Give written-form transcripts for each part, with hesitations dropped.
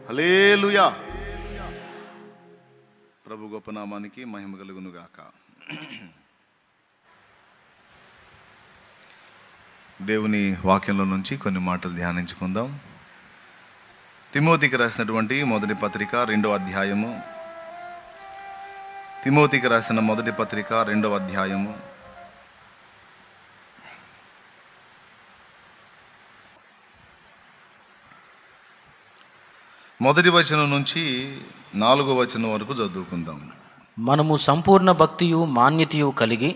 హల్లెలూయా. ప్రభు గొప్ప నామానికి మహిమ కలుగును గాక. దేవుని వాక్యంలో నుంచి కొన్ని మాటలు ధ్యానించుకుందాం. తిమోతికి రాసినటువంటి మొదటి పత్రిక 2వ అధ్యాయము. తిమోతికి రాసిన మొదటి పత్రిక 2వ అధ్యాయము. మొదటి వచనం నుంచి 4వ వచనం వరకు చదువుకుందాం. మనము సంపూర్ణ భక్తియు మాన్యతయు కలిగి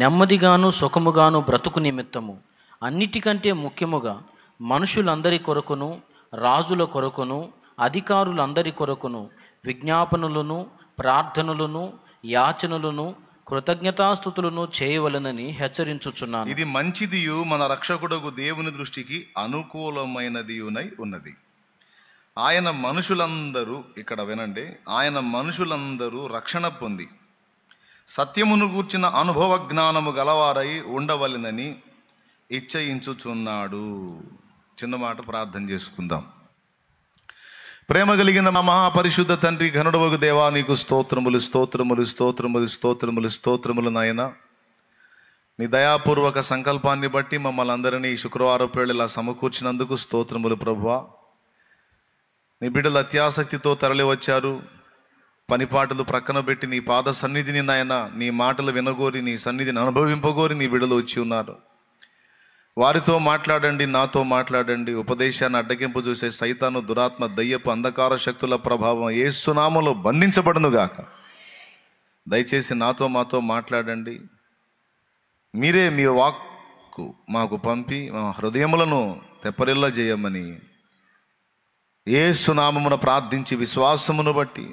నెమ్మదిగాను సుఖముగాను బ్రతుకు నిమిత్తము అన్నిటికంటే ముఖ్యముగా మనుషులందరి కొరకును రాజుల కొరకును అధికారులందరి కొరకును విజ్ఞాపనలను ప్రార్థనలను యాచనలను కృతజ్ఞతాస్తుతులను చేయవలనని హెచ్చరించుచున్నాను. ఇది మంచిదియు మన రక్షకుడగు దేవుని దృష్టికి అనుకూలమైనదియునై ఉన్నది. ఆయన మనుషులందరూ, ఇక్కడ వినండి, ఆయన మనుషులందరూ రక్షణ పొంది సత్యమును గూర్చిన అనుభవ జ్ఞానము గలవారై ఉండవలెనని ఇచ్చయించుచున్నాడు. చిన్న మాట ప్రార్థన చేసుకుందాం. ప్రేమ కలిగిన మా మహాపరిశుద్ధ తండ్రి, ఘనుడవగు దేవా, నీకు స్తోత్రములు స్తోత్రములు స్తోత్రములు స్తోత్రములు స్తోత్రములు నాయన. నీ దయాపూర్వక సంకల్పాన్ని బట్టి మమ్మల్ని అందరినీ శుక్రవారం వేళలా సమకూర్చినందుకు స్తోత్రములు ప్రభువా. నీ బిడ్డలు అత్యాసక్తితో తరలి వచ్చారు. పనిపాటలు ప్రక్కన పెట్టి నీ పాద సన్నిధిని నాయన, నీ మాటలు వినగోరి, నీ సన్నిధిని అనుభవింపగోరి నీ బిడ్డలు వచ్చి ఉన్నారు. వారితో మాట్లాడండి, నాతో మాట్లాడండి. ఉపదేశాన్ని అడ్డగింపు చూసే సైతాను, దురాత్మ, దయ్యపు అంధకార శక్తుల ప్రభావం యేసు నామములో బంధించబడునుగాక. దయచేసి నాతో మాతో మాట్లాడండి. మీరే మీ వాక్కు మాకు పంపి మా హృదయములను తెప్పరిల్ల చేయమని యేసు నామమున ప్రార్థించి విశ్వాసమును బట్టి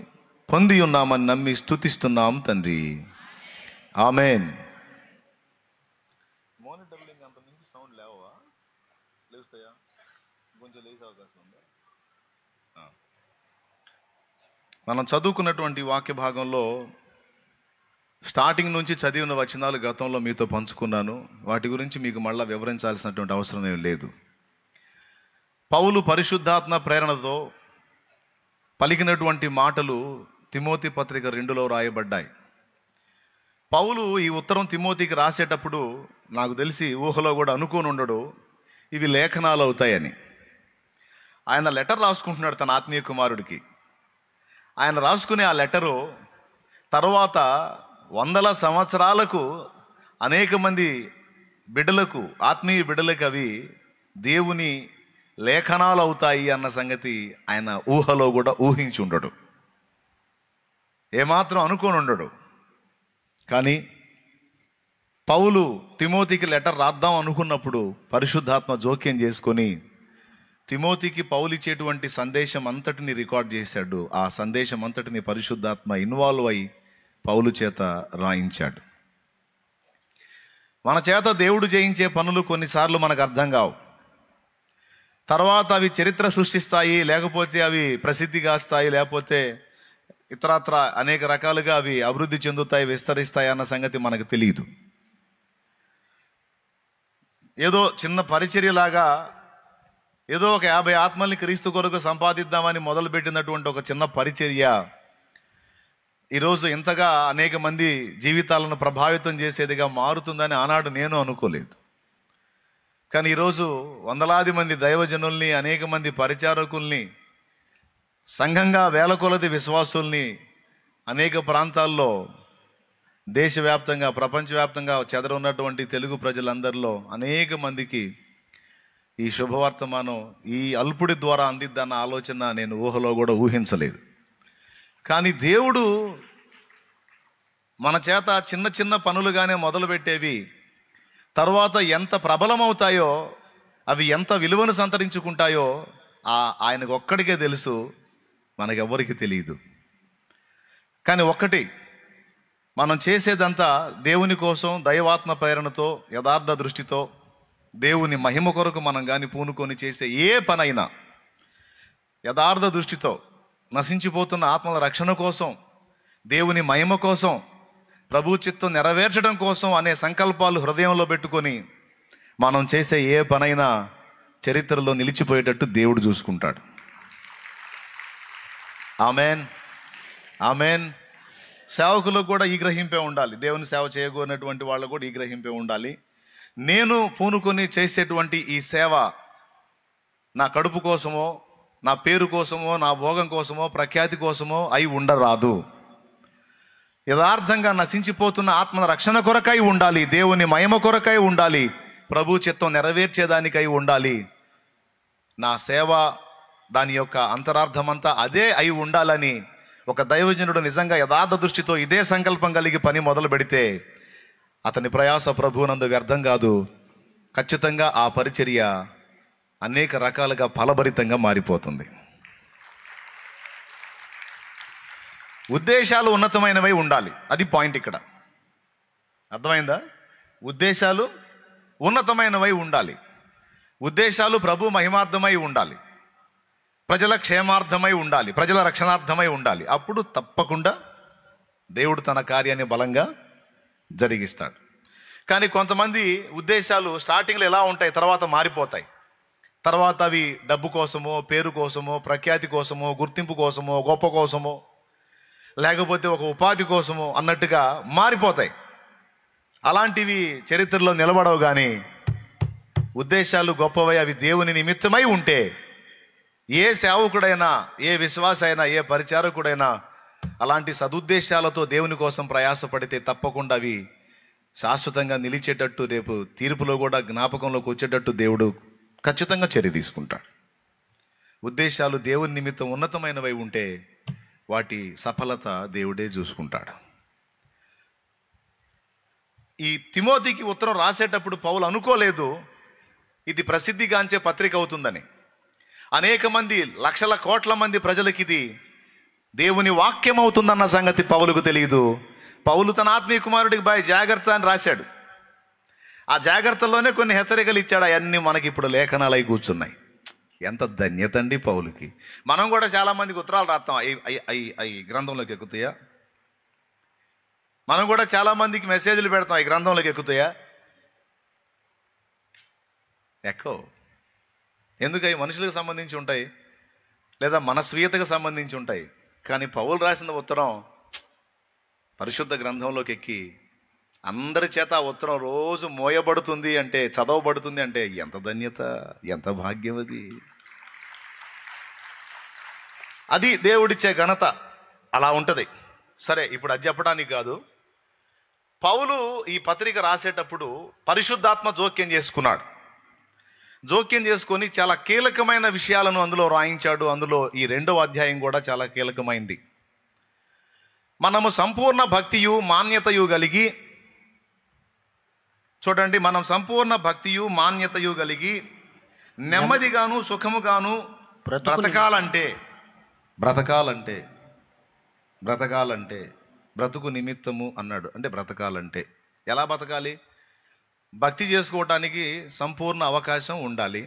పొంది ఉన్నామని నమ్మి స్తుతిస్తున్నాం తండ్రి. ఆమేన్. మనం చదువుకున్నటువంటి వాక్య భాగంలో స్టార్టింగ్ నుంచి చదివిన వచనాలు గతంలో మీతో పంచుకున్నాను. వాటి గురించి మీకు మళ్ళీ వివరించాల్సినటువంటి అవసరం ఏం లేదు. పౌలు పరిశుద్ధాత్మ ప్రేరణతో పలికినటువంటి మాటలు తిమోతి పత్రిక 2లో రాయబడ్డాయి. పౌలు ఈ ఉత్తరం తిమోతికి రాసేటప్పుడు నాకు తెలిసి ఊహలో కూడా అనుకోని ఉండడు ఇవి లేఖనాలు అవుతాయని. ఆయన లెటర్ రాసుకుంటున్నాడు తన ఆత్మీయ కుమారుడికి. ఆయన రాసుకునే ఆ లెటరు తర్వాత 100 సంవత్సరాలకు అనేక మంది బిడ్డలకు, ఆత్మీయ బిడ్డలకు అవి దేవుని లేఖనాలు అవుతాయి అన్న సంగతి ఆయన ఊహలో కూడా ఊహించి ఉండడు, ఏమాత్రం అనుకోని ఉండడు. కానీ పౌలు తిమోతికి లెటర్ రాద్దాం అనుకున్నప్పుడు పరిశుద్ధాత్మ జోక్యం చేసుకొని తిమోతికి పౌలు ఇచ్చేటువంటి సందేశం అంతటిని రికార్డ్ చేశాడు. ఆ సందేశం అంతటిని పరిశుద్ధాత్మ ఇన్వాల్వ్ అయి పౌలు చేత రాయించాడు. మన చేత దేవుడు చేయించే పనులు కొన్నిసార్లు మనకు అర్థం కావు. తర్వాత అవి చరిత్ర సృష్టిస్తాయి, లేకపోతే అవి ప్రసిద్ధిగాస్తాయి, లేకపోతే ఇతరత్ర అనేక రకాలుగా అవి అభివృద్ధి చెందుతాయి, విస్తరిస్తాయి అన్న సంగతి మనకు తెలియదు. ఏదో చిన్న పరిచర్యలాగా ఏదో ఒక 50 ఆత్మల్ని క్రీస్తు కొరకు సంపాదిద్దామని మొదలుపెట్టినటువంటి ఒక చిన్న పరిచర్య ఈరోజు ఇంతగా అనేక మంది జీవితాలను ప్రభావితం చేసేదిగా మారుతుందని ఆనాడు నేను అనుకోలేదు. కానీ ఈరోజు వందలాది మంది దైవజనుల్ని, అనేక మంది పరిచారకుల్ని, సంఘంగా వేల కొలది విశ్వాసుల్ని అనేక ప్రాంతాల్లో దేశవ్యాప్తంగా, ప్రపంచవ్యాప్తంగా చెదరున్నటువంటి తెలుగు ప్రజలందరిలో అనేక మందికి ఈ శుభవర్తమానం ఈ అల్పుడి ద్వారా అందిద్దన్న ఆలోచన నేను ఊహలో కూడా ఊహించలేదు. కానీ దేవుడు మన చేత చిన్న చిన్న పనులుగానే మొదలుపెట్టేవి తర్వాత ఎంత ప్రబలమవుతాయో, అవి ఎంత విలువను సంతరించుకుంటాయో ఆయనకు ఒక్కడికే తెలుసు, మనకెవ్వరికి తెలియదు. కానీ ఒక్కటి, మనం చేసేదంతా దేవుని కోసం దైవాత్మ ప్రేరణతో, యథార్థ దృష్టితో, దేవుని మహిమ కొరకు మనం కానీ పూనుకొని చేసే ఏ పనైనా యథార్థ దృష్టితో, నశించిపోతున్న ఆత్మల రక్షణ కోసం, దేవుని మహిమ కోసం, ప్రభు చిత్తం నెరవేర్చడం కోసం అనే సంకల్పాలు హృదయంలో పెట్టుకొని మనం చేసే ఏ పనైనా చరిత్రలో నిలిచిపోయేటట్టు దేవుడు చూసుకుంటాడు. Amen, amen. సేవకులకు కూడా ఈ గ్రహింపే ఉండాలి. దేవుని సేవ చేయగోరినటువంటి వాళ్ళకు కూడా ఈ గ్రహింపే ఉండాలి. నేను పూనుకొని చేసేటువంటి ఈ సేవ నా కడుపు కోసమో, నా పేరు కోసమో, నా భోగం కోసమో, ప్రఖ్యాతి కోసమో అయి ఉండరాదు. యథార్థంగా నశించిపోతున్న ఆత్మల రక్షణ కొరకై ఉండాలి, దేవుని మహిమ కొరకై ఉండాలి, ప్రభు చిత్తం నెరవేర్చేదానికై ఉండాలి. నా సేవ దాని యొక్క అంతరార్థమంతా అదే అయి ఉండాలని ఒక దైవజనుడు నిజంగా యథార్థ దృష్టితో ఇదే సంకల్పం కలిగి పని మొదలు పెడితే అతని ప్రయాస ప్రభువునందు వ్యర్థం కాదు. ఖచ్చితంగా ఆ పరిచర్య అనేక రకాలుగా ఫలభరితంగా మారిపోతుంది. ఉద్దేశాలు ఉన్నతమైనవై ఉండాలి, అది పాయింట్ ఇక్కడ. అర్థమైందా? ఉద్దేశాలు ఉన్నతమైనవై ఉండాలి, ఉద్దేశాలు ప్రభు మహిమార్థమై ఉండాలి, ప్రజల క్షేమార్థమై ఉండాలి, ప్రజల రక్షణార్థమై ఉండాలి. అప్పుడు తప్పకుండా దేవుడు తన కార్యాన్ని బలంగా జరిగిస్తాడు. కానీ కొంతమంది ఉద్దేశాలు స్టార్టింగ్లో ఎలా ఉంటాయి, తర్వాత మారిపోతాయి. తర్వాత అవి డబ్బు కోసమో, పేరు కోసమో, ప్రఖ్యాతి కోసమో, గుర్తింపు కోసమో, గొప్ప కోసమో, లేకపోతే ఒక ఉపాధి కోసమో అన్నట్టుగా మారిపోతాయి. అలాంటివి చరిత్రలో నిలబడవు. కానీ ఉద్దేశాలు గొప్పవై అవి దేవుని నిమిత్తమై ఉంటే ఏ సేవకుడైనా, ఏ విశ్వాస అయినా, ఏ పరిచారకుడైనా అలాంటి సదుద్దేశాలతో దేవుని కోసం ప్రయాసపడితే తప్పకుండా అవి శాశ్వతంగా నిలిచేటట్టు, రేపు తీర్పులో కూడా జ్ఞాపకంలోకి వచ్చేటట్టు దేవుడు ఖచ్చితంగా చర్య తీసుకుంటాడు. ఉద్దేశాలు దేవుని నిమిత్తం ఉన్నతమైనవై ఉంటే వాటి సఫలత దేవుడే చూసుకుంటాడు. ఈ తిమోతికి ఉత్తరం రాసేటప్పుడు పౌలు అనుకోలేదు ఇది ప్రసిద్ధిగాంచే పత్రిక అవుతుందని. అనేక మంది, లక్షల కోట్ల మంది ప్రజలకి ఇది దేవుని వాక్యం అవుతుందన్న సంగతి పౌలుకు తెలియదు. పౌలు తన ఆత్మీయ కుమారుడికి బాయ్ జాగ్రత్త అని రాశాడు. ఆ జాగ్రత్తలోనే కొన్ని హెచ్చరికలు ఇచ్చాడు. అవన్నీ మనకి ఇప్పుడు లేఖనాలు అయి కూర్చున్నాయి. ఎంత ధన్యత అండి పౌలుకి. మనం కూడా చాలామందికి ఉత్తరాలు రాస్తాం, అవి గ్రంథంలోకి ఎక్కుతాయా? మనం కూడా చాలామందికి మెసేజ్లు పెడతాం, ఈ గ్రంథంలోకి ఎక్కుతాయా? ఎక్కో. ఎందుకు? అవి మనుషులకు సంబంధించి ఉంటాయి, లేదా మన స్వీయతకు సంబంధించి ఉంటాయి. కానీ పౌలు రాసిన ఉత్తరం పరిశుద్ధ గ్రంథంలోకి ఎక్కి అందరి చేత ఆ ఉత్తరం రోజు మోయబడుతుంది అంటే, చదవబడుతుంది అంటే ఎంత ధన్యత, ఎంత భాగ్యం అది. అది దేవుడిచ్చే ఘనత. అలా ఉంటుంది. సరే, ఇప్పుడు అది చెప్పడానికి కాదు. పౌలు ఈ పత్రిక రాసేటప్పుడు పరిశుద్ధాత్మ జోక్యం చేసుకున్నాడు. జోక్యం చేసుకొని చాలా కీలకమైన విషయాలను అందులో రాయించాడు. అందులో ఈ 2వ అధ్యాయం కూడా చాలా కీలకమైంది. మనము సంపూర్ణ భక్తియు మాన్యతయు కలిగి, చూడండి, మనం సంపూర్ణ భక్తియు మాన్యతయు కలిగి నెమ్మదిగాను సుఖముగాను బ్రతకాలంటే బ్రతుకు నిమిత్తము అన్నాడు. అంటే బ్రతకాలంటే ఎలా బతకాలి? భక్తి చేసుకోవటానికి సంపూర్ణ అవకాశం ఉండాలి,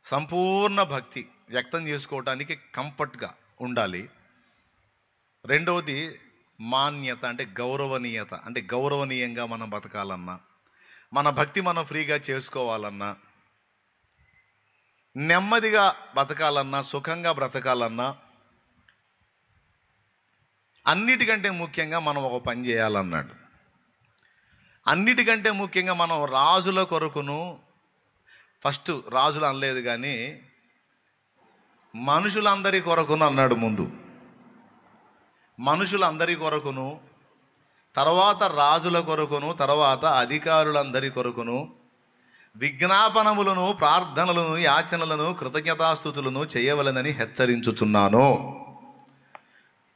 సంపూర్ణ భక్తి వ్యక్తం చేసుకోవటానికి కంఫర్ట్గా ఉండాలి. రెండవది మాన్యత, అంటే గౌరవనీయత, అంటే గౌరవనీయంగా మనం బతకాలన్నా, మన భక్తి మనం ఫ్రీగా చేసుకోవాలన్నా, నెమ్మదిగా బతకాలన్నా, సుఖంగా బ్రతకాలన్నా, అన్నిటికంటే ముఖ్యంగా మనం ఒక పని చేయాలన్నాడు. అన్నిటికంటే ముఖ్యంగా మనం రాజుల కొరకును, ఫస్ట్ రాజులు అనలేదు కానీ మనుషులందరి కొరకును అన్నాడు. ముందు మనుషులందరి కొరకును, తర్వాత రాజుల కొరకును, తర్వాత అధికారులందరి కొరకును విజ్ఞాపనములను, ప్రార్థనలను, యాచనలను, కృతజ్ఞతాస్తుతులను చేయవలెనని హెచ్చరించుచున్నాను.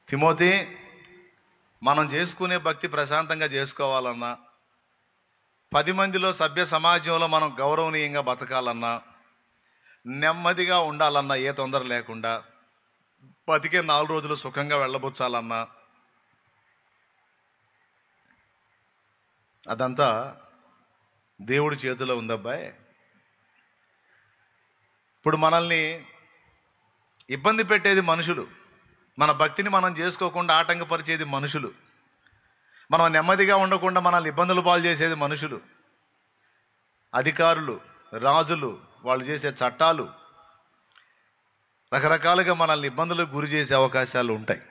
తిమోతి, మనం చేసుకునే భక్తి ప్రశాంతంగా చేసుకోవాలన్నా, 10 మందిలో సభ్య సమాజంలో మనం గౌరవనీయంగా బతకాలన్నా, నెమ్మదిగా ఉండాలన్నా, ఏ తొందర లేకుండా బతికే 4 రోజులు సుఖంగా వెళ్ళబుచ్చాలన్నా, అదంతా దేవుడి చేతిలో ఉందబ్బాయి. ఇప్పుడు మనల్ని ఇబ్బంది పెట్టేది మనుషులు, మన భక్తిని మనం చేసుకోకుండా ఆటంకపరిచేది మనుషులు, మనం నెమ్మదిగా ఉండకుండా మనల్ని ఇబ్బందులు పాలు చేసేది మనుషులు, అధికారులు, రాజులు, వాళ్ళు చేసే చట్టాలు, రకరకాలుగా మనల్ని ఇబ్బందులకు గురి చేసే అవకాశాలు ఉంటాయి.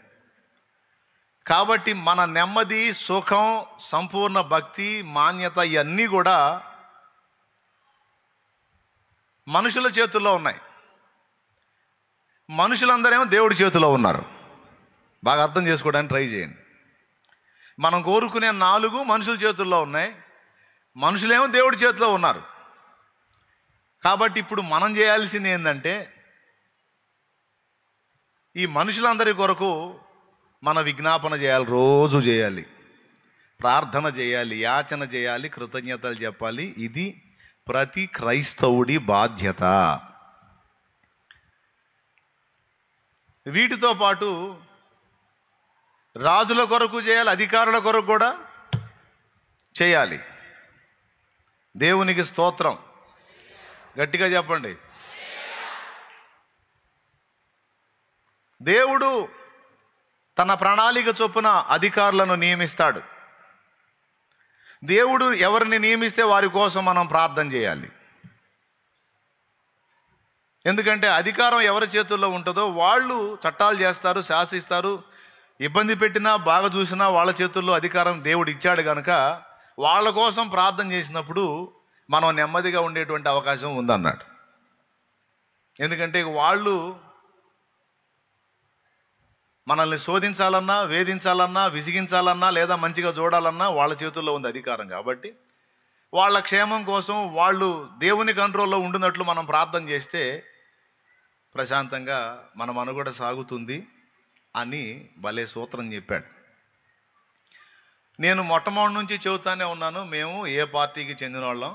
కాబట్టి మన నెమ్మది, సుఖం, సంపూర్ణ భక్తి, మాన్యత ఇవన్నీ కూడా మనుషుల చేతుల్లో ఉన్నాయి. మనుషులందరేమో దేవుడి చేతిలో ఉన్నారు. బాగా అర్థం చేసుకోవడానికి ట్రై చేయండి. మనం కోరుకునే 4 మనుషుల చేతుల్లో ఉన్నాయి, మనుషులేమో దేవుడి చేతిలో ఉన్నారు. కాబట్టి ఇప్పుడు మనం చేయాల్సింది ఏంటంటే, ఈ మనుషులందరి కొరకు మన విజ్ఞాపన చేయాలి, రోజు చేయాలి, ప్రార్థన చేయాలి, యాచన చేయాలి, కృతజ్ఞతలు చెప్పాలి. ఇది ప్రతి క్రైస్తవుడి బాధ్యత. వీటితో పాటు రాజుల కొరకు చేయాలి, అధికారుల కొరకు కూడా చేయాలి. దేవునికి స్తోత్రం. గట్టిగా చెప్పండి. దేవుడు తన ప్రణాళిక చొప్పున అధికారులను నియమిస్తాడు. దేవుడు ఎవరిని నియమిస్తే వారి కోసం మనం ప్రార్థన చేయాలి. ఎందుకంటే అధికారం ఎవరి చేతుల్లో ఉంటుందో వాళ్ళు చట్టాలు చేస్తారు, శాసిస్తారు. ఇబ్బంది పెట్టినా, బాగా చూసినా వాళ్ళ చేతుల్లో అధికారం దేవుడు ఇచ్చాడు కనుక వాళ్ళ కోసం ప్రార్థన చేసినప్పుడు మనం నెమ్మదిగా ఉండేటువంటి అవకాశం ఉందన్నాడు. ఎందుకంటే వాళ్ళు మనల్ని శోధించాలన్నా, వేధించాలన్నా, విసిగించాలన్నా, లేదా మంచిగా చూడాలన్నా వాళ్ళ చేతుల్లో ఉంది అధికారం. కాబట్టి వాళ్ళ క్షేమం కోసం వాళ్ళు దేవుని కంట్రోల్లో ఉండినట్లు మనం ప్రార్థన చేస్తే ప్రశాంతంగా మన మనుగడ సాగుతుంది అని భలే సూత్రం చెప్పాడు. నేను మొట్టమొదటి నుంచి చెబుతానే ఉన్నాను, మేము ఏ పార్టీకి చెందిన వాళ్ళం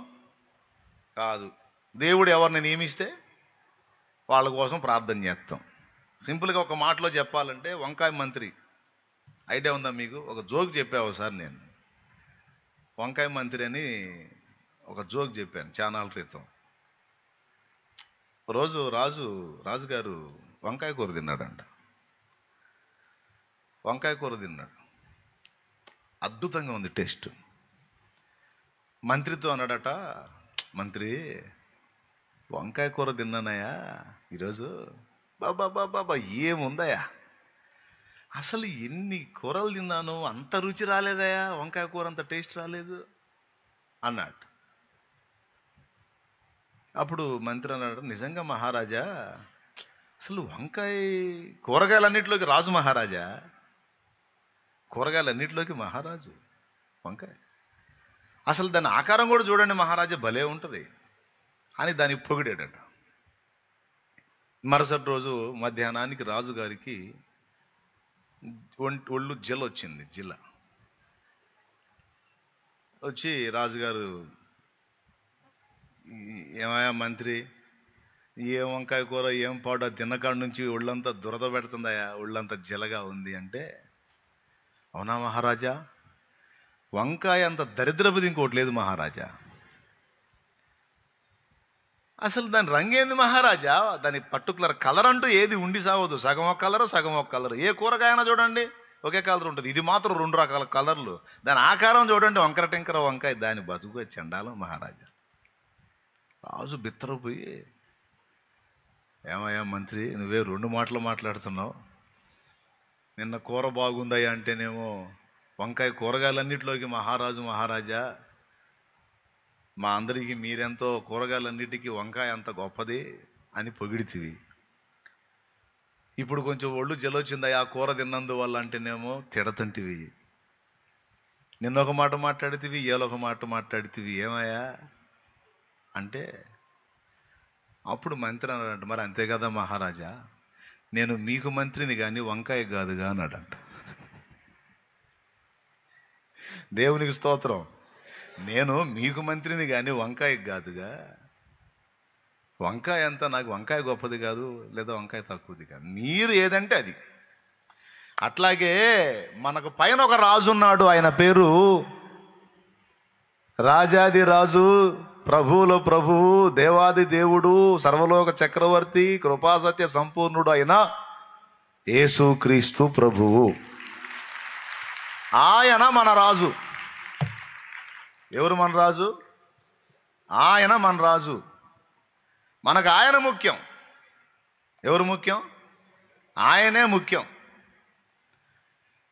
కాదు. దేవుడు ఎవరిని నియమిస్తే వాళ్ళ కోసం ప్రార్థన చేస్తాం. సింపుల్గా ఒక మాటలో చెప్పాలంటే, వంకాయ మంత్రి ఐడియా ఉందా మీకు? ఒక జోక్ చెప్పావు ఒకసారి. నేను వంకాయ మంత్రి అని ఒక జోక్ చెప్పాను చానాల క్రితం. రోజు రాజుగారు వంకాయ కూర తిన్నాడంట. వంకాయ కూర తిన్నాడు, అద్భుతంగా ఉంది టేస్ట్. మంత్రితో అన్నాడట, మంత్రి వంకాయ కూర తిన్నానయ్యా ఈరోజు. బాబా ఏముందయ్యా, అసలు ఎన్ని కూరలు తిన్నాను, అంత రుచి రాలేదయ్యా, వంకాయ కూర అంత టేస్ట్ రాలేదు అన్నాడు. అప్పుడు మంత్రి అన్నాడు, నిజంగా మహారాజా, అసలు వంకాయ కూరగాయలన్నింటిలోకి రాజు మహారాజా, కూరగాయలన్నింటిలోకి మహారాజు వంకాయ. అసలు దాని ఆకారం కూడా చూడండి మహారాజా, భలే ఉంటుంది అని దాన్ని పొగిడాడట. మరుసటి రోజు మధ్యాహ్నానికి రాజుగారికి ఒళ్ళు జిల వచ్చింది. జిల వచ్చి రాజుగారు, ఏమయ్యా మంత్రి, ఏం వంకాయ కూర, ఏం పాడు, తిన్నకాడ నుంచి ఒళ్ళంతా దురద పెడుతుందయా, ఒళ్ళంతా జిలగా ఉంది అంటే, అవునా మహారాజా, వంకాయ అంత దరిద్రపుది ఇంకోటి లేదు మహారాజా. అసలు దాని రంగేంది మహారాజా, దాని పర్టికులర్ కలర్ అంటూ ఏది ఉండి సావదు. సగం ఒక కలరు, సగం ఒక కలరు. ఏ కూరగాయనా చూడండి ఒకే కలర్ ఉంటుంది. ఇది మాత్రం 2 రకాల కలర్లు. దాని ఆకారం చూడండి, వంకర టెంకర వంకాయ. దాని బతుకు చండాలం మహారాజా. రాజు బిత్తరపోయి, ఏమయ్యా మంత్రి, నువ్వే 2 మాటలు మాట్లాడుతున్నావు. నిన్న కూర బాగుందయ్యా అంటేనేమో వంకాయ కూరగాయలన్నిటిలోకి మహారాజా, మా అందరికీ మీరెంతో కూరగాయలన్నిటికీ వంకాయ అంత గొప్పది అని పొగిడితివి. ఇప్పుడు కొంచెం ఒళ్ళు జలొచ్చిందయ్యా కూర తిన్నందువల్ల అంటేనేమో తిడతంటివి. నిన్నొక మాట మాట్లాడితివి, ఏలొక మాట మాట్లాడితివి. ఏమయ్యా అంటే అప్పుడు మంత్రి అన్నాడంట, మరి అంతే కదా మహారాజా, నేను మీకు మంత్రిని కానీ వంకాయ కాదుగా అన్నాడంట. దేవునికి స్తోత్రం. నేను మీకు మంత్రిని కానీ వంకాయ కాదుగా. వంకాయ అంతా నాకు వంకాయ గొప్పది కాదు, లేదా వంకాయ తక్కువది కాదు, మీరు ఏదంటే అది. అట్లాగే మనకు పైన ఒక రాజు ఉన్నాడు, ఆయన పేరు రాజాది రాజు, ప్రభువుల ప్రభువు, దేవాది దేవుడు, సర్వలోక చక్రవర్తి, కృపాసత్య సంపూర్ణుడు అయిన యేసుక్రీస్తు ప్రభువు. ఆయన మన రాజు. ఎవరు మన రాజు? ఆయన మన రాజు. మనకు ఆయన ముఖ్యం. ఎవరు ముఖ్యం? ఆయనే ముఖ్యం.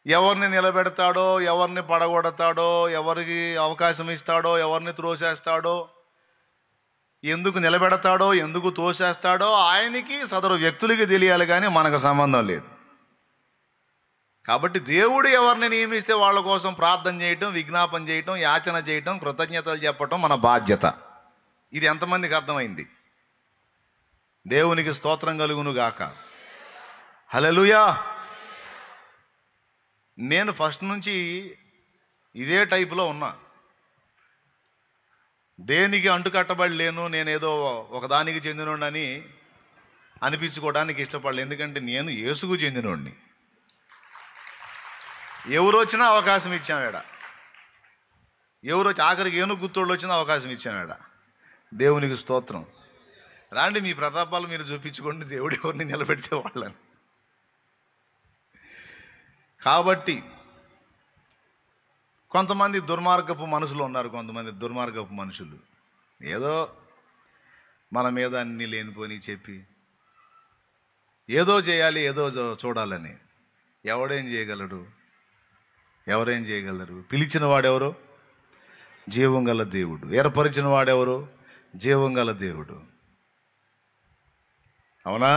ఎవరిని నిలబెడతాడో, ఎవరిని పడగొడతాడో, ఎవరికి అవకాశం ఇస్తాడో, ఎవరిని త్రోసేస్తాడో, ఎందుకు నిలబెడతాడో, ఎందుకు తోసేస్తాడో ఆయనకి, సదరు వ్యక్తులకి తెలియాలి, కానీ మనకు సంబంధం లేదు. కాబట్టి దేవుడు ఎవరిని నియమిస్తే వాళ్ళ కోసం ప్రార్థన చేయటం, విజ్ఞాపన చేయటం, యాచన చేయటం, కృతజ్ఞతలు చెప్పటం మన బాధ్యత. ఇది ఎంతమందికి అర్థమైంది? దేవునికి స్తోత్రం కలుగును గాక. హల్లెలూయా. నేను ఫస్ట్ నుంచి ఇదే టైపులో ఉన్నా. దేనికి అంటుకట్టబడి లేను. నేనేదో ఒకదానికి చెందినోడని అనిపించుకోవడానికి ఇష్టపడలేదు. ఎందుకంటే నేను యేసుకు చెందినోడిని. ఎవరు వచ్చినా అవకాశం ఇచ్చామేడ. ఎవరు వచ్చి ఆఖరికి ఏనుగు గుర్తోళ్ళు వచ్చినా అవకాశం ఇచ్చామేడ. దేవునికి స్తోత్రం. రాండి, మీ ప్రతాపాలు మీరు చూపించుకోండి, దేవుడు ఎవరిని నిలబెడితే వాళ్ళని. కాబట్టి కొంతమంది దుర్మార్గపు మనుషులు ఉన్నారు. కొంతమంది దుర్మార్గపు మనుషులు ఏదో మన మీద అన్ని లేనిపోని చెప్పి ఏదో చేయాలి, ఏదో చూడాలని. ఎవడేం చేయగలడు? ఎవరేం చేయగలరు? పిలిచిన వాడెవరు? జీవం గల దేవుడు. ఏర్పరిచిన వాడెవరు? జీవం గల దేవుడు. అవునా?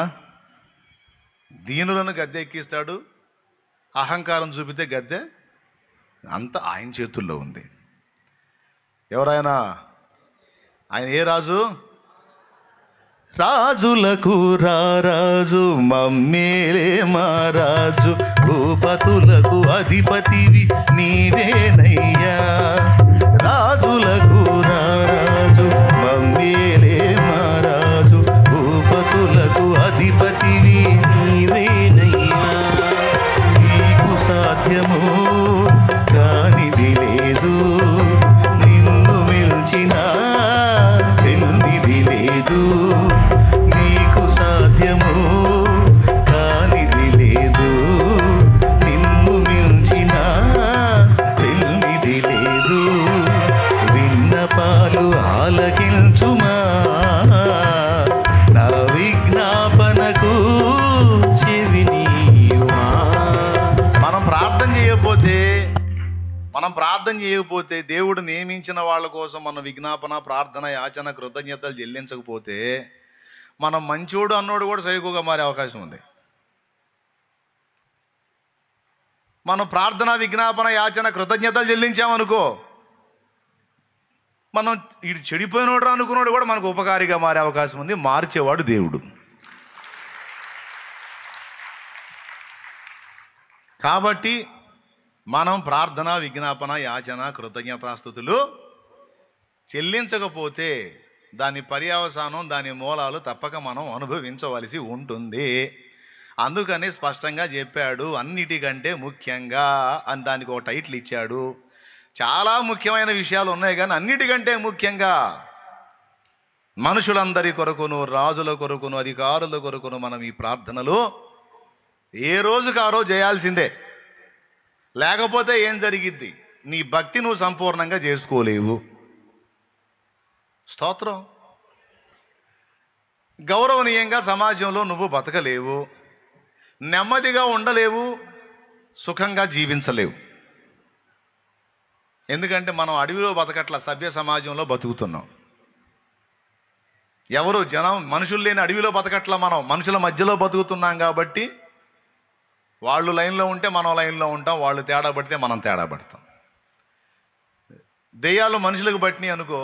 దీనులను గద్దె ఎక్కిస్తాడు. అహంకారం చూపితే గద్దె అంతా ఆయన చేతుల్లో ఉంది. ఎవరైనా ఆయన ఏ రాజు? రాజులకు రారాజు, మమ్మేలే మారాజు, భూపతులకు అధిపతివి నీవేనయ్యా. రాజులకు రారాజు, మమ్మేలే మారాజు, భూపతులకు అధిపతివి నీవేనయ్యా. నీకు సాధ్యము కానిది లేదు, నిన్ను మిల్చిన పెళ్ళిది లేదు. నీకు సాధ్యము కానిది లేదు, నిన్ను మిల్చిన పెళ్ళిది లేదు. విన్నపాలు ఆలకించుమా, నా విజ్ఞాపనకు చెవినీయుమా. మనం ప్రార్థన చేయకపోతే దేవుడు నియమించిన వాళ్ళ కోసం మన విజ్ఞాపన, ప్రార్థన, యాచన, కృతజ్ఞతలు చెల్లించకపోతే మనం మంచోడు అన్నోడు కూడా సైకోగా మారే అవకాశం ఉంది. మనం ప్రార్థన, విజ్ఞాపన, యాచన, కృతజ్ఞతలు చెల్లించామనుకో, మనం ఇటు చెడిపోయినోడు అనుకున్నాడు కూడా మనకు ఉపకారిగా మారే అవకాశం ఉంది. మార్చేవాడు దేవుడు. కాబట్టి మనం ప్రార్థన, విజ్ఞాపన, యాచన, కృతజ్ఞతాస్తుతులు చెల్లించకపోతే దాని పర్యవసానం, దాని మూలాలు తప్పక మనం అనుభవించవలసి ఉంటుంది. అందుకని స్పష్టంగా చెప్పాడు, అన్నిటికంటే ముఖ్యంగా అని దానికి ఒక టైటిల్ ఇచ్చాడు. చాలా ముఖ్యమైన విషయాలు ఉన్నాయి, కానీ అన్నిటికంటే ముఖ్యంగా మనుషులందరి కొరకును, రాజుల కొరకును, అధికారుల కొరకును మనం ఈ ప్రార్థనలు ఏ రోజుకు ఆ రోజు చేయాల్సిందే. లేకపోతే ఏం జరిగిద్ది? నీ భక్తి నువ్వు సంపూర్ణంగా చేసుకోలేవు. స్తోత్రం. గౌరవనీయంగా సమాజంలో నువ్వు బతకలేవు, నెమ్మదిగా ఉండలేవు, సుఖంగా జీవించలేవు. ఎందుకంటే మనం అడవిలో బతకట్ల, సభ్య సమాజంలో బతుకుతున్నాం. ఎవరు జనం, మనుషులు లేని అడవిలో బతకట్ల, మనం మనుషుల మధ్యలో బతుకుతున్నాం. కాబట్టి వాళ్ళు లైన్లో ఉంటే మనం లైన్లో ఉంటాం, వాళ్ళు తేడా పడితే మనం తేడా పడతాం. దెయ్యాలు మనుషులకు బట్టిని అనుకో,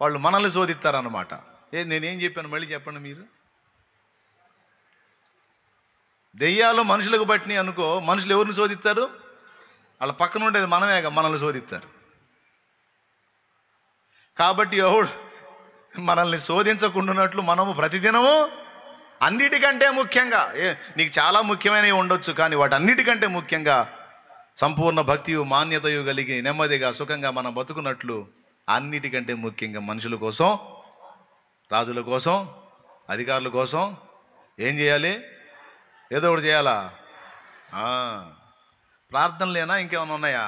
వాళ్ళు మనల్ని శోధిస్తారన్నమాట. నేనేం చెప్పాను మళ్ళీ చెప్పండి మీరు. దెయ్యాలు మనుషులకు బట్టిని అనుకో, మనుషులు ఎవరిని శోధిస్తారు? వాళ్ళ పక్కన ఉండేది మనమేగా, మనల్ని శోధిస్తారు. కాబట్టి ఎవడు మనల్ని శోధించకుండానట్లు మనము ప్రతిదినము అన్నిటికంటే ముఖ్యంగా, నీకు చాలా ముఖ్యమైనవి ఉండొచ్చు, కానీ వాటి అన్నిటికంటే ముఖ్యంగా సంపూర్ణ భక్తియు మాన్యతయు కలిగి నెమ్మదిగా సుఖంగా మనం బతుకున్నట్లు అన్నిటికంటే ముఖ్యంగా మనుషుల కోసం, రాజుల కోసం, అధికారుల కోసం ఏం చేయాలి? ఏదో ఒకటి చేయాలా? ప్రార్థనలేనా? ఇంకేమైనా ఉన్నాయా?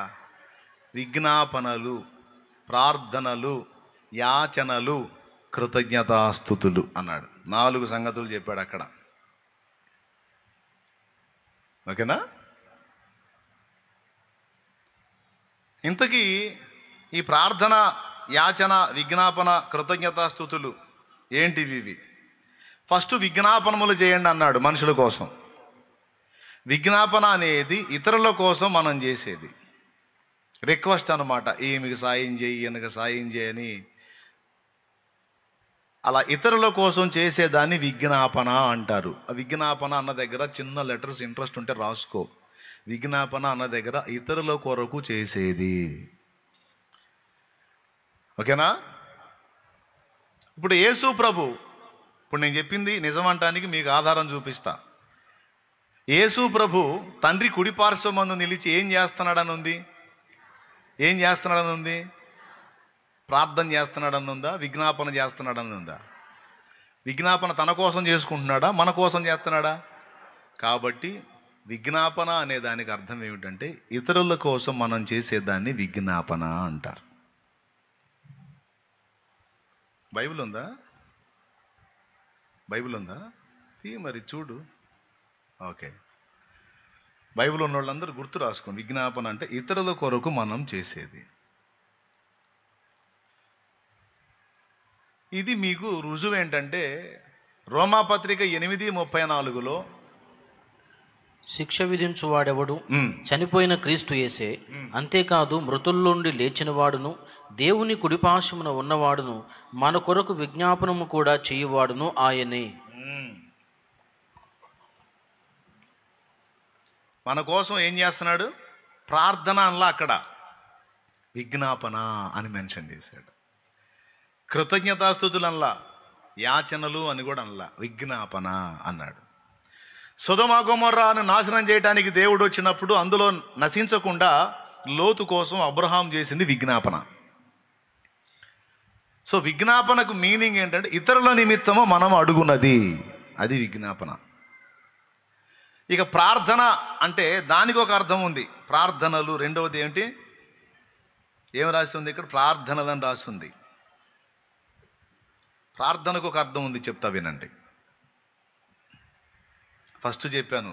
విజ్ఞాపనలు, ప్రార్థనలు, యాచనలు, కృతజ్ఞతాస్తుతులు అన్నాడు. 4 సంగతులు చెప్పాడు అక్కడ. ఓకేనా? ఇంతకీ ఈ ప్రార్థన, యాచన, విజ్ఞాపన, కృతజ్ఞతాస్తుతులు ఏంటివి? ఇవి ఫస్ట్ విజ్ఞాపనములు చేయండి అన్నాడు మనుషుల కోసం. విజ్ఞాపన అనేది ఇతరుల కోసం మనం చేసేది, రిక్వెస్ట్ అన్నమాట. ఈమెకి సాయం చేయి, ఈయనకి సాయం చేయని, అలా ఇతరుల కోసం చేసేదాన్ని విజ్ఞాపన అంటారు. ఆ విజ్ఞాపన అన్న దగ్గర చిన్న లెటర్స్ ఇంట్రెస్ట్ ఉంటే రాసుకో. విజ్ఞాపన అన్న దగ్గర ఇతరుల కొరకు చేసేది. ఓకేనా? ఇప్పుడు యేసు ప్రభు, ఇప్పుడు నేను చెప్పింది నిజమంటానికి మీకు ఆధారం చూపిస్తా. యేసు ప్రభు తండ్రి కుడిపార్శ్వమందు నిలిచి ఏం చేస్తున్నాడని ఉంది? ఏం చేస్తున్నాడని ఉంది? ప్రార్థన చేస్తున్నాడని ఉందా? విజ్ఞాపన చేస్తున్నాడని ఉందా? విజ్ఞాపన తన కోసం చేసుకుంటున్నాడా, మన కోసం చేస్తున్నాడా? కాబట్టి విజ్ఞాపన అనే దానికి అర్థం ఏమిటంటే ఇతరుల కోసం మనం చేసేదాన్ని విజ్ఞాపన అంటారు. బైబిల్ ఉందా? బైబిల్ ఉందా? మరి చూడు. ఓకే, బైబిల్ ఉన్న వాళ్ళందరూ గుర్తు రాసుకోండి. విజ్ఞాపన అంటే ఇతరుల కొరకు మనం చేసేది. ఇది మీకు రుజువు ఏంటంటే రోమాపత్రిక 8:34లో శిక్ష విధించువాడెవడు? చనిపోయిన క్రీస్తు యేసే. అంతేకాదు మృతుల్లో నుండి లేచిన వాడును, దేవుని కుడిపార్శ్వమున ఉన్నవాడును, మన కొరకు విజ్ఞాపనము కూడా చేయువాడును ఆయనే. మన కోసం ఏం చేస్తున్నాడు? ప్రార్థన అనలా, అక్కడ విజ్ఞాపన అని మెన్షన్ చేశాడు. కృతజ్ఞతాస్తుతులు అనలా, యాచనలు అని కూడా అనలా, విజ్ఞాపన అన్నాడు. సొదొమ గొమొర్రాను నాశనం చేయడానికి దేవుడు వచ్చినప్పుడు అందులో నశించకుండా లోతు కోసం అబ్రహాం చేసింది విజ్ఞాపన. సో విజ్ఞాపనకు మీనింగ్ ఏంటంటే ఇతరుల నిమిత్తము మనం అడుగున్నది, అది విజ్ఞాపన. ఇక ప్రార్థన అంటే దానికి ఒక అర్థం ఉంది. ప్రార్థనలు, రెండవది ఏంటి? ఏం రాసి ఉంది ఇక్కడ? ప్రార్థనలు అని రాసి ఉంది. ప్రార్థనకు ఒక అర్థం ఉంది, చెప్తా వినండి. ఫస్ట్ చెప్పాను,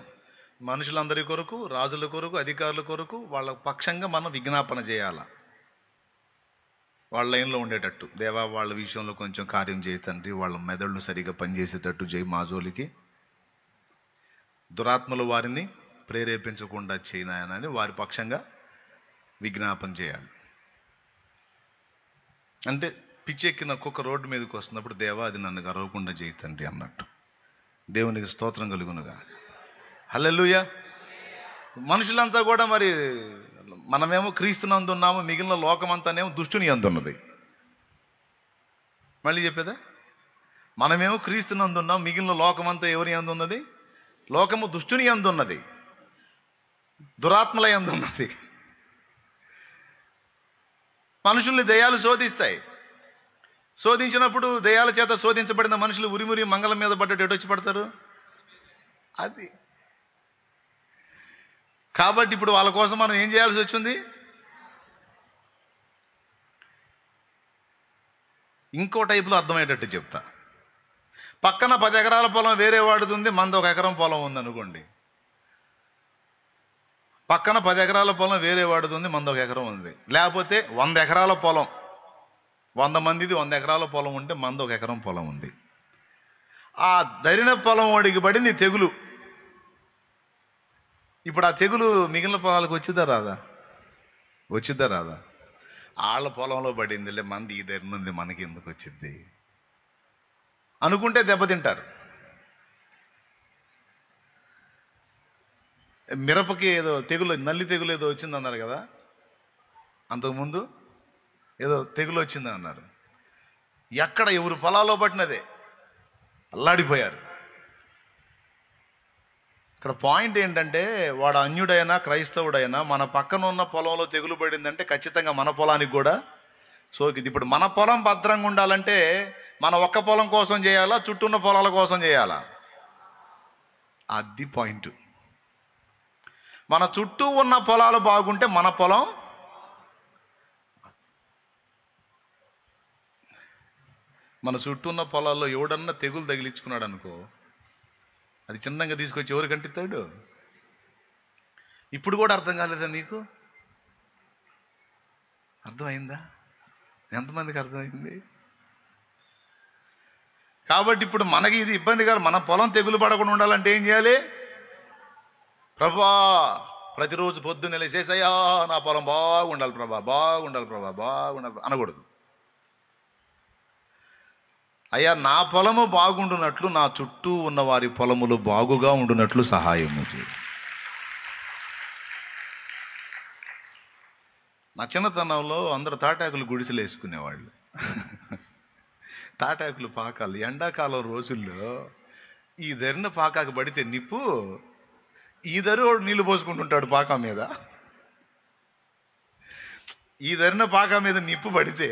మనుషులందరి కొరకు, రాజుల కొరకు, అధికారుల కొరకు, వాళ్ళ పక్షంగా మనం విజ్ఞాపన చేయాల. వాళ్ళ లైన్లో ఉండేటట్టు, దేవా వాళ్ళ విషయంలో కొంచెం కార్యం చేయి తండ్రి, వాళ్ళ మెదళ్ళు సరిగా పనిచేసేటట్టు చేయి, మా జోలికి దురాత్మలు వారిని ప్రేరేపించకుండా చేయనాయనని వారి పక్షంగా విజ్ఞాపన చేయాలి. అంటే పిచ్చెక్కిన కుక్క రోడ్డు మీదకి వస్తున్నప్పుడు దేవా అది నన్ను గర్వకుండా చేయి తండ్రి అన్నట్టు. దేవునికి స్తోత్రం కలుగునుగా. హల్లెలూయా. మనుషులంతా కూడా మరి మనమేమో క్రీస్తునందు ఉన్నాము, మిగిలిన లోకమంతానేమో దుష్టుని అందున్నది. మళ్ళీ చెప్పేదా? మనమేమో క్రీస్తునందు ఉన్నాం, మిగిలిన లోకమంతా ఎవరి యందు ఉన్నది? లోకము దుష్టుని యందు ఉన్నది, దురాత్మల యందు ఉన్నది. మనుషుల్ని దయ్యాలు శోధిస్తాయి. శోధించినప్పుడు దయ్యాల చేత శోధించబడిన మనుషులు ఉరిమురి మంగళం మీద పడ్డట్టు ఎటు వచ్చి పడతారు? అది. కాబట్టి ఇప్పుడు వాళ్ళ కోసం మనం ఏం చేయాల్సి వచ్చింది? ఇంకో టైపులో అర్థమయ్యేటట్టు చెప్తా. పక్కన 10 ఎకరాల పొలం వేరే వాడుతుంది, మనది 1 ఎకరం పొలం ఉందనుకోండి. పక్కన 10 ఎకరాల పొలం వేరే వాడుతుంది, మనది 1 ఎకరం ఉంది. లేకపోతే 100 ఎకరాల పొలం, 100 మందిది 100 ఎకరాల పొలం ఉంటే మనది 1 ఎకరం పొలం ఉంది. ఆ దరిన పొలం వాడికి పడింది తెగులు. ఇప్పుడు ఆ తెగులు మిగిలిన పొలాలకు వచ్చిద్దా రాదా? వచ్చిద్దా రాదా? వాళ్ళ పొలంలో పడిందిలే, మంది ఈ దరినుంది, మనకి ఎందుకు వచ్చింది అనుకుంటే దెబ్బతింటారు. మిరపకి ఏదో తెగులు, నల్లి తెగులు ఏదో వచ్చింది అన్నారు కదా, అంతకుముందు ఏదో తెగులు వచ్చింది అన్నారు. ఎక్కడ ఎవరు పొలాల్లో పట్టినదే, అల్లాడిపోయారు. ఇక్కడ పాయింట్ ఏంటంటే వాడు అన్యుడైనా క్రైస్తవుడైనా మన పక్కన ఉన్న పొలంలో తెగులు పడిందంటే ఖచ్చితంగా మన పొలానికి కూడా సోకింది. ఇప్పుడు మన పొలం భద్రంగా ఉండాలంటే మన ఒక్క పొలం కోసం చేయాలా, చుట్టూ ఉన్న పొలాల కోసం చేయాలా? అది పాయింట్. మన చుట్టూ ఉన్న పొలాలు బాగుంటే మన పొలం, మన చుట్టూ ఉన్న పొలాల్లో ఎవడన్నా తెగులు తగిలించుకున్నాడు అనుకో, అది చిన్నగా తీసుకొచ్చి ఎవరు కంటిస్తాడు? ఇప్పుడు కూడా అర్థం కాలేదా మీకు? అర్థమైందా? ఎంతమందికి అర్థమైంది? కాబట్టి ఇప్పుడు మనకి ఇది ఇబ్బంది కాదు. మన పొలం తెగులు పడకుండా ఉండాలంటే ఏం చేయాలి? ప్రభా ప్రతిరోజు పొద్దున్న లేసేసయ్యా నా పొలం బాగుండాలి ప్రభా, బాగుండాలి ప్రభా, బాగుండాలి అనకూడదు. అయ్యా నా పొలము బాగుండునట్లు నా చుట్టూ ఉన్న వారి పొలములు బాగుగా ఉండునట్లు సహాయము చేయి. నా చిన్నతనంలో అందరూ తాటాకులు గుడిసెలు వేసుకునేవాళ్ళు. తాటాకులు పాకాలు ఎండాకాలం రోజుల్లో ఈ ధరిన పాకాకు పడితే నిప్పు, ఈ ధరి నీళ్లు పోసుకుంటుంటాడు పాక మీద. ఈ ధరిన పాక మీద నిప్పు పడితే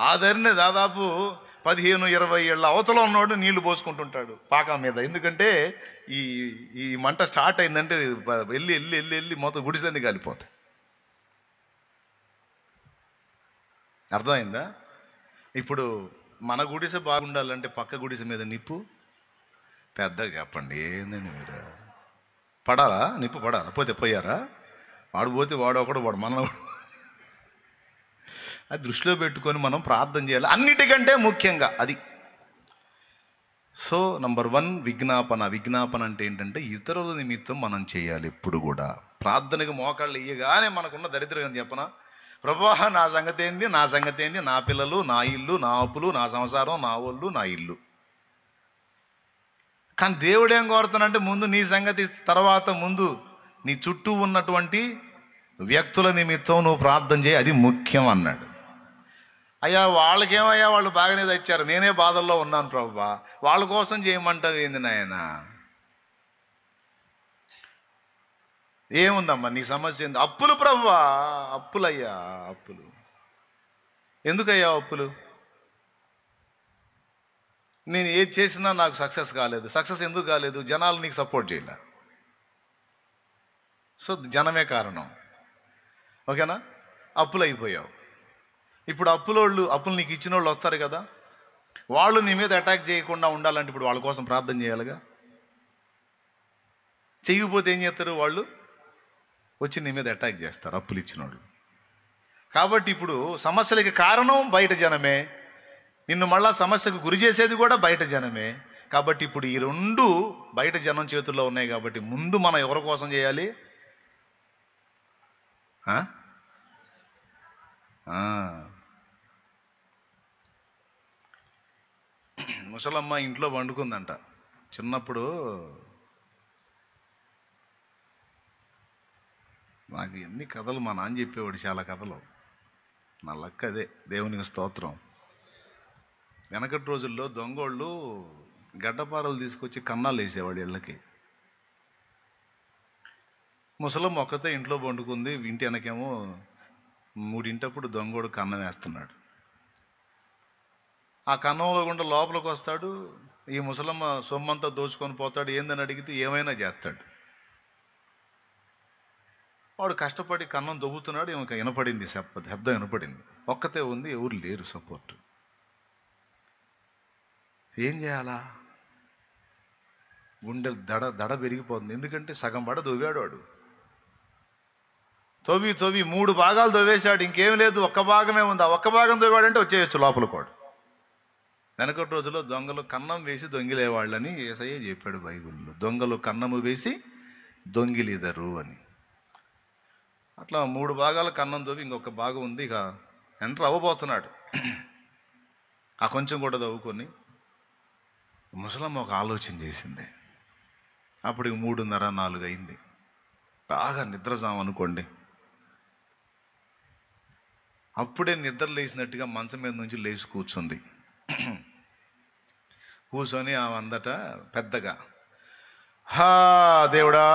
ఆ ధరిన దాదాపు 15-20 ఏళ్ళ అవతల ఉన్నవాడు నీళ్లు పోసుకుంటుంటాడు పాక మీద. ఎందుకంటే ఈ ఈ మంట స్టార్ట్ అయిందంటే వెళ్ళి వెళ్ళి వెళ్ళి వెళ్ళి మొత్తం గుడిసెంది కాలిపోతాయి. అర్థమైందా? ఇప్పుడు మన గుడిసె బాగుండాలంటే పక్క గుడిసె మీద నిప్పు పెద్దగా చెప్పండి. ఏందండి మీరు? పడాలా? నిప్పు పడాలా? పోతే పోయారా? వాడు పోతే వాడు ఒకడు వాడు మన అది దృష్టిలో పెట్టుకొని మనం ప్రార్థన చేయాలి అన్నిటికంటే ముఖ్యంగా. అది సో నంబర్ 1 విజ్ఞాపన. విజ్ఞాపన అంటే ఏంటంటే ఇతరుల నిమిత్తం మనం చేయాలి. ఎప్పుడు కూడా ప్రార్థనకి మోకాళ్ళు ఇయ్యగానే మనకున్న దరిద్రం చెప్పనా, ప్రభువా నా సంగతి ఏంది, నా సంగతి ఏంది, నా పిల్లలు, నా ఇల్లు, నా అప్పులు, నా సంసారం, నా ఒళ్ళు, నా ఇల్లు. కానీ దేవుడు ఏం కోరుతానంటే ముందు నీ సంగతి, తర్వాత ముందు నీ చుట్టూ ఉన్నటువంటి వ్యక్తుల నిమిత్తం నువ్వు ప్రార్థన చేయి, అది ముఖ్యం అన్నాడు. అయ్యా వాళ్ళకేమయ్యా, వాళ్ళు బాగానే తెచ్చారు, నేనే బాధల్లో ఉన్నాను ప్రభువా, వాళ్ళ కోసం చేయమంటావు ఏంది నాయన? ఏముందమ్మా నీ సమస్య ఏంది? అప్పులు ప్రభువా, అప్పులయ్యా, అప్పులు. ఎందుకయ్యా అప్పులు? నేను ఏది చేసినా నాకు సక్సెస్ కాలేదు. సక్సెస్ ఎందుకు కాలేదు? జనాలు నీకు సపోర్ట్ చేయలే. సో జనమే కారణం. ఓకేనా? అప్పులు అయిపోయావు. ఇప్పుడు అప్పులు నీకు ఇచ్చిన వాళ్ళు వస్తారు కదా, వాళ్ళు నీ మీద అటాక్ చేయకుండా ఉండాలంటే ఇప్పుడు వాళ్ళ కోసం ప్రార్థన చేయాలిగా. చేయకపోతే ఏం చేస్తారు? వాళ్ళు వచ్చి నీ మీద అటాక్ చేస్తారు, అప్పులు ఇచ్చిన వాళ్ళు. కాబట్టి ఇప్పుడు సమస్యలకి కారణం బయట జనమే, నిన్ను మళ్ళా సమస్యకు గురి చేసేది కూడా బయట జనమే. కాబట్టి ఇప్పుడు ఈ రెండు బయట జనం చేతుల్లో ఉన్నాయి. కాబట్టి ముందు మనం ఎవరి కోసం చేయాలి? ముసలమ్మ ఇంట్లో వండుకుందంట. చిన్నప్పుడు నాకు ఎన్ని కథలు మా నాన్న చెప్పేవాడు, చాలా కథలు. నా లక్క అదే, దేవునికి స్తోత్రం. వెనకటి రోజుల్లో దొంగోళ్ళు గడ్డపారలు తీసుకొచ్చి కన్నాలు వేసేవాడు ఇళ్ళకి. ముసలమ్మ ఒక్కతే ఇంట్లో వండుకుంది. ఇంటి వెనకేమో 3 దొంగోడు కన్నం వేస్తున్నాడు. ఆ కన్నంలో గుండా లోపలికి వస్తాడు. ఈ ముసలమ్మ సొమ్మంతా దోచుకొని పోతాడు. ఏందని అడిగితే ఏమైనా చేస్తాడు. వాడు కష్టపడి కన్నం దొబ్బుతున్నాడు. ఈమెకు వినపడింది, శబ్దం వినపడింది. ఒక్కతే ఉంది, ఎవరు లేరు సపోర్ట్. ఏం చేయాలా? గుండెలు దడ పెరిగిపోతుంది. ఎందుకంటే సగం పడ దొవ్వాడు వాడు. తవ్వి 3 భాగాలు దొవ్వేశాడు. ఇంకేం లేదు, ఒక్క భాగమే ఉంది. ఆ ఒక్క భాగం దొవ్వాడంటే వచ్చేయచ్చు లోపలికి వాడు. వెనకటి రోజుల్లో దొంగలు కన్నం వేసి దొంగిలేవాళ్ళని యేసయ్య చెప్పాడు బైబిల్లో. దొంగలు కన్నము వేసి దొంగిలిదరు అని. అట్లా 3 భాగాల కన్నం దొవ్వి ఇంకొక భాగం ఉంది. ఇక ఎంటర్ అవ్వబోతున్నాడు. ఆ కొంచెం కూడా దవ్వుకొని ముసలమ్మ ఒక ఆలోచన చేసింది. అప్పుడు 3:30-4 అయింది. బాగా నిద్రజాం అనుకోండి. అప్పుడే నిద్ర లేచినట్టుగా మంచం మీద నుంచి లేచి కూర్చుంది. కూర్చొని ఆ అందట పెద్దగా, హా దేవుడా,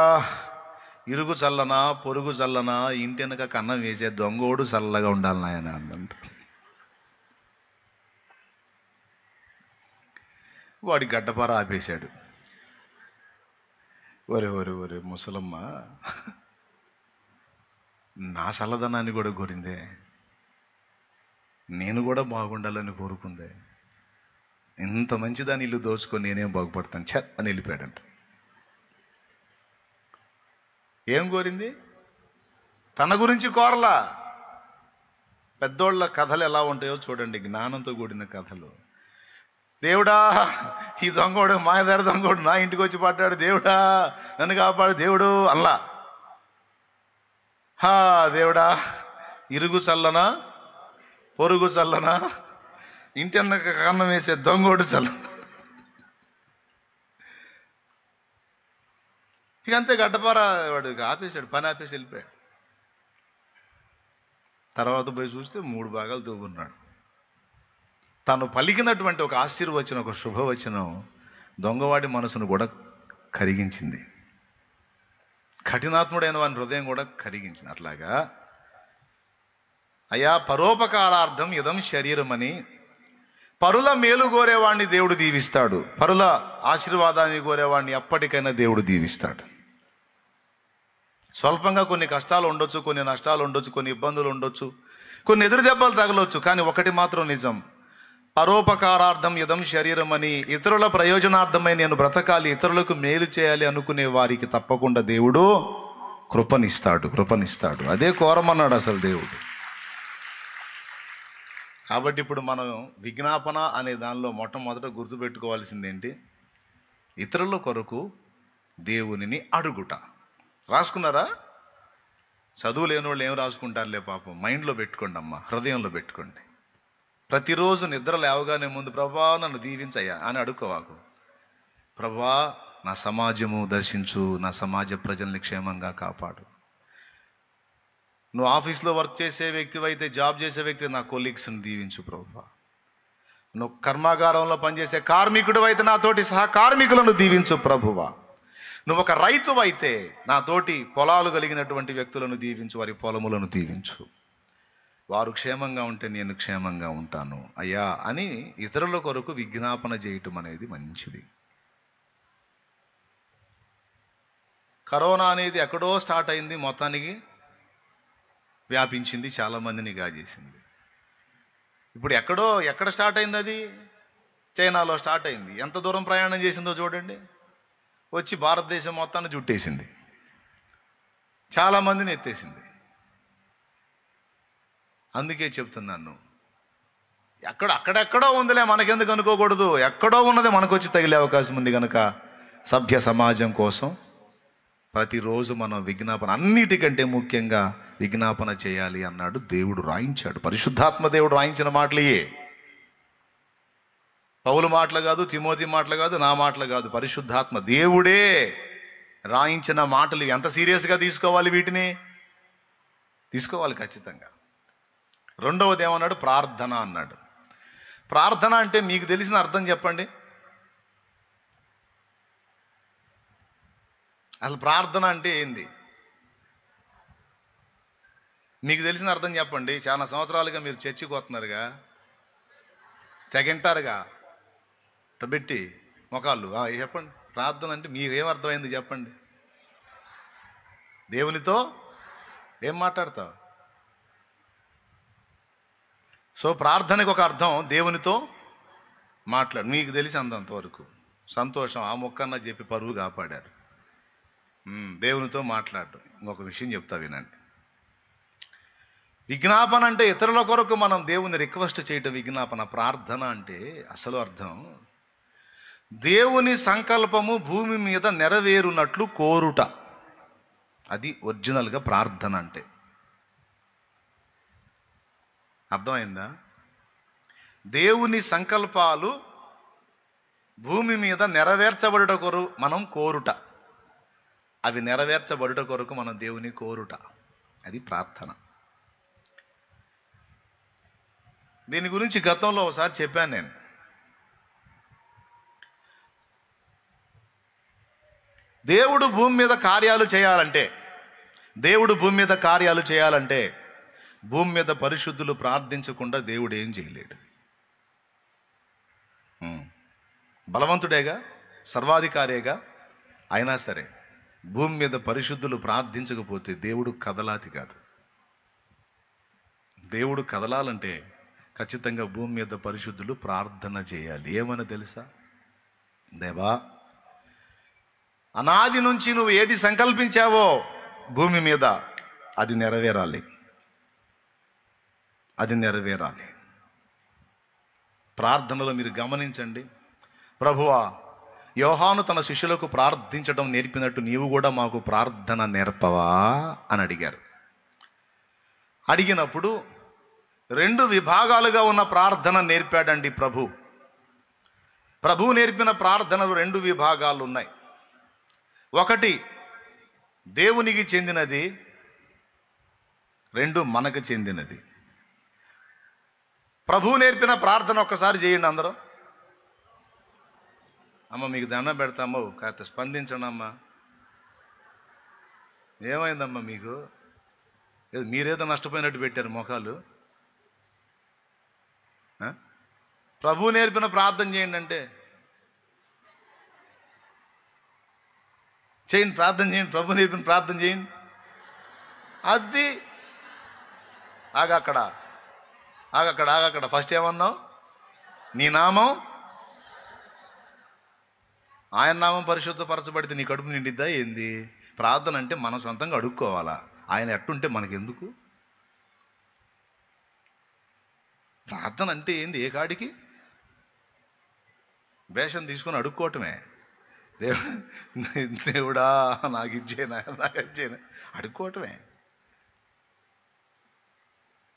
ఇరుగు చల్లనా పొరుగు చల్లనా, ఇంటి వెనక కన్నం వేసే దొంగోడు చల్లగా ఉండాలి నాయన అందంట. వాడి గడ్డపార ఆపేశాడు. ఒరే ముసలమ్మ నా చల్లదనాన్ని కూడా కోరిందే, నేను కూడా బాగుండాలని కోరుకుందే. ఇంత మంచిదాన్ని ఇల్లు దోచుకొని నేనేం బాగుపడతాను ఛ అని వెళ్ళిపోయాడంట. ఏం కోరింది? తన గురించి కోరలా. పెద్దోళ్ళ కథలు ఎలా ఉంటాయో చూడండి, జ్ఞానంతో కూడిన కథలు. దేవుడా, ఈ దొంగోడు, మాయదారి దొంగోడు నా ఇంటికి వచ్చి పడ్డాడు, దేవుడా నన్ను కాపాడు దేవుడు అల్లా. దేవుడా, ఇరుగు చల్లనా పొరుగు చల్లనా, ఇంటన్న కన్నం వేసే దొంగోడు చల్ల. ఇక అంతే, గడ్డపార వాడు ఆపేశాడు, పని ఆపేసి వెళ్ళిపోయాడు. తర్వాత పోయి చూస్తే 3 భాగాలు తూగున్నాడు. తను పలికినటువంటి ఒక ఆశీర్వచనం, ఒక శుభవచనం దొంగవాడి మనసును కూడా కరిగించింది. కఠినాత్ముడైన వాని హృదయం కూడా కరిగించింది. అట్లాగా అయ్యా, పరోపకారార్థం ఇదం శరీరం అని, పరుల మేలు కోరేవాడిని దేవుడు దీవిస్తాడు, పరుల ఆశీర్వాదాన్ని కోరేవాడిని ఎప్పటికైనా దేవుడు దీవిస్తాడు. స్వల్పంగా కొన్ని కష్టాలు ఉండొచ్చు, కొన్ని నష్టాలు ఉండొచ్చు, కొన్ని ఇబ్బందులు ఉండొచ్చు, కొన్ని ఎదురు దెబ్బలు తగలవచ్చు, కానీ ఒకటి మాత్రం నిజం, పరోపకారార్థం ఇదం శరీరం అని, ఇతరుల ప్రయోజనార్థమై నేను బ్రతకాలి, ఇతరులకు మేలు చేయాలి అనుకునే వారికి తప్పకుండా దేవుడు కృపనిస్తాడు. అదే కోరమన్నాడు అసలు దేవుడు. కాబట్టి ఇప్పుడు మనం విజ్ఞాపన అనే దానిలో మొట్టమొదట గుర్తుపెట్టుకోవాల్సింది ఏంటి? ఇతరుల కొరకు దేవునిని అడుగుట. రాసుకున్నారా? చదువు లేని వాళ్ళు ఏం రాసుకుంటారులే పాపం. మైండ్లో పెట్టుకోండి అమ్మా, హృదయంలో పెట్టుకోండి. ప్రతిరోజు నిద్ర లేవగానే ముందు, ప్రభా నన్ను దీవించయ్యా అని అడుక్కోవాకు. ప్రభా నా సమాజము దర్శించు, నా సమాజ ప్రజల్ని క్షేమంగా కాపాడు. నువ్వు ఆఫీస్లో వర్క్ చేసే వ్యక్తివైతే, జాబ్ చేసే వ్యక్తి, నా కొలీగ్స్ని దీవించు ప్రభా. నువ్వు కర్మాగారంలో పనిచేసే కార్మికుడు అయితే నా తోటి సహకార్మికులను దీవించు ప్రభువా. నువ్వు ఒక రైతు అయితే నా తోటి పొలాలు కలిగినటువంటి వ్యక్తులను దీవించు, వారి పొలములను దీవించు. వారు క్షేమంగా ఉంటే నేను క్షేమంగా ఉంటాను అయ్యా అని ఇతరుల కొరకు విజ్ఞాపన చేయటం అనేది మంచిది. కరోనా అనేది ఎక్కడో స్టార్ట్ అయింది, మొత్తానికి వ్యాపించింది, చాలామందిని గాజేసింది. ఇప్పుడు ఎక్కడ స్టార్ట్ అయింది? అది చైనాలో స్టార్ట్ అయింది. ఎంత దూరం ప్రయాణం చేసిందో చూడండి, వచ్చి భారతదేశం మొత్తాన్ని జుట్టేసింది, చాలామందిని ఎత్తేసింది. అందుకే చెప్తున్నాను, అక్కడెక్కడో ఉందిలే మనకెందుకు అనుకోకూడదు. ఎక్కడో ఉన్నది మనకు వచ్చి తగిలే అవకాశం ఉంది కనుక సభ్య సమాజం కోసం ప్రతిరోజు మనం విజ్ఞాపన, అన్నిటికంటే ముఖ్యంగా విజ్ఞాపన చేయాలి అన్నాడు దేవుడు, రాయించాడు. పరిశుద్ధాత్మ దేవుడు రాయించిన మాటలే, పౌలు మాటలు కాదు, తిమోతి మాటలు కాదు, నా మాటలు కాదు, పరిశుద్ధాత్మ దేవుడే రాయించిన మాటలు. ఎంత సీరియస్గా తీసుకోవాలి, వీటిని తీసుకోవాలి ఖచ్చితంగా. రెండవది ఏమన్నాడు? ప్రార్థన అన్నాడు. ప్రార్థన అంటే మీకు తెలిసిన అర్థం చెప్పండి. అసలు ప్రార్థన అంటే ఏంది మీకు తెలిసిన అర్థం చెప్పండి. చాలా సంవత్సరాలుగా మీరు చర్చికి వస్తున్నారుగా, తెగింటారుగా పెట్టి మొకాళ్ళు. చెప్పండి, ప్రార్థన అంటే మీకు ఏం అర్థమైంది చెప్పండి. దేవునితో ఏం మాట్లాడతావు? సో ప్రార్థనకు ఒక అర్థం దేవునితో మాట్లాడు. మీకు తెలిసి అంతవరకు సంతోషం, ఆ మొక్కన్న చెప్పి పరువు కాపాడారు. దేవునితో మాట్లాడు. ఇంకొక విషయం చెప్తా వినండి. విజ్ఞాపన అంటే ఇతరుల కొరకు మనం దేవుని రిక్వెస్ట్ చేయటం విజ్ఞాపన. ప్రార్థన అంటే అసలు అర్థం దేవుని సంకల్పము భూమి మీద నెరవేరునట్లు కోరుట. అది ఒరిజినల్గా ప్రార్థన అంటే. అర్థమైందా? దేవుని సంకల్పాలు భూమి మీద నెరవేర్చబడుట కొరకు మనం కోరుట, అవి నెరవేర్చబడుట కొరకు మనం దేవుని కోరుట, అది ప్రార్థన. దీని గురించి గతంలో ఒకసారి చెప్పాను నేను. దేవుడు భూమి మీద కార్యాలు చేయాలంటే భూమి మీద పరిశుద్ధులు ప్రార్థించకుండా దేవుడు ఏం చేయలేడు. బలవంతుడేగా, సర్వాధికారేగా, అయినా సరే భూమి మీద పరిశుద్ధులు ప్రార్థించకపోతే దేవుడు కదలాతి కాదు. దేవుడు కదలాలంటే ఖచ్చితంగా భూమి మీద పరిశుద్ధులు ప్రార్థన చేయాలి. ఏమని తెలుసా? దేవా, అనాది నుంచి నువ్వు ఏది సంకల్పించావో భూమి మీద అది నెరవేరాలి. అది నెరవేరాలి. ప్రార్థనలో మీరు గమనించండి. ప్రభువా, యోహాను తన శిష్యులకు ప్రార్థించడం నేర్పినట్టు నీవు కూడా మాకు ప్రార్థన నేర్పవా అని అడిగారు. అడిగినప్పుడు 2 విభాగాలుగా ఉన్న ప్రార్థన నేర్పాడండి ప్రభు నేర్పిన ప్రార్థనలు 2 విభాగాలు ఉన్నాయి. ఒకటి దేవునికి చెందినది, 2 మనకు చెందినది. ప్రభు నేర్పిన ప్రార్థన ఒక్కసారి చేయండి అందరూ. అమ్మ మీకు దండం పెడతామో కాస్త స్పందించండి అమ్మా. ఏమైందమ్మా మీకు? మీరేదో నష్టపోయినట్టు పెట్టారు మొఖాలు. ప్రభు నేర్పిన ప్రార్థన చేయండి అంటే చేయండి, ప్రార్థన చేయండి. ప్రభు నేర్పిన ప్రార్థన చేయండి. అది ఆగక్కడ ఫస్ట్ ఏమన్నావు? నీ నామం, ఆయన నామం పరిశుద్ధపరచబడితే నీ కడుపు నిండిద్దా ఏంది? ప్రార్థన అంటే మనం సొంతంగా అడుక్కోవాలా? ఆయన ఎట్టుంటే మనకెందుకు? ప్రార్థన అంటే ఏంది? ఏ కాడికి వేషం తీసుకొని అడుక్కోవటమే. దేవుడా నాకు ఇచ్చేనా, నాకు ఇచ్చేనా అడుక్కోవటమే.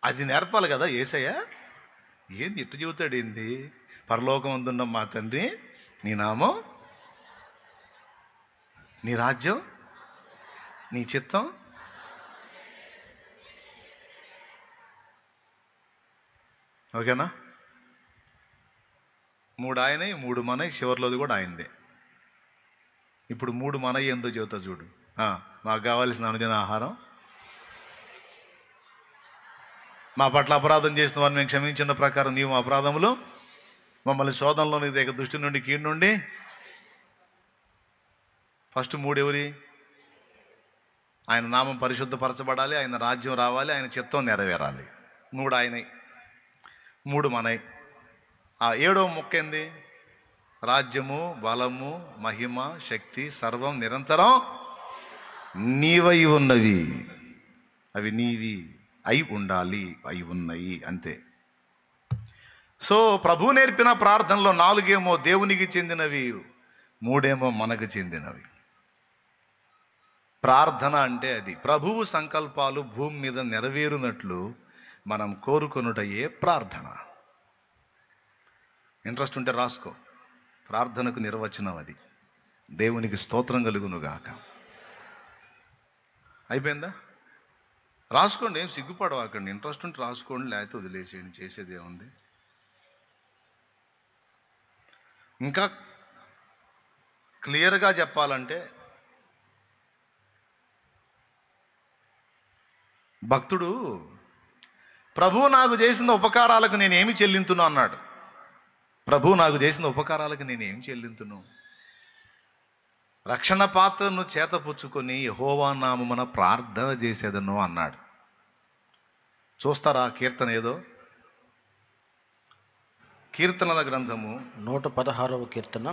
అది నేర్పాలి కదా యేసయ్య. ఏంది ఇట్టు చెబుతాడు? ఏంది? పరలోకం అందున్న మా తండ్రి, నీ నామం, నీ రాజ్యం, నీ చిత్తం. ఓకేనా? 3 ఆయనవి, 3 మనవి, చివరిలోది కూడా ఆయనదే. ఇప్పుడు 3 మనవి ఎంతో చెబుతా చూడు. మాకు కావాల్సిన అనుదిన ఆహారం, మా పట్ల అపరాధం చేసిన వారిని మేము క్షమించిన ప్రకారం నీవు మా అపరాధములు మమ్మల్ని శోధనలోని దగ్గర దృష్టి నుండి కీడు నుండి. ఫస్ట్ 3 ఎవరి? ఆయన నామం పరిశుద్ధపరచబడాలి, ఆయన రాజ్యం రావాలి, ఆయన చిత్తం నెరవేరాలి. 3 ఆయనవి, 3 మనవి. 7వ ముక్క ఏంది? రాజ్యము, బలము, మహిమ, శక్తి సర్వం నిరంతరం నీవై ఉన్నవి. అవి నీవి అయి ఉండాలి, అయి ఉన్నాయి, అంతే. సో ప్రభు నేర్పిన ప్రార్థనలో 4 ఏమో దేవునికి చెందినవి, 3 ఏమో మనకు చెందినవి. ప్రార్థన అంటే అది. ప్రభువు సంకల్పాలు భూమి మీద నెరవేరునట్లు మనం కోరుకొనుటయే ప్రార్థన. ఇంట్రెస్ట్ ఉంటే రాసుకో. ప్రార్థనకు నిర్వచనం అది. దేవునికి స్తోత్రం కలుగునుగాక. అయిపోయిందా? రాసుకోండి, ఏం సిగ్గుపడవాకండి. ఇంట్రెస్ట్ ఉంటే రాసుకోండి, లేకపోతే వదిలేసేయండి. చేసేది ఏముంది? ఇంకా క్లియర్గా చెప్పాలంటే భక్తుడు ప్రభు నాకు చేసిన ఉపకారాలకు నేనేమి చెల్లింతును అన్నాడు. ప్రభు నాకు చేసిన ఉపకారాలకు నేనేం చెల్లింతును? రక్షణ పాత్రను చేతపుచ్చుకొని యెహోవా నామమున ప్రార్థన చేసేదను అన్నాడు. చూస్తారా కీర్తన ఏదో? కీర్తనల గ్రంథము 116వ కీర్తన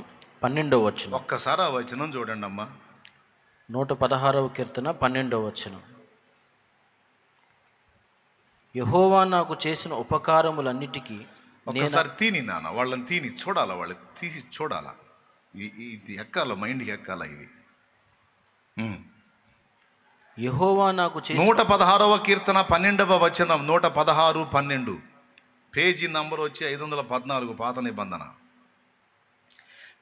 12వ వచనం. ఒక్కసారి ఆ వచనం చూడండి అమ్మా. 116వ కీర్తన 12వ వచనం. యెహోవా నాకు చేసిన ఉపకారములన్నిటికీ ఒకసారి తీని నాన్న, వాళ్ళని తీని చూడాలా, వాళ్ళకి తీసి చూడాలా. ఇది ఎక్కాల, మైండ్కి ఎక్కాల ఇది. యెహోవా నాకు చేసిన 116వ కీర్తన 12వ వచనం. 116, 12 పేజీ నంబర్ వచ్చి 514 పాత నిబంధన.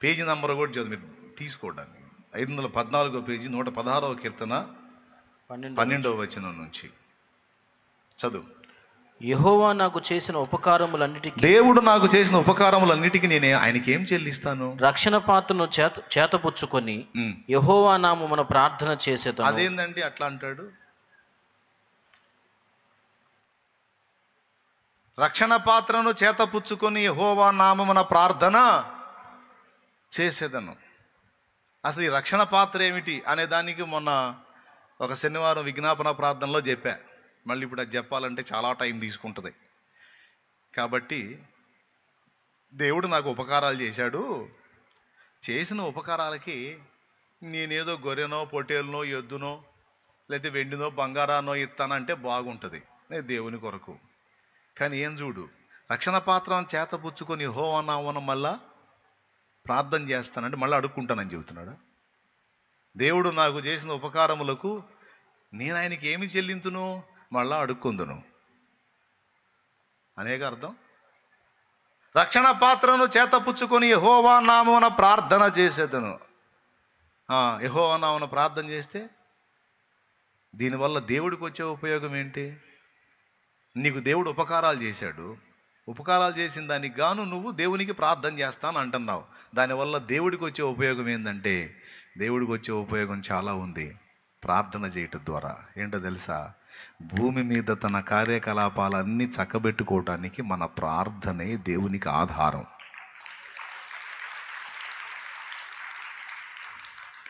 పేజీ నంబర్ కూడా చదువు మీరు తీసుకోవడానికి. 514 పేజీ 116వ కీర్తన 12వ వచనం నుంచి చదువు. యెహోవా నాకు చేసిన ఉపకారములన్నిటికీ, దేవుడు నాకు చేసిన ఉపకారములన్నిటికీ నేను ఆయనకి ఏం చెల్లిస్తాను? రక్షణ పాత్రను చేతపుచ్చుకొని యెహోవా నామమున ప్రార్థన చేసేదను. అదేందండి అట్లా అంటాడు? రక్షణ పాత్రను చేతపుచ్చుకొని యెహోవా నామమున ప్రార్థన చేసేదను. అసలు ఈ రక్షణ పాత్ర ఏమిటి అనే దానికి మొన్న ఒక శనివారం విజ్ఞాపన ప్రార్థనలో చెప్పా. మళ్ళీ ఇప్పుడు అది చెప్పాలంటే చాలా టైం తీసుకుంటుంది. కాబట్టి దేవుడు నాకు ఉపకారాలు చేశాడు. చేసిన ఉపకారాలకి నేనేదో గొర్రెనో, పొట్టేలునో, ఎద్దునో, లేకపోతే వెండినో బంగారానో ఇస్తానంటే బాగుంటుంది, నేను దేవుని కొరకు. కానీ ఏం చూడు, రక్షణ పాత్రను చేతపుచ్చుకొని యెహోవా నామమున మళ్ళా ప్రార్థన చేస్తానంటే మళ్ళీ అడుక్కుంటానని చెబుతున్నాడు. దేవుడు నాకు చేసిన ఉపకారములకు నేను ఆయనకి ఏమి చెల్లింతును, మళ్ళా అడుక్కుందును అనేక అర్థం. రక్షణ పాత్రను చేతపుచ్చుకొని యెహోవా నామమున ప్రార్థన చేసేదను. యెహోవా నామమున ప్రార్థన చేస్తే దీనివల్ల దేవుడికి వచ్చే ఉపయోగం ఏంటి? నీకు దేవుడు ఉపకారాలు చేశాడు, ఉపకారాలు చేసిన దానికి గాను నువ్వు దేవునికి ప్రార్థన చేస్తాను అంటున్నావు. దానివల్ల దేవుడికి వచ్చే ఉపయోగం ఏంటంటే, దేవుడికి వచ్చే ఉపయోగం చాలా ఉంది. ప్రార్థన చేయటం ద్వారా ఏంటో తెలుసా? భూమి మీద తన కార్యకలాపాలన్నీ చక్కబెట్టుకోవటానికి మన ప్రార్థనే దేవునికి ఆధారం.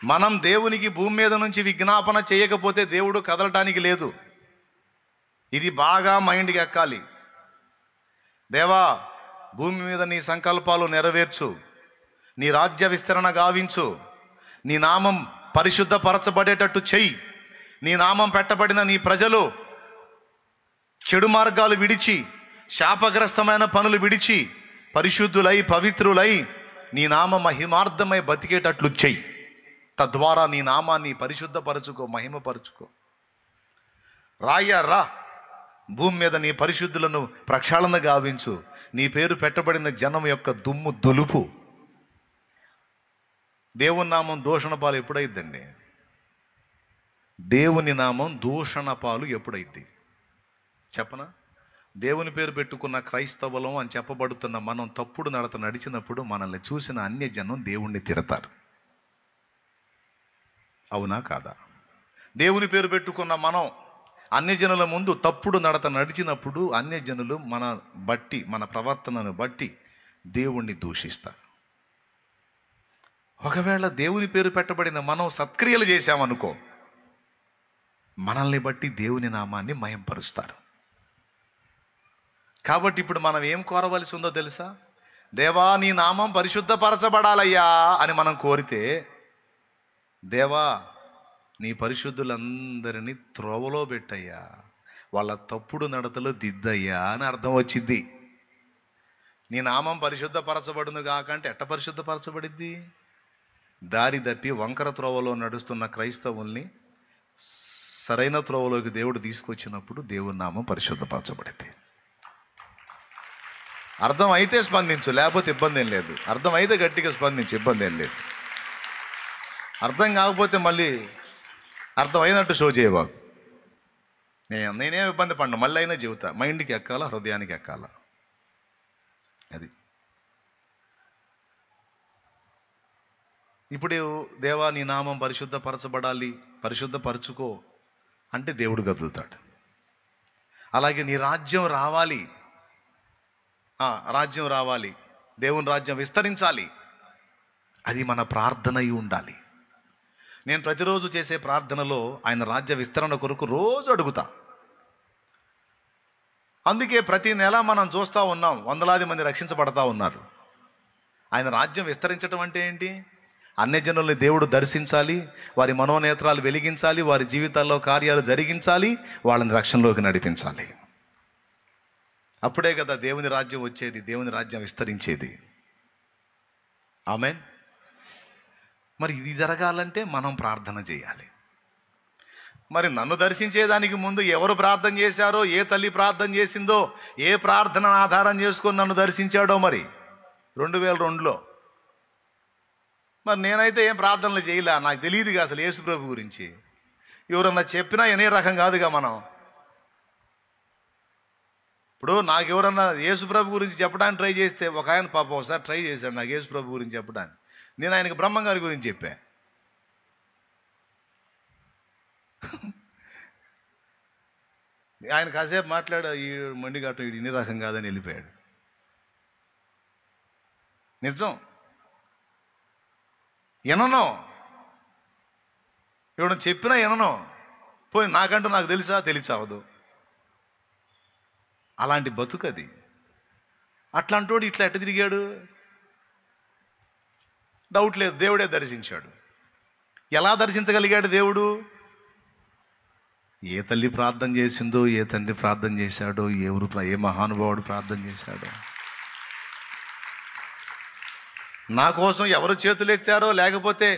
మనం దేవునికి భూమి మీద నుంచి విజ్ఞాపన చేయకపోతే దేవుడు కదలటానికి లేదు. ఇది బాగా మైండ్కి ఎక్కాలి. దేవా, భూమి మీద నీ సంకల్పాలు నెరవేర్చు, నీ రాజ్య విస్తరణ గావించు, నీ నామం పరిశుద్ధపరచబడేటట్టు చెయ్యి. నీ నామం పెట్టబడిన నీ ప్రజలు చెడు మార్గాలు విడిచి, శాపగ్రస్తమైన పనులు విడిచి, పరిశుద్ధులై పవిత్రులై నీ నామ మహిమార్థమై బతికేటట్లు చెయ్యి. తద్వారా నీ నామాన్ని పరిశుద్ధపరచుకో, మహిమపరచుకో. రా భూమి మీద నీ పరిశుద్ధులను ప్రక్షాళన గావించు. నీ పేరు పెట్టబడిన జనం యొక్క దుమ్ము దులుపు. దేవుని నామం దూషణ పాలు ఎప్పుడైద్దండి? దేవుని నామం దూషణ పాలు ఎప్పుడైద్ది చెప్పనా? దేవుని పేరు పెట్టుకున్న క్రైస్తవులం అని చెప్పబడుతున్న మనం తప్పుడు నడత నడిచినప్పుడు మనల్ని చూసిన అన్య జనం దేవుణ్ణి తిడతారు. అవునా కాదా? దేవుని పేరు పెట్టుకున్న మనం అన్యజనుల ముందు తప్పుడు నడత నడిచినప్పుడు అన్యజనులు మన ప్రవర్తనను బట్టి దేవుణ్ణి దూషిస్తారు. ఒకవేళ దేవుని పేరు పెట్టబడిన మనం సత్క్రియలు చేశామనుకో, మనల్ని బట్టి దేవుని నామాన్ని మహింపరుస్తారు. కాబట్టి ఇప్పుడు మనం ఏం కోరవలసి ఉందో తెలుసా? దేవా, నీ నామం పరిశుద్ధపరచబడాలయ్యా అని మనం కోరితే, దేవా, నీ పరిశుద్ధులందరినీ త్రోవలో పెట్టయ్యా, వాళ్ళ తప్పుడు నడతలో దిద్దయ్యా అని అర్థం వచ్చింది. నీ నామం పరిశుద్ధపరచబడును కాకంటే ఎట్ట పరిశుద్ధపరచబడిద్ది? దారి తప్పి వంకర త్రోవలో నడుస్తున్న క్రైస్తవుల్ని సరైన త్రోవలోకి దేవుడు తీసుకొచ్చినప్పుడు దేవుని నామం పరిశుద్ధపరచబడింది. అర్థం అయితే స్పందించు, లేకపోతే ఇబ్బంది ఏం లేదు. అర్థం అయితే గట్టిగా స్పందించు, ఇబ్బంది ఏం లేదు. అర్థం కాకపోతే మళ్ళీ అర్థం అయినట్టు షో చేయబాకు. నేనేం ఇబ్బంది పడ్డా, మళ్ళీ అయినా చెబుతా. మైండ్కి ఎక్కాలా, హృదయానికి ఎక్కాలా. అది ఇప్పుడు దేవా, నీ నామం పరిశుద్ధపరచబడాలి, పరిశుద్ధపరచుకో అంటే దేవుడు కదులుతాడు. అలాగే నీ రాజ్యం రావాలి, రాజ్యం రావాలి, దేవుని రాజ్యం విస్తరించాలి, అది మన ప్రార్థన అయి ఉండాలి. నేను ప్రతిరోజు చేసే ప్రార్థనలో ఆయన రాజ్య విస్తరణ కొరకు రోజు అడుగుతా. అందుకే ప్రతి నెల మనం చూస్తూ ఉన్నాం, వందలాది మంది రక్షించబడతా ఉన్నారు. ఆయన రాజ్యం విస్తరించడం అంటే ఏంటి? అన్యజనుల్ని దేవుడు దర్శించాలి, వారి మనోనేత్రాలు వెలిగించాలి, వారి జీవితాల్లో కార్యాలు జరిగించాలి, వాళ్ళని రక్షణలోకి నడిపించాలి. అప్పుడే కదా దేవుని రాజ్యం వచ్చేది, దేవుని రాజ్యం విస్తరించేది. ఆమేన్. మరి ఇది జరగాలంటే మనం ప్రార్థన చేయాలి. మరి నన్ను దర్శించేదానికి ముందు ఎవరు ప్రార్థన చేశారో, ఏ తల్లి ప్రార్థన చేసిందో, ఏ ప్రార్థనను ఆధారం చేసుకొని నన్ను దర్శించాడో మరి 2002లో. మరి నేనైతే ఏం ప్రార్థనలు చేయలే, నాకు తెలియదుగా అసలు యేసుప్రభు గురించి. ఎవరన్నా చెప్పినా వినే రకం కాదుగా మనం. ఇప్పుడు నాకు ఎవరన్నా యేసుప్రభు గురించి చెప్పడానికి ట్రై చేస్తే, ఒక ఆయన పాప ఒకసారి ట్రై చేశాడు నాకు యేసుప్రభు గురించి చెప్పడానికి. నేను ఆయనకు బ్రహ్మంగారి గురించి చెప్పా. ఆయన కాసేపు మాట్లాడా, ఈ మండిగాటం వీడు ఇన్ని రకం కాదని వెళ్ళిపోయాడు. నిజం, వినను, ఎవడు చెప్పినా వినను. పోయి నాకంటూ నాకు తెలుసా? తెలిసావదు. అలాంటి బతుకది. అట్లాంటోడు ఇట్లా ఎట్ట తిరిగాడు? డౌట్ లేదు, దేవుడే దర్శించాడు. ఎలా దర్శించగలిగాడు దేవుడు? ఏ తల్లి ప్రార్థన చేసిందో, ఏ తండ్రి ప్రార్థన చేశాడో, ఏ మహానుభావుడు ప్రార్థన చేశాడో, నా కోసం ఎవరు చేతులెత్తారో, లేకపోతే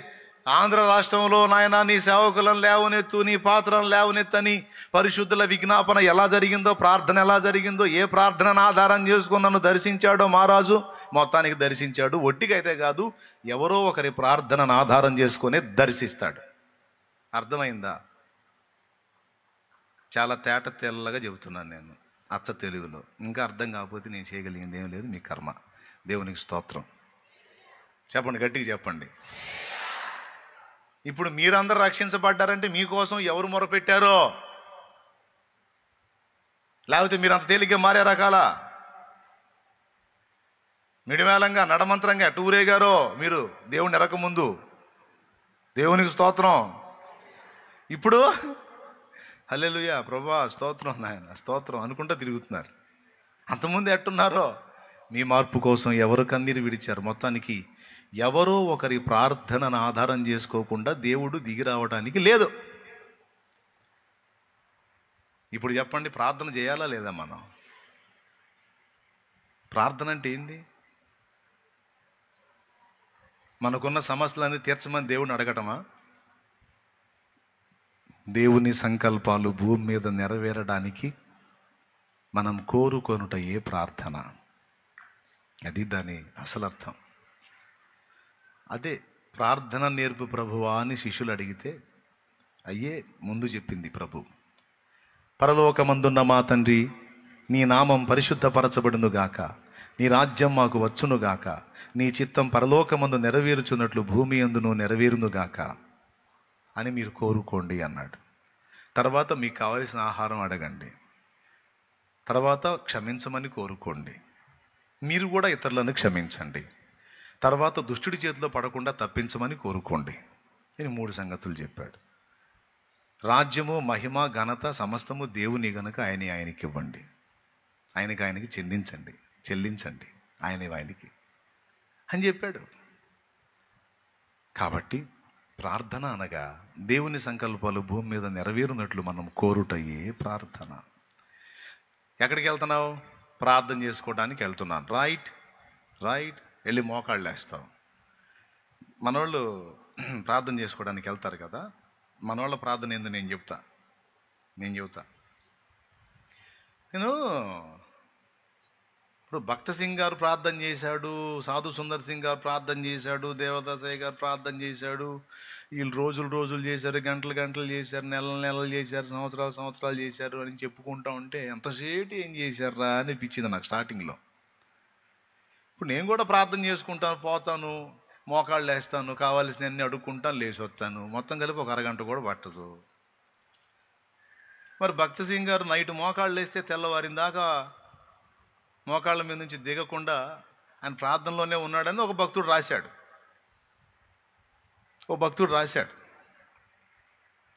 ఆంధ్ర రాష్ట్రంలో నాయన నీ సేవకులను లేవనెత్తు, నీ పాత్రను లేవనెత్తని పరిశుద్ధుల విజ్ఞాపన ఎలా జరిగిందో, ప్రార్థన ఎలా జరిగిందో, ఏ ప్రార్థనను ఆధారం చేసుకుని నన్ను దర్శించాడో మహారాజు, మొత్తానికి దర్శించాడు. ఒట్టికైతే కాదు, ఎవరో ఒకరి ప్రార్థనను ఆధారం చేసుకునే దర్శిస్తాడు. అర్థమైందా? చాలా తెల్లగా చెబుతున్నాను నేను, అచ్చ తెలుగులో. ఇంకా అర్థం కాకపోతే నేను చేయగలిగింది ఏం లేదు, మీ కర్మ. దేవునికి స్తోత్రం. చెప్పండి, గట్టిగా చెప్పండి. ఇప్పుడు మీరందరూ రక్షించబడ్డారంటే మీకోసం ఎవరు మొరపెట్టారో, లేకపోతే మీరు అంత తేలిగ్గా మారే రకాల మిడిమేళంగా నడమంత్రంగా టూరేగారో మీరు దేవుని ఎరకముందు. దేవునికి స్తోత్రం. ఇప్పుడు హల్లెలూయా ప్రభా స్తోత్రం నాయన స్తోత్రం అనుకుంటూ తిరుగుతున్నారు. అంతకుముందు ఎట్టున్నారో, మీ మార్పు కోసం ఎవరు కన్నీరు విడిచారు. మొత్తానికి ఎవరో ఒకరి ప్రార్థనను ఆధారం చేసుకోకుండా దేవుడు దిగి రావడానికి లేదు. ఇప్పుడు చెప్పండి, ప్రార్థన చేయాలా లేదా? మనం ప్రార్థన అంటే ఏంది? మనకున్న సమస్యలన్నీ తీర్చమని దేవుడిని అడగటమా? దేవుని సంకల్పాలు భూమి మీద నెరవేరడానికి మనం కోరుకొనుట ఏ ప్రార్థన. అది దాని అసలు అర్థం. అదే ప్రార్థన నేర్పు ప్రభువా అని శిష్యులు అడిగితే అయ్యే ముందు చెప్పింది ప్రభు. పరలోకమందున్న మా తండ్రి, నీ నామం పరిశుద్ధపరచబడునుగాక, నీ రాజ్యం మాకు వచ్చునుగాక, నీ చిత్తం పరలోకమందు నెరవేరుచున్నట్లు భూమి యందును నెరవేరునుగాక అని మీరు కోరుకోండి అన్నాడు. తర్వాత మీకు కావలసిన ఆహారం అడగండి. తర్వాత క్షమించమని కోరుకోండి. మీరు కూడా ఇతరులను క్షమించండి. తర్వాత దుష్టుడి చేతిలో పడకుండా తప్పించమని కోరుకోండి. నేను 3 సంగతులు చెప్పాడు. రాజ్యము, మహిమ, ఘనత సమస్తము దేవుని గనుక ఆయనకి ఇవ్వండి. ఆయనకి చెల్లించండి ఆయనకి అని చెప్పాడు. కాబట్టి ప్రార్థన అనగా దేవుని సంకల్పాలు భూమి మీద నెరవేరునట్లు మనం కోరుటయే ప్రార్థన. ఎక్కడికి వెళ్తున్నావు? ప్రార్థన చేసుకోవడానికి వెళ్తున్నాను. రైట్ వెళ్ళి మోకాళ్ళు వేస్తావు. మనోళ్ళు ప్రార్థన చేసుకోవడానికి వెళ్తారు కదా, మనోళ్ళ ప్రార్థన ఏందో నేను చెబుతా. నేను ఇప్పుడు భక్త సింగ్ గారు ప్రార్థన చేశాడు, సాధు సుందర్ సింగ్ గారు ప్రార్థన చేశాడు, దేవదాసయ్య గారు ప్రార్థన చేశాడు, వీళ్ళు రోజులు చేశారు, గంటలు చేశారు, నెలలు చేశారు, సంవత్సరాలు చేశారు అని చెప్పుకుంటా ఉంటే ఎంతసేపు ఏం చేశారా అనిపించింది నాకు స్టార్టింగ్లో. ఇప్పుడు నేను కూడా ప్రార్థన చేసుకుంటాను, పోతాను, మోకాళ్ళు వేస్తాను, కావాల్సినవన్నీ అడుక్కుంటాను, లేచి వస్తాను. మొత్తం కలిపి ఒక అరగంట కూడా పట్టదు. మరి భక్త సింగ్ గారు నైట్ మోకాళ్ళు వేస్తే తెల్లవారిన దాకా మోకాళ్ళ మీద నుంచి దిగకుండా ఆయన ప్రార్థనలోనే ఉన్నాడని ఒక భక్తుడు రాశాడు.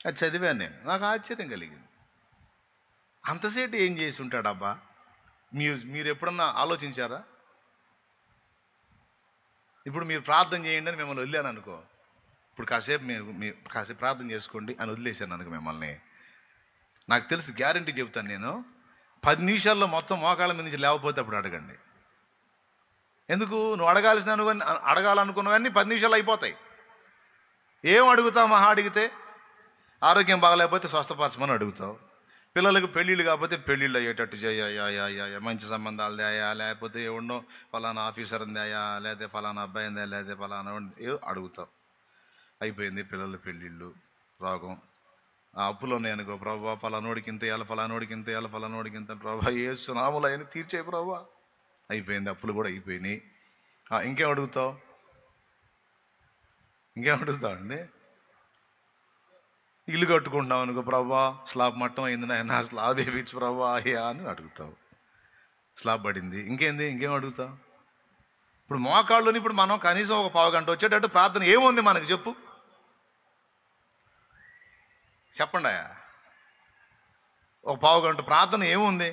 అది చదివాను నేను. నాకు ఆశ్చర్యం కలిగింది. అంతసేపు ఏం చేసి ఉంటాడబ్బా? మీరు ఎప్పుడన్నా ఆలోచించారా? ఇప్పుడు మీరు ప్రార్థన చేయండి అని మిమ్మల్ని వదిలేను అనుకో, ఇప్పుడు కాసేపు ప్రార్థన చేసుకోండి అని వదిలేశాను అనుకో మిమ్మల్ని, నాకు తెలిసి గ్యారంటీ చెప్తాను నేను, 10 నిమిషాల్లో మొత్తం మోకాళ్ళ మీద నుంచి లేకపోతే అప్పుడు అడగండి. ఎందుకు? నువ్వు అడగాలనుకున్నవన్నీ 10 నిమిషాలు అయిపోతాయి. ఏం అడుగుతావు? మహా అడిగితే ఆరోగ్యం బాగలేకపోతే స్వస్థపరచమని అడుగుతావు. పిల్లలకు పెళ్ళిళ్ళు కాకపోతే పెళ్ళిళ్ళు అయ్యేటట్టు చేయ, మంచి సంబంధాలు దాయా, లేకపోతే ఎవడో ఫలానా ఆఫీసర్ దాయా, లేకపోతే ఫలానా అబ్బాయి దా, లేకపోతే ఫలానా ఏదో అడుగుతావు. అయిపోయింది పిల్లల పెళ్ళిళ్ళు, రోగం, ఆ అప్పులు ఉన్నాయనుకో, ప్రభా ఫలానోడికి ఇంత వేయాలి, ఫలానోడికి ఇంత ప్రభా యేసు నామములో అయినా తీర్చేయి ప్రభా. అయిపోయింది, అప్పులు కూడా అయిపోయినాయి. ఇంకేం అడుగుతావు అండి? ఇల్లు కట్టుకుంటున్నావు అనుకో, ప్రభా స్లాబ్ మట్టం అయింది నాయన, స్లాబ్ వేయించు ప్రభా అయ్యా అని అడుగుతావు. స్లాబ్ పడింది, ఇంకేం అడుగుతావు? ఇప్పుడు మోకాళ్ళని ఇప్పుడు మనం కనీసం ఒక 1/2 గంట వచ్చేటట్టు ప్రార్థన ఏముంది మనకు చెప్పు? చెప్పండి అయ్యా, ఒక 1/2 గంట ప్రార్థన ఏముంది?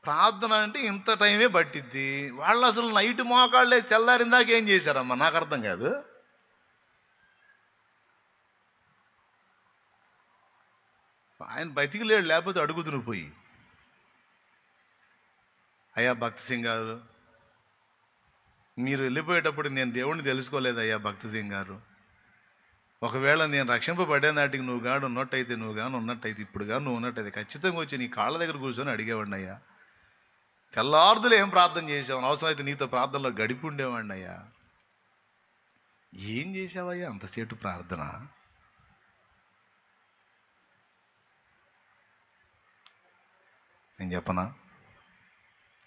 ప్రార్థన అంటే ఇంత టైమే పట్టిద్ది. వాళ్ళు అసలు నైట్ మోకాళ్ళు వేసి తెల్లారిందాక ఏం చేశారమ్మా? నాకు అర్థం కాదు. ఆయన బతికి లేడు, లేకపోతే అడుగుదురు పోయి, అయ్యా భక్తి సింగ్ గారు మీరు వెళ్ళిపోయేటప్పుడు నేను దేవుణ్ణి తెలుసుకోలేదయ్యా భక్తి సింగ్ గారు, ఒకవేళ నేను రక్షింపబడే నాటికి నువ్వు గాను ఉన్నట్టయితే, నువ్వు గాను ఉన్నట్టయితే, ఇప్పుడు గాను నువ్వు ఉన్నట్టయితే ఖచ్చితంగా వచ్చి నీ కాళ్ళ దగ్గర కూర్చొని అడిగేవాడిని అయ్యా. తెల్లార్దులు ఏం ప్రార్థన చేసావు, అవసరమైతే నీతో ప్రార్థనలో గడిపి ఉండేవాడిని అయ్యా. ఏం చేసావయ్యా అంతసేటు ప్రార్థన? నేను చెప్పనా?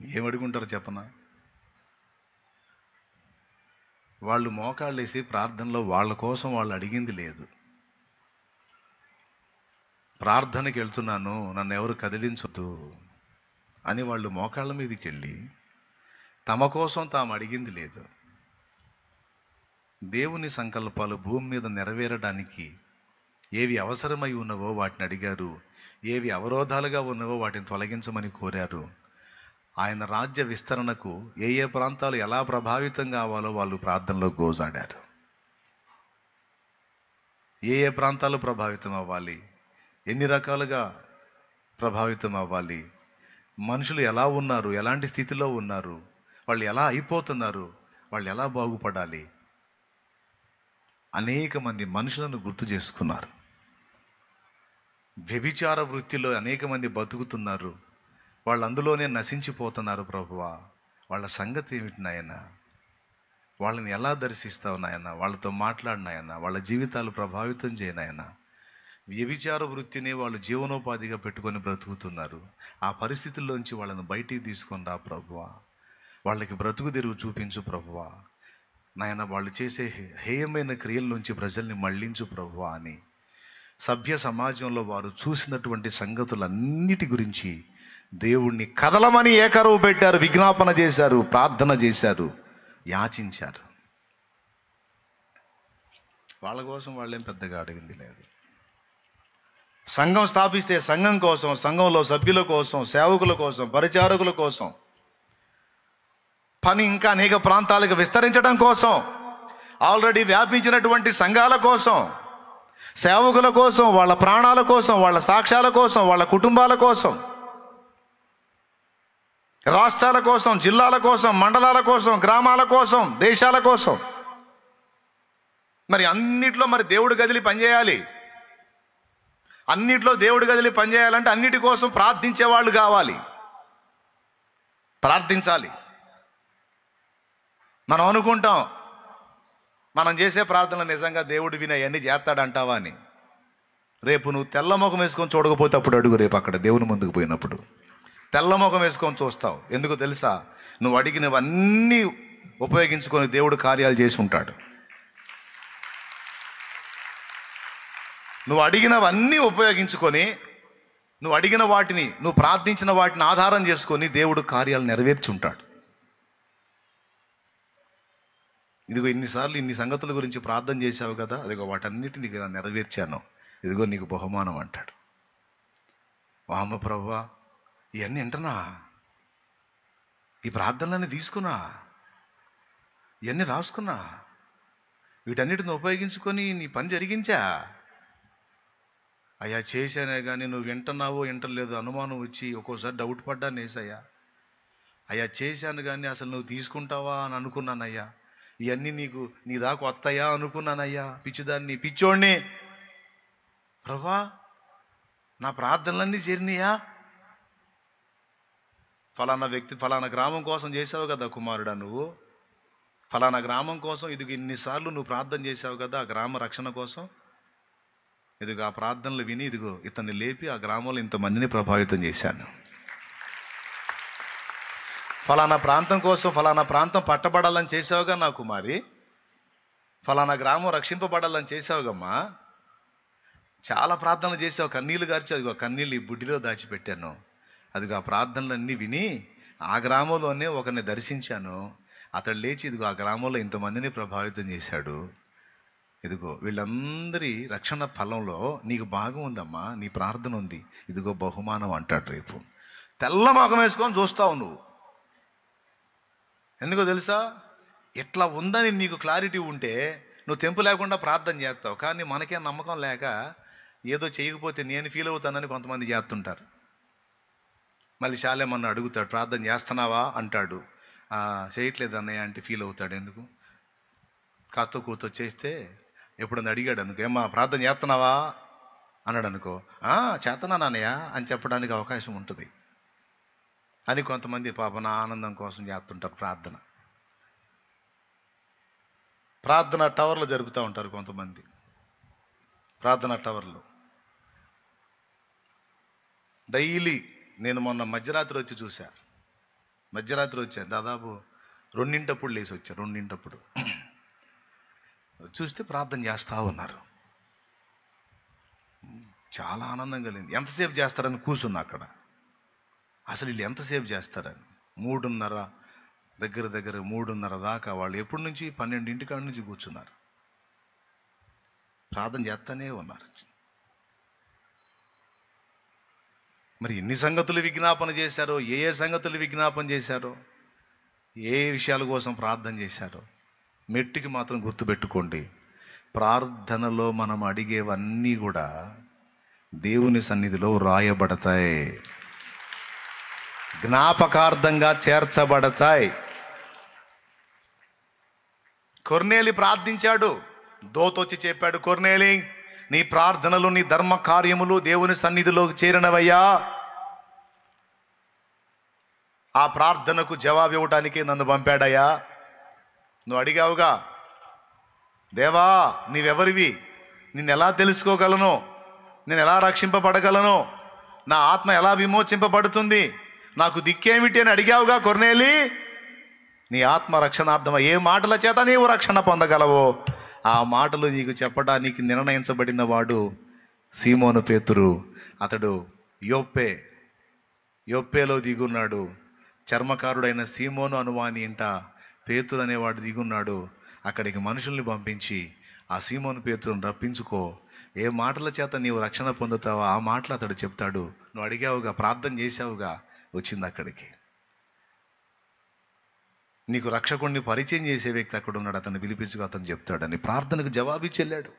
ఏం అడుగుంటారో చెప్పనా? వాళ్ళు మోకాళ్ళు వేసి ప్రార్థనలో వాళ్ళ కోసం వాళ్ళు అడిగింది లేదు. ప్రార్థనకి వెళ్తున్నాను, నన్ను ఎవరు కదిలించొద్దు అని వాళ్ళు మోకాళ్ళ మీదకి వెళ్ళి తమ కోసం తాము అడిగింది లేదు. దేవుని సంకల్పాలు భూమి మీద నెరవేరడానికి ఏవి అవసరమై ఉన్నవో వాటిని అడిగారు, ఏవి అవరోధాలుగా ఉన్నవో వాటిని తొలగించమని కోరారు. ఆయన రాజ్య విస్తరణకు ఏ ఏ ప్రాంతాలు ఎలా ప్రభావితం కావాలో వాళ్ళు ప్రార్థనలో గోజాడారు. ఏ ఏ ప్రాంతాలు ప్రభావితం అవ్వాలి, ఎన్ని రకాలుగా ప్రభావితం అవ్వాలి, మనుషులు ఎలా ఉన్నారు, ఎలాంటి స్థితిలో ఉన్నారు, వాళ్ళు ఎలా అయిపోతున్నారు, వాళ్ళు ఎలా బాగుపడాలి, అనేక మంది మనుషులను గుర్తు చేసుకున్నారు. వ్యభిచార వృత్తిలో అనేక మంది బతుకుతున్నారు, వాళ్ళు అందులోనే నశించిపోతున్నారు. ప్రభువా, వాళ్ళ సంగతి ఏమిటి నాయన? వాళ్ళని ఎలా దర్శిస్తావు నాయన? వాళ్ళతో మాట్లాడినాయన, వాళ్ళ జీవితాలు ప్రభావితం చేయనాయన. వ్యభిచార వృత్తిని వాళ్ళు జీవనోపాధిగా పెట్టుకొని బ్రతుకుతున్నారు. ఆ పరిస్థితుల్లోంచి వాళ్ళని బయటికి తీసుకొని రా ప్రభువా, వాళ్ళకి బ్రతుకు తెరువు చూపించు ప్రభువా నాయన. వాళ్ళు చేసే హేయమైన క్రియల నుంచి ప్రజల్ని మళ్ళించు ప్రభువా అని సభ్య సమాజంలో వారు చూసినటువంటి సంగతులన్నిటి గురించి దేవుణ్ణి కదలమని ఏకరువు పెట్టారు, విజ్ఞాపన చేశారు, ప్రార్థన చేశారు, యాచించారు. వాళ్ళ కోసం వాళ్ళేం పెద్దగా అడిగింది లేదు. సంఘం స్థాపిస్తే సంఘం కోసం, సంఘంలో సభ్యుల కోసం, సేవకుల కోసం, పరిచారకుల కోసం, పని ఇంకా అనేక ప్రాంతాలకు విస్తరించడం కోసం, ఆల్రెడీ వ్యాపించినటువంటి సంఘాల కోసం, సేవకుల కోసం, వాళ్ళ ప్రాణాల కోసం, వాళ్ళ సాక్ష్యాల కోసం, వాళ్ళ కుటుంబాల కోసం, రాష్ట్రాల కోసం, జిల్లాల కోసం, మండలాల కోసం, గ్రామాల కోసం, దేశాల కోసం. మరి అన్నిట్లో మరి దేవుడు గదిలి పనిచేయాలి. అన్నిట్లో దేవుడు గదిలి పనిచేయాలంటే అన్నిటి కోసం ప్రార్థించే వాళ్ళు కావాలి, ప్రార్థించాలి. మనం అనుకుంటాం మనం చేసే ప్రార్థన నిజంగా దేవుడు విని అవన్నీ చేస్తాడంటావా అని. రేపు నువ్వు తెల్ల ముఖం వేసుకొని చూడకపోతే అప్పుడు అడుగు. రేపు అక్కడ దేవుని ముందుకు పోయినప్పుడు తెల్ల ముఖం వేసుకొని చూస్తావు. ఎందుకు తెలుసా? నువ్వు అడిగినవన్నీ ఉపయోగించుకొని దేవుడు కార్యాలు చేసి ఉంటాడు. నువ్వు అడిగినవన్నీ ఉపయోగించుకొని, నువ్వు అడిగిన వాటిని, నువ్వు ప్రార్థించిన వాటిని ఆధారం చేసుకొని దేవుడు కార్యాలు నెరవేర్చి ఉంటాడు. ఇదిగో ఇన్నిసార్లు ఇన్ని సంగతుల గురించి ప్రార్థన చేశావు కదా, అదిగో వాటన్నిటిని నీకు ఇలా నెరవేర్చాను, ఇదిగో నీకు బహుమానం అంటాడు. వామ్మ ప్రభువా, ఇవన్నీ వింటనా, ఈ ప్రార్థనలన్నీ తీసుకున్నా, ఇవన్నీ రాసుకున్నా, వీటన్నిటిని ఉపయోగించుకొని నీ పని జరిగించా అయ్యా. చేశానే కానీ నువ్వు వింటున్నావో వింటలేదు అనుమానం వచ్చి ఒక్కోసారి డౌట్ పడ్డాను ఏసయ్యా. అయ్యా చేశాను కానీ అసలు నువ్వు తీసుకుంటావా అని అనుకున్నానయ్యా. ఇవన్నీ నీ దాకా వస్తాయా అనుకున్నానయ్యా. పిచ్చిదాన్ని, పిచ్చోడిని. ప్రభా, నా ప్రార్థనలన్నీ చేరినాయా? ఫలానా వ్యక్తి ఫలానా గ్రామం కోసం చేసావు కదా కుమారుడా, నువ్వు ఫలానా గ్రామం కోసం ఇదిగో ఇన్నిసార్లు నువ్వు ప్రార్థన చేసావు కదా, ఆ గ్రామ రక్షణ కోసం. ఇదిగో ఆ ప్రార్థనలు విని ఇదిగో ఇతన్ని లేపి ఆ గ్రామంలో ఇంతమందిని ప్రభావితం చేశాను. ఫలానా ప్రాంతం కోసం, ఫలానా ప్రాంతం పట్టబడాలని చేసావుగా నా కుమారి, ఫలానా గ్రామం రక్షింపబడాలని చేసావుగమ్మా. చాలా ప్రార్థనలు చేసావు, కన్నీళ్ళు గార్చి అదిగో కన్నీళ్ళు ఈ బుడ్డిలో దాచిపెట్టాను. అదిగో ఆ ప్రార్థనలన్నీ విని ఆ గ్రామంలోనే ఒకరిని దర్శించాను. అతడు లేచి ఇదిగో ఆ గ్రామంలో ఇంతమందిని ప్రభావితం చేశాడు. ఇదిగో వీళ్ళందరి రక్షణ ఫలంలో నీకు భాగం ఉందమ్మా, నీ ప్రార్థన ఉంది, ఇదిగో బహుమానం అంటాడు. రేపు తెల్ల మొఖం వేసుకొని చూస్తావు నువ్వు. ఎందుకో తెలుసా? ఇట్లా ఉందని నీకు క్లారిటీ ఉంటే నువ్వు తెంపు లేకుండా ప్రార్థన చేస్తావు. కానీ మనకే నమ్మకం లేక ఏదో చేయకపోతే నేను ఫీల్ అవుతానని కొంతమంది చేస్తుంటారు. మళ్ళీ శాలేమన్న అడుగుతాడు, ప్రార్థన చేస్తున్నావా అంటాడు. చేయట్లేదు అన్నయ్య అంటే ఫీల్ అవుతాడు. ఎందుకు? కాతో కూతో చేస్తే ఎప్పుడన్నా అడిగాడు అనుకో, ఏమ్మా ప్రార్థన చేస్తున్నావా అన్నాడు అనుకో, చేస్తున్నాను అన్నయ్య అని చెప్పడానికి అవకాశం ఉంటుంది అని కొంతమంది పాప నా ఆనందం కోసం చేస్తుంటారు. ప్రార్థన టవర్లో జరుపుతూ ఉంటారు కొంతమంది. ప్రార్థన టవర్లో డైలీ నేను మొన్న మధ్యరాత్రి వచ్చా, దాదాపు 2 లేచి వచ్చా. 2 చూస్తే ప్రార్థన చేస్తూ ఉన్నారు. చాలా ఆనందంగా లేదు. ఎంతసేపు చేస్తారని కూర్చున్నా అక్కడ. అసలు వీళ్ళు ఎంతసేపు చేస్తారని 3:30 దగ్గర 3:30 దాకా వాళ్ళు ఎప్పటి నుంచి 12 కాడి నుంచి కూర్చున్నారు, ప్రార్థన చేస్తూనే ఉన్నారు. మరి ఎన్ని సంగతులు విజ్ఞాపన చేశారో, ఏ సంగతులు విజ్ఞాపన చేశారో, ఏ విషయాల కోసం ప్రార్థన చేశారో మెట్టికి మాత్రం గుర్తుపెట్టుకోండి. ప్రార్థనలో మనం అడిగేవన్నీ కూడా దేవుని సన్నిధిలో రాయబడతాయి, జ్ఞాపకార్థంగా చేర్చబడతాయి. కొర్నేలి ప్రార్థించాడు. దోతొచ్చి చెప్పాడు, కొర్నేలి నీ ప్రార్థనలు నీ ధర్మ కార్యములు దేవుని సన్నిధిలోకి చేరినవయ్యా. ఆ ప్రార్థనకు జవాబు ఇవ్వటానికి నన్ను పంపాడయ్యా. నువ్వు అడిగావుగా, దేవా నీవెవరివి, నిన్ను ఎలా తెలుసుకోగలను, నేను ఎలా రక్షింపబడగలను, నా ఆత్మ ఎలా విమోచింపబడుతుంది, నాకు దిక్కేమిటి అని అడిగావుగా కొర్నేలి. నీ ఆత్మ రక్షణార్థమా ఏ మాటల చేత నీవు రక్షణ పొందగలవో ఆ మాటలు నీకు చెప్పడానికి నిర్ణయించబడిన వాడు సీమోను పేతురు. అతడు యోప్పేలో దిగున్నాడు. చర్మకారుడైన సీమోను అనువాని ఇంట పేతురు అనేవాడు దిగున్నాడు. అక్కడికి మనుషుల్ని పంపించి ఆ సీమోను పేతురుని రప్పించుకో, ఏ మాటల చేత నీవు రక్షణ పొందుతావో ఆ మాటలు అతడు చెప్తాడు. నువ్వు అడిగావుగా, ప్రార్థన చేసావుగా, వచ్చింది అక్కడికి. నీకు రక్షకుడిని పరిచయం చేసే వ్యక్తి అక్కడ ఉన్నాడు, అతన్ని పిలిపించుకో, అతను చెప్తాడని ప్రార్థనకు జవాబిచ్చి వెళ్ళాడు.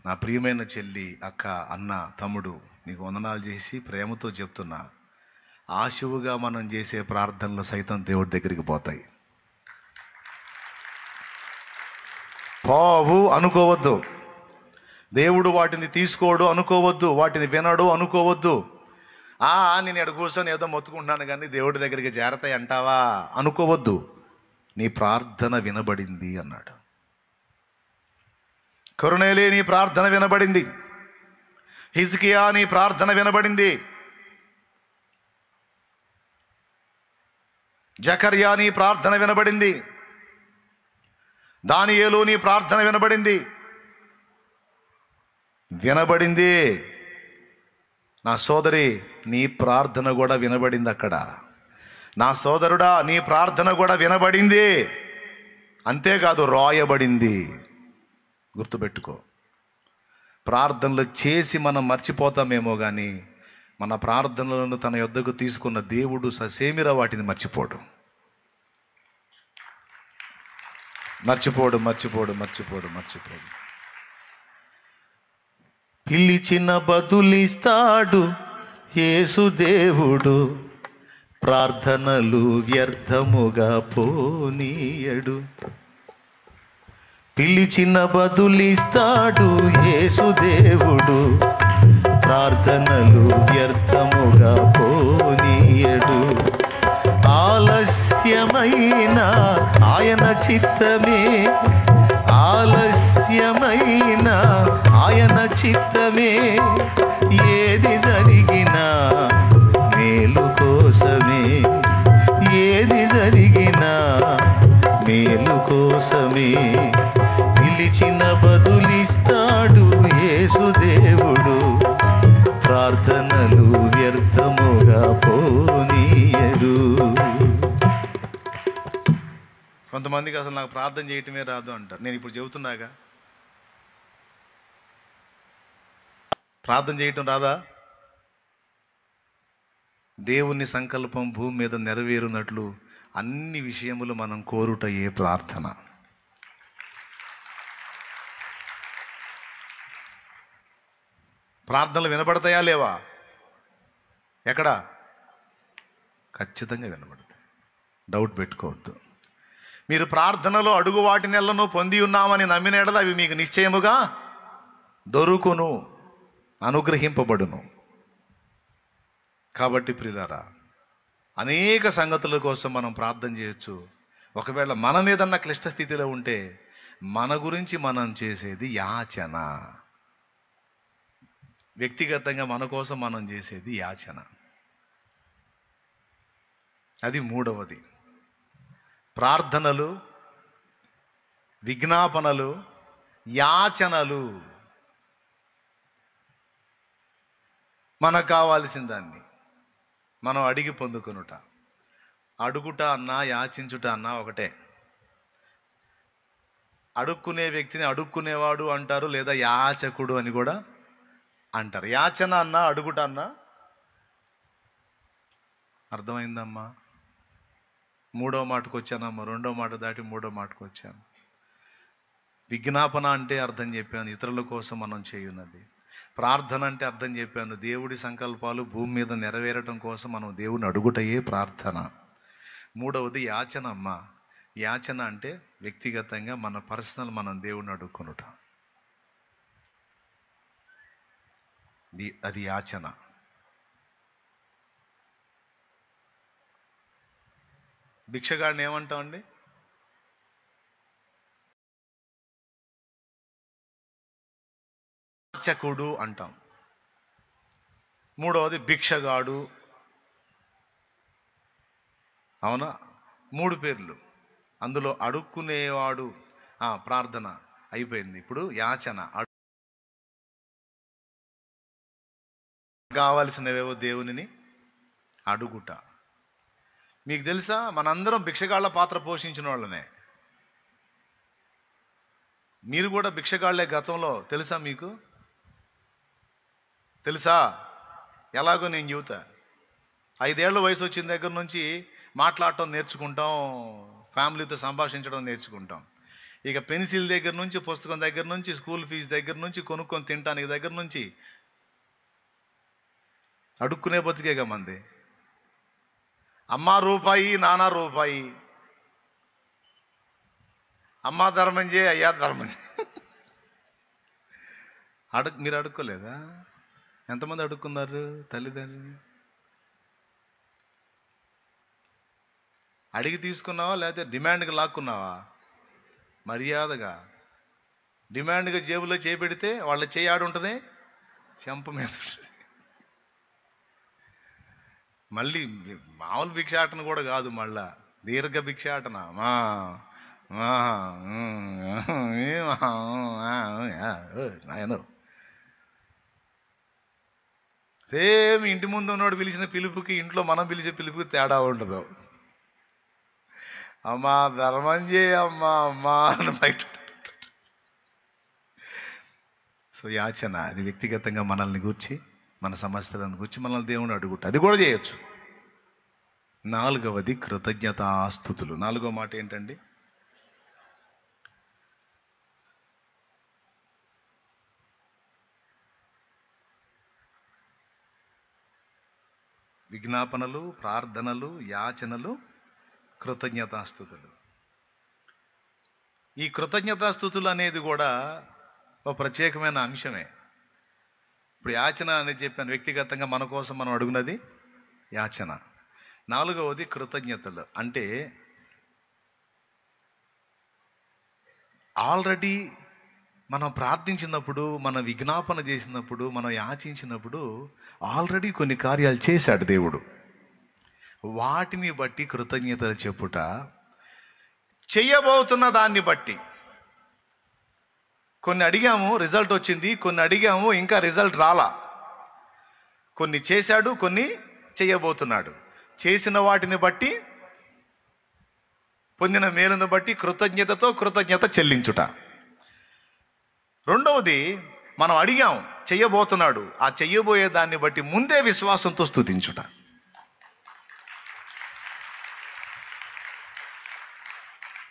నా ప్రియమైన చెల్లి, అక్క, అన్న, తమ్ముడు, నీకు వందనాలు చేసి ప్రేమతో చెప్తున్నా, ఆశువుగా మనం చేసే ప్రార్థనలు సైతం దేవుడి దగ్గరికి పోతాయి. పోవు అనుకోవద్దు. దేవుడు వాటిని తీసుకోడు అనుకోవద్దు, వాటిని వినడు అనుకోవద్దు. నేను ఎక్కడ కూర్చొని ఏదో మొత్తుకుంటున్నాను కానీ దేవుడి దగ్గరికి చేరతాయి అంటావా అనుకోవద్దు. నీ ప్రార్థన వినబడింది అన్నాడు. కొర్నేలి నీ ప్రార్థన వినబడింది. హిజ్కియా నీ ప్రార్థన వినబడింది. జకర్యా నీ ప్రార్థన వినబడింది. దానియేలు నీ ప్రార్థన వినబడింది. నా సోదరి నీ ప్రార్థన కూడా వినబడింది అక్కడ. నా సోదరుడా నీ ప్రార్థన కూడా వినబడింది. అంతేకాదు రాయబడింది. గుర్తుపెట్టుకో. ప్రార్థనలు చేసి మనం మర్చిపోతామేమో కానీ మన ప్రార్థనలను తన యొద్దకు తీసుకున్న దేవుడు ససేమిరా వాటిని మర్చిపోడు. పిలిచిన బదులిస్తాడు యేసు దేవుడు, ప్రార్థనలు వ్యర్థముగా పోనీయడు. పిలిచిన బదులిస్తాడు యేసు దేవుడు, ప్రార్థనలు వ్యర్థముగా పోనీయడు. ఆలస్యమైన ఆయన చిత్తమే, ఆలస్యమైన ఆయన చిత్తమే, ఏది జరిగినా మేలు కోసమే, ఏది జరిగినా మేలు కోసమే. పిలిచిన బదులిస్తాడు యేసు దేవుడు, ప్రార్థనలు వ్యర్థముగా పోనీయడు. కొంతమందికి అసలు నాకు ప్రార్థన చేయటమే రాదు అంటారు. నేను ఇప్పుడు చెబుతున్నాగా, ప్రార్థన చేయటం రాదా? దేవుని సంకల్పం భూమి మీద నెరవేరునట్లు అన్ని విషయములు మనం కోరుట ఏ ప్రార్థన. ప్రార్థనలు వినపడతాయా లేవా? ఎక్కడ? ఖచ్చితంగా వినపడతాయి, డౌట్ పెట్టుకోవద్దు. మీరు ప్రార్థనలో అడుగు వాటి నెలను పొంది ఉన్నామని నమ్మిన ఎడల అవి మీకు నిశ్చయముగా దొరుకును, అనుగ్రహింపబడును. కాబట్టి ప్రియులారా, అనేక సంగతుల కోసం మనం ప్రార్థన చేయొచ్చు. ఒకవేళ మనం ఏదన్నా క్లిష్ట స్థితిలో ఉంటే మన గురించి మనం చేసేది యాచన. వ్యక్తిగతంగా మన కోసం మనం చేసేది యాచన. అది మూడవది. ప్రార్థనలు, విజ్ఞాపనలు, యాచనలు, మనకు కావాల్సిన దాన్ని మనం అడిగి పొందుకొనుట. అడుగుట అన్నా యాచించుట అన్నా ఒకటే. అడుక్కునే వ్యక్తిని అడుక్కునేవాడు అంటారు, లేదా యాచకుడు అని కూడా అంటారు. యాచన అన్నా అడుగుట అన్నా అర్థమైందమ్మా? మూడో మాటకు వచ్చానమ్మా, రెండో మాట దాటి మూడో మాటకు వచ్చాను. విజ్ఞాపన అంటే అర్థం చెప్పాను, ఇతరుల కోసం మనం చేయున్నది. ప్రార్థన అంటే అర్థం చెప్పాను, దేవుడి సంకల్పాలు భూమి మీద నెరవేరటం కోసం మనం దేవుని అడుగుటయే ప్రార్థన. మూడవది యాచన అమ్మ. యాచన అంటే వ్యక్తిగతంగా మన పర్సనల్ మనం దేవుని అడుక్కునుట, అది యాచన. భిక్షగాడిని ఏమంటామండి? యాచకుడు అంటాం. మూడవది భిక్షగాడు. అవునా? 3 పేర్లు. అందులో అడుక్కునేవాడు ప్రార్థన అయిపోయింది. ఇప్పుడు యాచన, కావాల్సినవేవో దేవునిని అడుగుట. మీకు తెలుసా, మనందరం భిక్షగాళ్ళ పాత్ర పోషించిన వాళ్ళమే. మీరు కూడా భిక్షగాళ్లే గతంలో. తెలుసా మీకు? తెలుసా? ఎలాగో నేను చెబుతా. 5 ఏళ్ల వయసు వచ్చిన దగ్గర నుంచి మాట్లాడటం నేర్చుకుంటాం, ఫ్యామిలీతో సంభాషించడం నేర్చుకుంటాం. ఇక పెన్సిల్ దగ్గర నుంచి, పుస్తకం దగ్గర నుంచి, స్కూల్ ఫీజు దగ్గర నుంచి, కొనుక్కొని తినడానికి దగ్గర నుంచి అడుక్కునే బతికేగా మంది. అమ్మా రూపాయి, నానా రూపాయి. అమ్మా ధర్మం చేయి, అయ్యా ధర్మం చేయి. మీరు అడుక్కోలేదా? ఎంతమంది అడుక్కున్నారు తల్లిదండ్రులు? అడిగి తీసుకున్నావా, లేకపోతే డిమాండ్కి లాక్కున్నావా? మర్యాదగా డిమాండ్గా జేబులో చేపెడితే వాళ్ళ చేయి ఆడుంటుంది, చెంప మీద ఉంటుంది. మళ్ళీ మామూలు భిక్షాటన కూడా కాదు, మళ్ళా దీర్ఘ భిక్షాటన. నాయన సేమ్ ఇంటి ముందు ఉన్నవాడు పిలిచిన పిలుపుకి, ఇంట్లో మనం పిలిచే పిలుపుకి తేడా ఉండదు. అమ్మా ధర్మం చేయమ్మా, అమ్మా అని బయట. సో యాచన అది వ్యక్తిగతంగా మనల్ని గూర్చి, మన సమస్యలను గురించి మనల్ని దేవుని అడుగుట, అది కూడా చేయొచ్చు. 4వది కృతజ్ఞతాస్తుతులు. 4వ మాట ఏంటండి? విజ్ఞాపనలు, ప్రార్థనలు, యాచనలు, కృతజ్ఞతాస్తుతులు. ఈ కృతజ్ఞతాస్తుతులు అనేది కూడా ఒక ప్రత్యేకమైన అంశమే. ఇప్పుడు యాచన అనేది చెప్పాను, వ్యక్తిగతంగా మన కోసం మనం అడుగునది యాచన. 4వది కృతజ్ఞతలు. అంటే ఆల్రెడీ మనం ప్రార్థించినప్పుడు, మనం విజ్ఞాపన చేసినప్పుడు, మనం యాచించినప్పుడు ఆల్రెడీ కొన్ని కార్యాలు చేశాడు దేవుడు. వాటిని బట్టి కృతజ్ఞతలు చెప్పుట, చెయ్యబోతున్న దాన్ని బట్టి. కొన్ని అడిగాము, రిజల్ట్ వచ్చింది. కొన్ని అడిగాము, ఇంకా రిజల్ట్ రాలా. కొన్ని చేశాడు, కొన్ని చేయబోతున్నాడు. చేసిన వాటిని బట్టి, పొందిన మేలును బట్టి కృతజ్ఞతతో కృతజ్ఞత చెల్లించుట. రెండవది, మనం అడిగాం, చెయ్యబోతున్నాడు. ఆ చెయ్యబోయే దాన్ని బట్టి ముందే విశ్వాసంతో స్తుతించుట.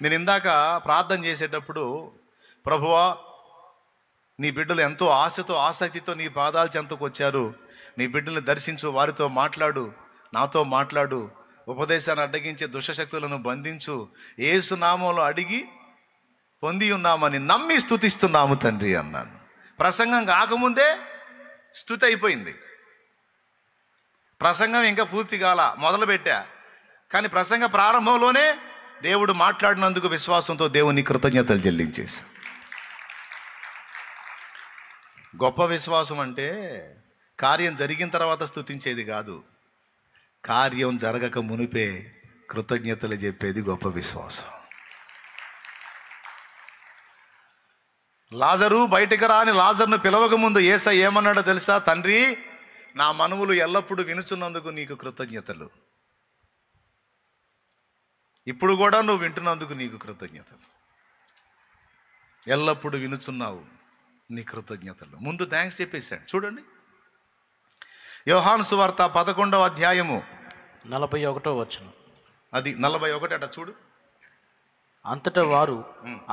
నేను ఇందాక ప్రార్థన చేసేటప్పుడు, ప్రభువా నీ బిడ్డలు ఎంతో ఆశతో ఆసక్తితో నీ పాదాల చెంతకు వచ్చారు. నీ బిడ్డల్ని దర్శించు, వారితో మాట్లాడు, నాతో మాట్లాడు, ఉపదేశాన్ని అడ్డగించే దుష్టశక్తులను బంధించు, యేసు నామంలో అడిగి పొంది ఉన్నామని నమ్మి స్తుతిస్తున్నాము తండ్రి అన్నాను. ప్రసంగం కాకముందే స్తుతి అయిపోయింది. ప్రసంగం ఇంకా పూర్తి కాల, మొదలుపెట్టా. కానీ ప్రసంగ ప్రారంభంలోనే దేవుడు మాట్లాడినందుకు విశ్వాసంతో దేవుని కృతజ్ఞతలు చెల్లించేశా. గొప్ప విశ్వాసం అంటే కార్యం జరిగిన తర్వాత స్తుతించేది కాదు, కార్యం జరగక మునిపే కృతజ్ఞతలు చెప్పేది గొప్ప విశ్వాసం. లాజరు బయటికి రాని లాజర్ను పిలవక ముందు యేసయ్య ఏమన్నాడో తెలుసా? తండ్రి, నా మనవులు ఎల్లప్పుడూ వినుచున్నందుకు నీకు కృతజ్ఞతలు. ఇప్పుడు కూడా నువ్వు వింటున్నందుకు నీకు కృతజ్ఞతలు. ఎల్లప్పుడూ వినుచున్నావు, నీ కృతజ్ఞతలు. ముందు థ్యాంక్స్ చెప్పేశాడు. చూడండి, యోహాను సువార్త 11వ అధ్యాయము 41వ వచనం. అది 41 అట చూడు. అంతటా వారు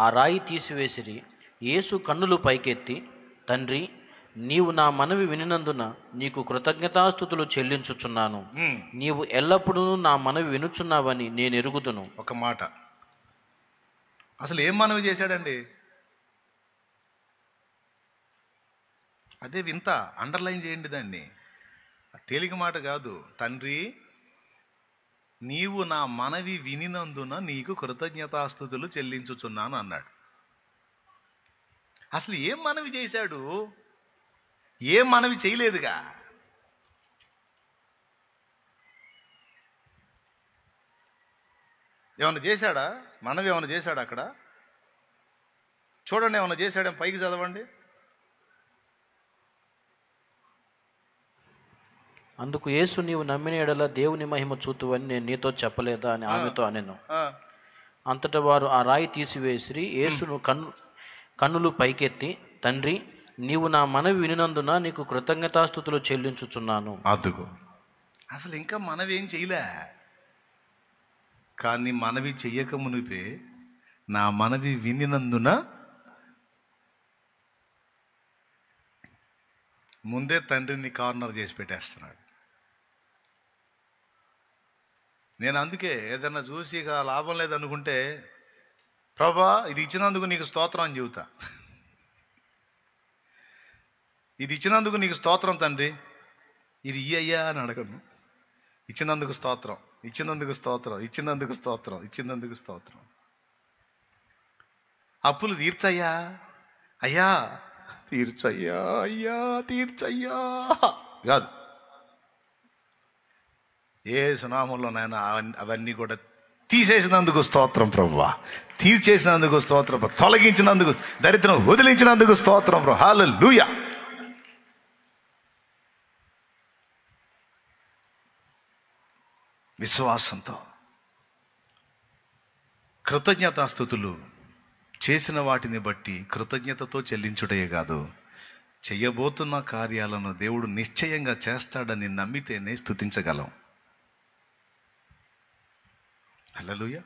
ఆ రాయి తీసివేసిరి. యేసు కన్నులు పైకెత్తి, తండ్రి, నీవు నా మనవి వినినందున నీకు కృతజ్ఞతాస్తుతులు చెల్లించుచున్నాను. నీవు ఎల్లప్పుడూ నా మనవి వినుచున్నావని నేను ఎరుగుదును. ఒక మాట, అసలు ఏం మనవి చేశాడండి? అదే వింత. అండర్లైన్ చేయండి దాన్ని. తేలిక మాట కాదు. తండ్రి, నీవు నా మనవి వినినందున నీకు కృతజ్ఞతాస్తుతులు చెల్లించుచున్నాను అన్నాడు. అసలు ఏం మనవి చేశాడు? ఏం మనవి చేయలేదుగా. ఏమన్నా చేశాడా? మనవి ఏమన్నా చేశాడా అక్కడ? చూడండి, ఏమన్నా చేశాడా? పైకి చదవండి. అందుకు యేసు, నీవు నమ్మిన ఎడల దేవుని మహిమ చూతువని నేను నీతో చెప్పలేదా అని ఆమెతో అనెను. అంతటా వారు ఆ రాయి తీసివేసిరి. యేసును కన్నులు పైకెత్తి, తండ్రి, నీవు నా మనవి వినినందున నీకు కృతజ్ఞతాస్తుతులు చెల్లించుచున్నాను. అదుగో, అసలు ఇంకా మనవి ఏం చేయలే. కానీ మనవి చెయ్యక మునిపే నా మనవి వినినందున ముందే తండ్రిని కార్నర్ చేసి పెట్టేస్తున్నాడు. నేను అందుకే ఏదన్నా చూసి ఇక లాభం లేదనుకుంటే, ప్రభా ఇది ఇచ్చినందుకు నీకు స్తోత్రం అని చెబుతా. ఇది ఇచ్చినందుకు నీకు స్తోత్రం తండ్రి, ఇది ఇయ్యయ్యా అని అడగను. ఇచ్చినందుకు స్తోత్రం, ఇచ్చినందుకు స్తోత్రం, ఇచ్చినందుకు స్తోత్రం, ఇచ్చినందుకు స్తోత్రం. అప్పులు తీర్చయ్యా, అయ్యా తీర్చయ్యా, అయ్యా తీర్చయ్యా కాదు. ఏ సునామంలో నాయన అవన్నీ కూడా తీసేసినందుకు స్తోత్రం ప్రభువా, తీర్చేసినందుకు స్తోత్రం, తొలగించినందుకు, దరిద్రం వదిలించినందుకు స్తోత్రం ప్రభు. హల్లెలూయా. విశ్వాసంతో కృతజ్ఞతాస్తుతులు చేసిన వాటిని బట్టి కృతజ్ఞతతో చెల్లించుటయే కాదు, చెయ్యబోతున్న కార్యాలను దేవుడు నిశ్చయంగా చేస్తాడని నమ్మితేనే స్తుతించగలం. హల్లెలూయా.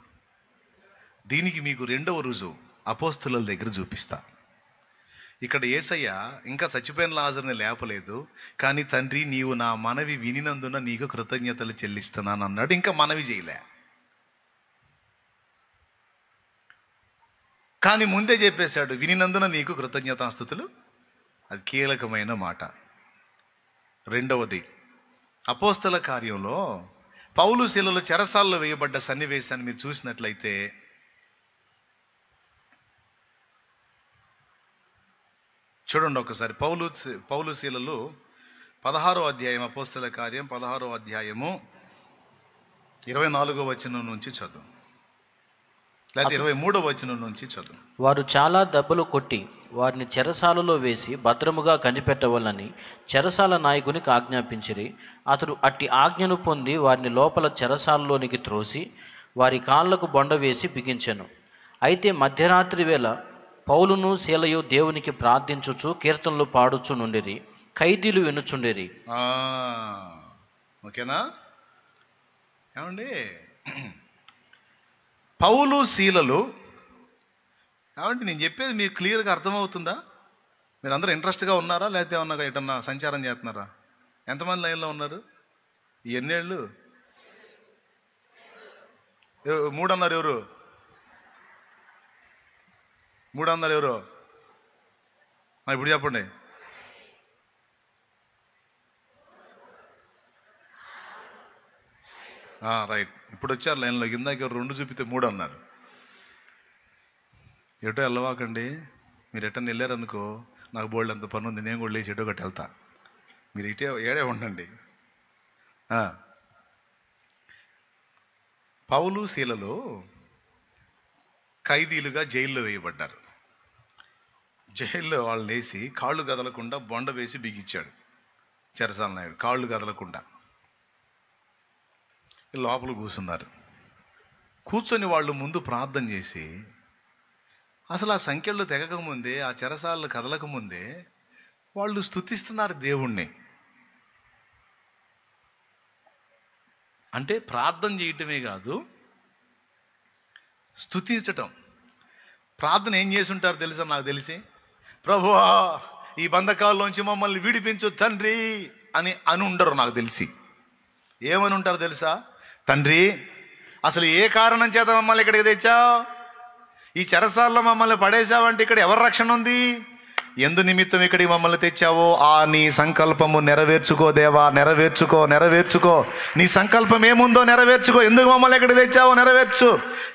దీనికి మీకు రెండవ రుజువు అపోస్తలుల దగ్గర చూపిస్తా. ఇక్కడ యేసయ్య ఇంకా చచ్చిపోయిన లాజరుని లేపలేదు, కానీ తండ్రి, నీవు నా మనవి వినినందున నీకు కృతజ్ఞతలు చెల్లిస్తున్నాను అన్నాడు. ఇంకా మనవి చేయలే, కానీ ముందే చెప్పేశాడు, వినినందున నీకు కృతజ్ఞతాస్తుతులు. అది కీలకమైన మాట. రెండవది, అపోస్తల కార్యంలో పౌలు శీలలో చెరసాల్లో వేయబడ్డ సన్నివేశాన్ని మీరు చూసినట్లయితే, చూడండి ఒకసారి. పౌలు శీలలో 16వ అధ్యాయం, అపోస్తల కార్యం 16వ అధ్యాయము 24వ వచనం నుంచి చదువు, లేకపోతే 23వ వచనం నుంచి చదువు. వారు చాలా దెబ్బలు కొట్టి వారిని చెరసాలలో వేసి భద్రముగా కనిపెట్టవలని చెరసాల నాయకునికి ఆజ్ఞాపించిరి. అతడు అట్టి ఆజ్ఞను పొంది వారిని లోపల చెరసాలలోనికి త్రోసి వారి కాళ్లకు బొండ వేసి బిగించెను. అయితే మధ్యరాత్రి వేళ పౌలును శీలయు దేవునికి ప్రార్థించుచు కీర్తనలు పాడుచు నుండిరి. ఖైదీలు వినుచుండిరి. ఓకేనా ఏమండి? పౌలు శీలలు ఏమంటే, నేను చెప్పేది మీకు క్లియర్గా అర్థమవుతుందా? మీరు అందరూ ఇంట్రెస్ట్గా ఉన్నారా, లేకపోతే ఏమన్నా ఎటన్నా సంచారం చేస్తున్నారా? ఎంతమంది లైన్లో ఉన్నారు? ఎన్నేళ్ళు? 3 అన్నారు. ఎవరు 3 అన్నారు? ఎవరు? ఇప్పుడు చెప్పండి. రైట్, ఇప్పుడు వచ్చారు లైన్లో. ఇందాక 2 చూపితే 3 అన్నారు. ఎటో వెళ్ళవాకండి. మీరు ఎటన్నా వెళ్ళారనుకో, నాకు బోల్డ్ అంత పని ఉంది, నేను కూడా లేచి ఎటో ఒకటి వెళ్తా. మీరు ఇటే ఏడే ఉండండి. పౌలు శీలలు ఖైదీలుగా జైల్లో వేయబడ్డారు. జైల్లో వాళ్ళు వేసి కాళ్ళు కదలకుండా బొండ వేసి బిగించాడు చెరసాల నాయుడు. కాళ్ళు కదలకుండా లోపల కూర్చున్నారు. కూర్చొని వాళ్ళు ముందు ప్రార్థన చేసి, అసలు ఆ సంఖ్యలు తెగకముందే, ఆ చెరసాలను కదలకముందే వాళ్ళు స్తుతిస్తున్నారు దేవుణ్ణి. అంటే ప్రార్థన చేయటమే కాదు, స్తుతించటం. ప్రార్థన ఏం చేసి ఉంటారు తెలుసా? నాకు తెలిసి, ప్రభువా ఈ బంధకాల్లోంచి మమ్మల్ని విడిపించు తండ్రి అని ఉండరు. నాకు తెలిసి ఏమని ఉంటారు తెలుసా? తండ్రి, అసలు ఏ కారణం చేత మమ్మల్ని ఇక్కడికి తెచ్చావు? ఈ చెరసాల్లో మమ్మల్ని పడేసావంటే ఇక్కడ ఎవరి రక్షణ ఉంది? ఎందు నిమిత్తం ఇక్కడికి మమ్మల్ని తెచ్చావో ఆ నీ సంకల్పము నెరవేర్చుకో దేవా, నెరవేర్చుకో. నీ సంకల్పం ఏముందో నెరవేర్చుకో. ఎందుకు మమ్మల్ని ఇక్కడికి తెచ్చావో నెరవేర్చు.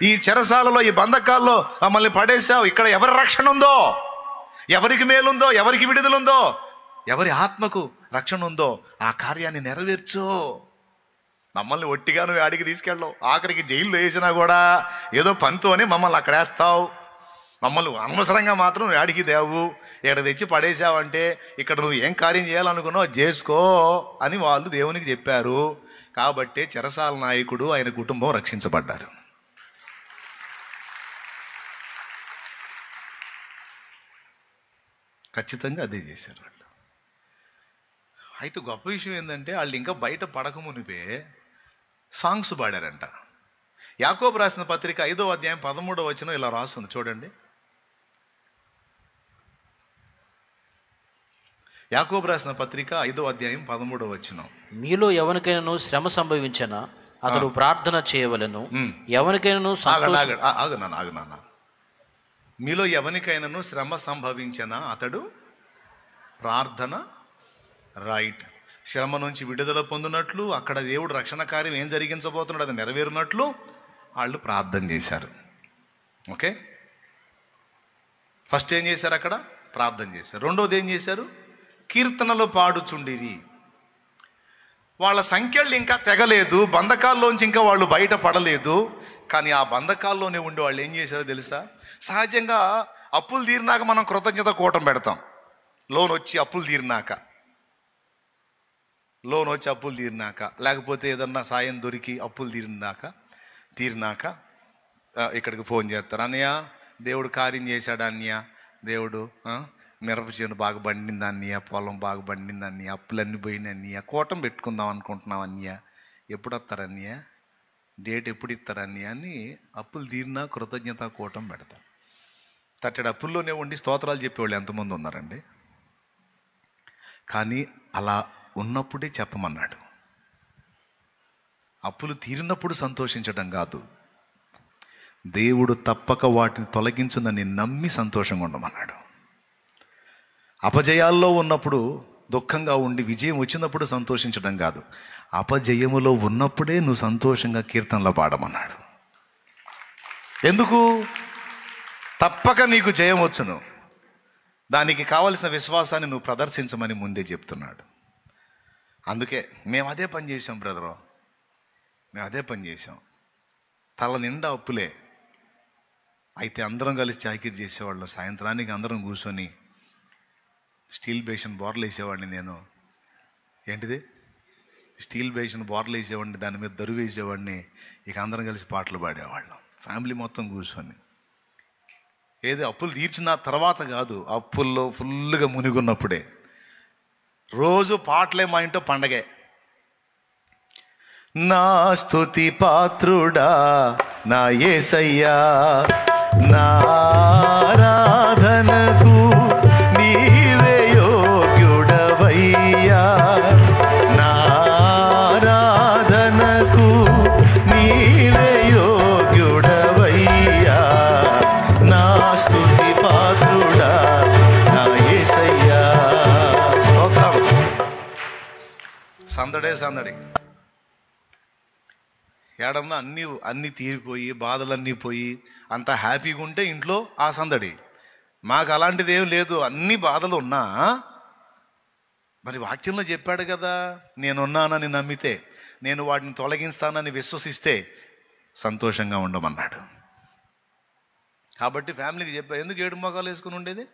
ఈ చెరసాలలో, ఈ బంధకాల్లో మమ్మల్ని పడేసావు. ఇక్కడ ఎవరి రక్షణ ఉందో, ఎవరికి మేలుందో, ఎవరికి విడుదలుందో, ఎవరి ఆత్మకు రక్షణ ఉందో ఆ కార్యాన్ని నెరవేర్చు. మమ్మల్ని ఒట్టిగా నువ్వు ఆడికి తీసుకెళ్ళవు. ఆఖరికి జైల్లో వేసినా కూడా ఏదో పనితోనే మమ్మల్ని అక్కడ వేస్తావు. మమ్మల్ని అనవసరంగా మాత్రం నువ్వు ఆడికి దేవు. ఇక్కడ తెచ్చి పడేసావంటే ఇక్కడ నువ్వు ఏం కార్యం చేయాలనుకున్నావు అది చేసుకో అని వాళ్ళు దేవునికి చెప్పారు. కాబట్టే చెరసాల నాయకుడు, ఆయన కుటుంబం రక్షించబడ్డారు. ఖచ్చితంగా అదే చేశారు వాళ్ళు. అయితే గొప్ప విషయం ఏంటంటే, వాళ్ళు ఇంకా బయట పడకమునిపే సాంగ్స్ పాడారంట. యాకోబు రాసిన పత్రిక 5వ అధ్యాయం 13వ వచనం ఇలా రాస్తుంది, చూడండి. యాకోబు రాసిన పత్రిక 5వ అధ్యాయం 13వ వచనం. మీలో ఎవరికైనా శ్రమ సంభవించనా అతడు ప్రార్థన చేయవలెను. ఎవరికైనా ఆగునాన్న. మీలో ఎవరికైనాను శ్రమ సంభవించనా అతడు ప్రార్థన, రైట్, శ్రమ నుంచి విడుదల పొందినట్లు, అక్కడ దేవుడు రక్షణ కార్యం ఏం జరిగించబోతున్నాడు అది నెరవేరినట్లు వాళ్ళు ప్రార్థన చేశారు. ఓకే, ఫస్ట్ ఏం చేశారు? అక్కడ ప్రార్థన చేశారు. రెండోది ఏం చేశారు? కీర్తనలు పాడుచుండిరి. వాళ్ళ సంఖ్యలు ఇంకా తెగలేదు, బంధకాల్లోంచి ఇంకా వాళ్ళు బయట పడలేదు. కానీ ఆ బంధకాల్లోనే ఉండి వాళ్ళు ఏం చేశారో తెలుసా? సహజంగా అప్పులు తీరినాక మనం కృతజ్ఞత కూటం పెడతాం. లోన్ వచ్చి అప్పులు తీరినాక, లేకపోతే ఏదన్నా సాయం దొరికి అప్పులు తీరినాక ఇక్కడికి ఫోన్ చేస్తారు. అన్నయ్య దేవుడు కార్యం చేశాడు అన్నయ్య, దేవుడు మిరప చేను బాగా పండింది అన్నయ్య, పొలం బాగా పండింది అన్నయ్య, అప్పులన్నీ పోయినాయి అన్నయ్య, కూటం పెట్టుకుందాం అనుకుంటున్నాం అన్నయ్య, ఎప్పుడు వస్తారు అన్నయ్య, డేట్ ఎప్పుడు ఇస్తారు అన్నయ్య అని అప్పులు తీరినా కృతజ్ఞత కూటం పెడతాం. తట్టడి అప్పుల్లోనే ఉండి స్తోత్రాలు చెప్పేవాళ్ళు ఎంతమంది ఉన్నారండి? కానీ అలా ఉన్నప్పుడే చెప్పమన్నాడు. అప్పులు తీరినప్పుడు సంతోషించడం కాదు, దేవుడు తప్పక వాటిని తొలగించుందని నమ్మి సంతోషంగా ఉండమన్నాడు. అపజయాల్లో ఉన్నప్పుడు దుఃఖంగా ఉండి విజయం వచ్చినప్పుడు సంతోషించడం కాదు, అపజయములో ఉన్నప్పుడే నువ్వు సంతోషంగా కీర్తనలో పాడమన్నాడు. ఎందుకు? తప్పక నీకు జయం వచ్చును, దానికి కావలసిన విశ్వాసాన్ని నువ్వు ప్రదర్శించమని ముందే చెప్తున్నాడు. అందుకే మేము అదే పని చేసాం బ్రదరు, మేము అదే పని చేసాం. తల నిండా అప్పులే. అయితే అందరం కలిసి చాకిరీ చేసేవాళ్ళం. సాయంత్రానికి అందరం కూర్చొని స్టీల్ బేషన్ బోర్లు వేసేవాడిని నేను. ఏంటిది? స్టీల్ బేషన్ బోర్లు వేసేవాడిని, దాని మీద దరువు వేసేవాడిని. ఇక అందరం కలిసి పాటలు పాడేవాళ్ళం, ఫ్యామిలీ మొత్తం కూర్చొని. ఏది అప్పులు తీర్చిన తర్వాత కాదు, అప్పుల్లో ఫుల్గా మునిగున్నప్పుడే. రోజు పాటలే మా ఇంట్లో పండగే. నా స్తుతి పాత్రుడా నా యేసయ్యా, నా ఆరాధనకు నీవే అన్నీ అన్నీ తీరిపోయి బాధలన్నీ పోయి అంతా హ్యాపీగా ఉంటే ఇంట్లో ఆ సందడి. మాకు అలాంటిది ఏం లేదు, అన్ని బాధలు ఉన్నా మరి వాక్యంలో చెప్పాడు కదా, నేనున్నానని నమ్మితే, నేను వాటిని తొలగిస్తానని విశ్వసిస్తే సంతోషంగా ఉండమన్నాడు. కాబట్టి ఫ్యామిలీకి చెప్పా, ఎందుకు ఏడు మొగాలు వేసుకుని ఉండేది?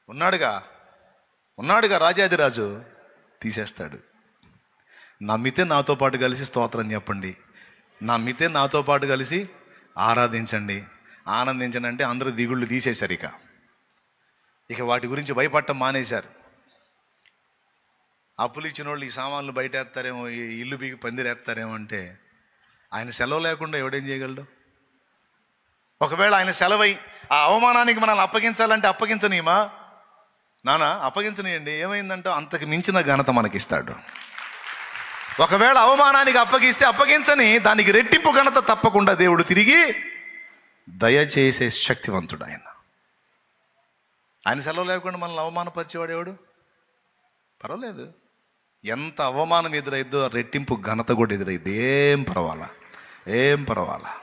ఉన్నాడుగా రాజాదిరాజు, తీసేస్తాడు. నమ్మితే నాతో పాటు కలిసి స్తోత్రం చెప్పండి, నమ్మితే నాతో పాటు కలిసి ఆరాధించండి, ఆనందించండి అంటే అందరూ దిగుళ్ళు తీసేశారు. ఇక వాటి గురించి భయపడటం మానేశారు. అప్పులు ఇచ్చిన వాళ్ళు ఈ సామాన్లు బయట వేస్తారేమో, ఈ ఇల్లు బిగి పందిరేస్తారేమో అంటే ఆయన సెలవు లేకుండా ఎవడేం చేయగలడు? ఒకవేళ ఆయన సెలవై ఆ అవమానానికి మనల్ని అప్పగించాలంటే అప్పగించనీమా? నాన్న అప్పగించనీయండి, ఏమైందంటే అంతకు మించిన ఘనత మనకిస్తాడు. ఒకవేళ అవమానానికి అప్పగిస్తే అప్పగించని, దానికి రెట్టింపు ఘనత తప్పకుండా దేవుడు తిరిగి దయచేసే శక్తివంతుడు ఆయన. ఆయన సెలవు లేకుండా మనల్ని అవమానపరిచేవాడు ఎవడు? పర్వాలేదు, ఎంత అవమానం ఎదురైద్దో రెట్టింపు ఘనత కూడా ఎదురైద్ది, ఏం పర్వాలా.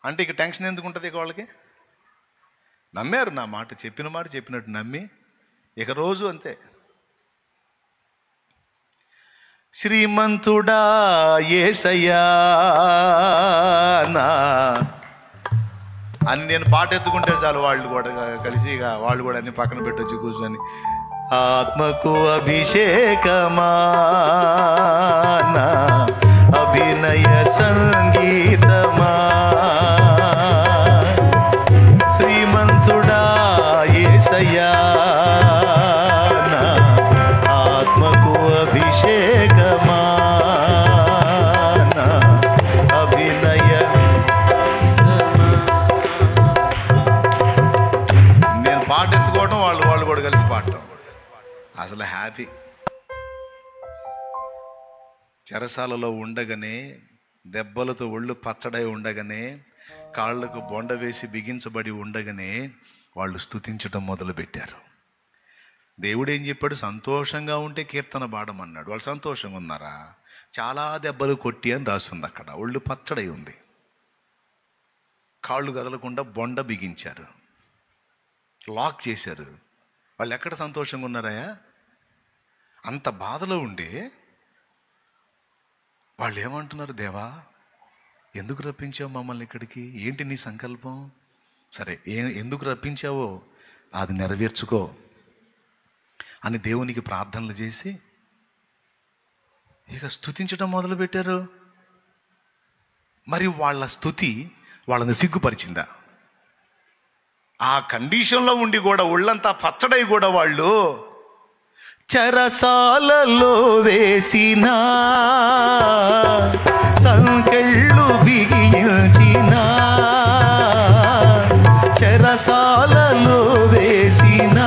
అంటే ఇక టెన్షన్ ఎందుకు ఉంటుంది? ఇక వాళ్ళకి నమ్మారు, నా మాట చెప్పినట్టు నమ్మి ఇక రోజు అంతే. శ్రీమంతుడా యేసయ్యా నా అని నేను పాట ఎత్తుకుంటే చాలు, వాళ్ళు కూడా కలిసి ఇక వాళ్ళు కూడా అన్ని పక్కన పెట్టొచ్చి కూర్చొని, ఆత్మకు అభిషేకమా నా అభినయ సంగీతమా, శ్రీమంతుడా యేసయ్యా నా ఆత్మకు అభిషేకమా నా అభినయ. నేను పాట ఎత్తుకోవడం, వాళ్ళు కూడా కలిసి పాడటం, అసలు హ్యాపీ. చెరసాలలో ఉండగానే, దెబ్బలతో ఒళ్ళు పచ్చడై ఉండగానే, కాళ్లకు బొండ వేసి బిగించబడి ఉండగానే వాళ్ళు స్తుతించడం మొదలుపెట్టారు. దేవుడు ఏం చెప్పాడు? సంతోషంగా ఉంటే కీర్తన పాడమన్నాడు. వాళ్ళు సంతోషంగా ఉన్నారా? చాలా దెబ్బలు కొట్టి అని రాస్తుంది అక్కడ. ఒళ్ళు పచ్చడై ఉంది, కాళ్ళు కదలకుండా బొండ బిగించారు, లాక్ చేశారు. వాళ్ళు ఎక్కడ సంతోషంగా ఉన్నారాయా? అంత బాధలో ఉండే వాళ్ళు ఏమంటున్నారు? దేవా ఎందుకు రప్పించావు మమ్మల్ని ఇక్కడికి? ఏంటి నీ సంకల్పం? సరే, ఎందుకు రప్పించావో అది నెరవేర్చుకో అని దేవునికి ప్రార్థనలు చేసి ఇక స్తుతించడం మొదలుపెట్టారు. మరి వాళ్ళ స్తుతి వాళ్ళని సిగ్గుపరిచిందా? ఆ కండిషన్లో ఉండి కూడా ఒళ్ళంతా పచ్చడై కూడా వాళ్ళు చెరసాలలో వేసిన సంకెళ్ళు బిగించిన, చెరసాలలో వేసిన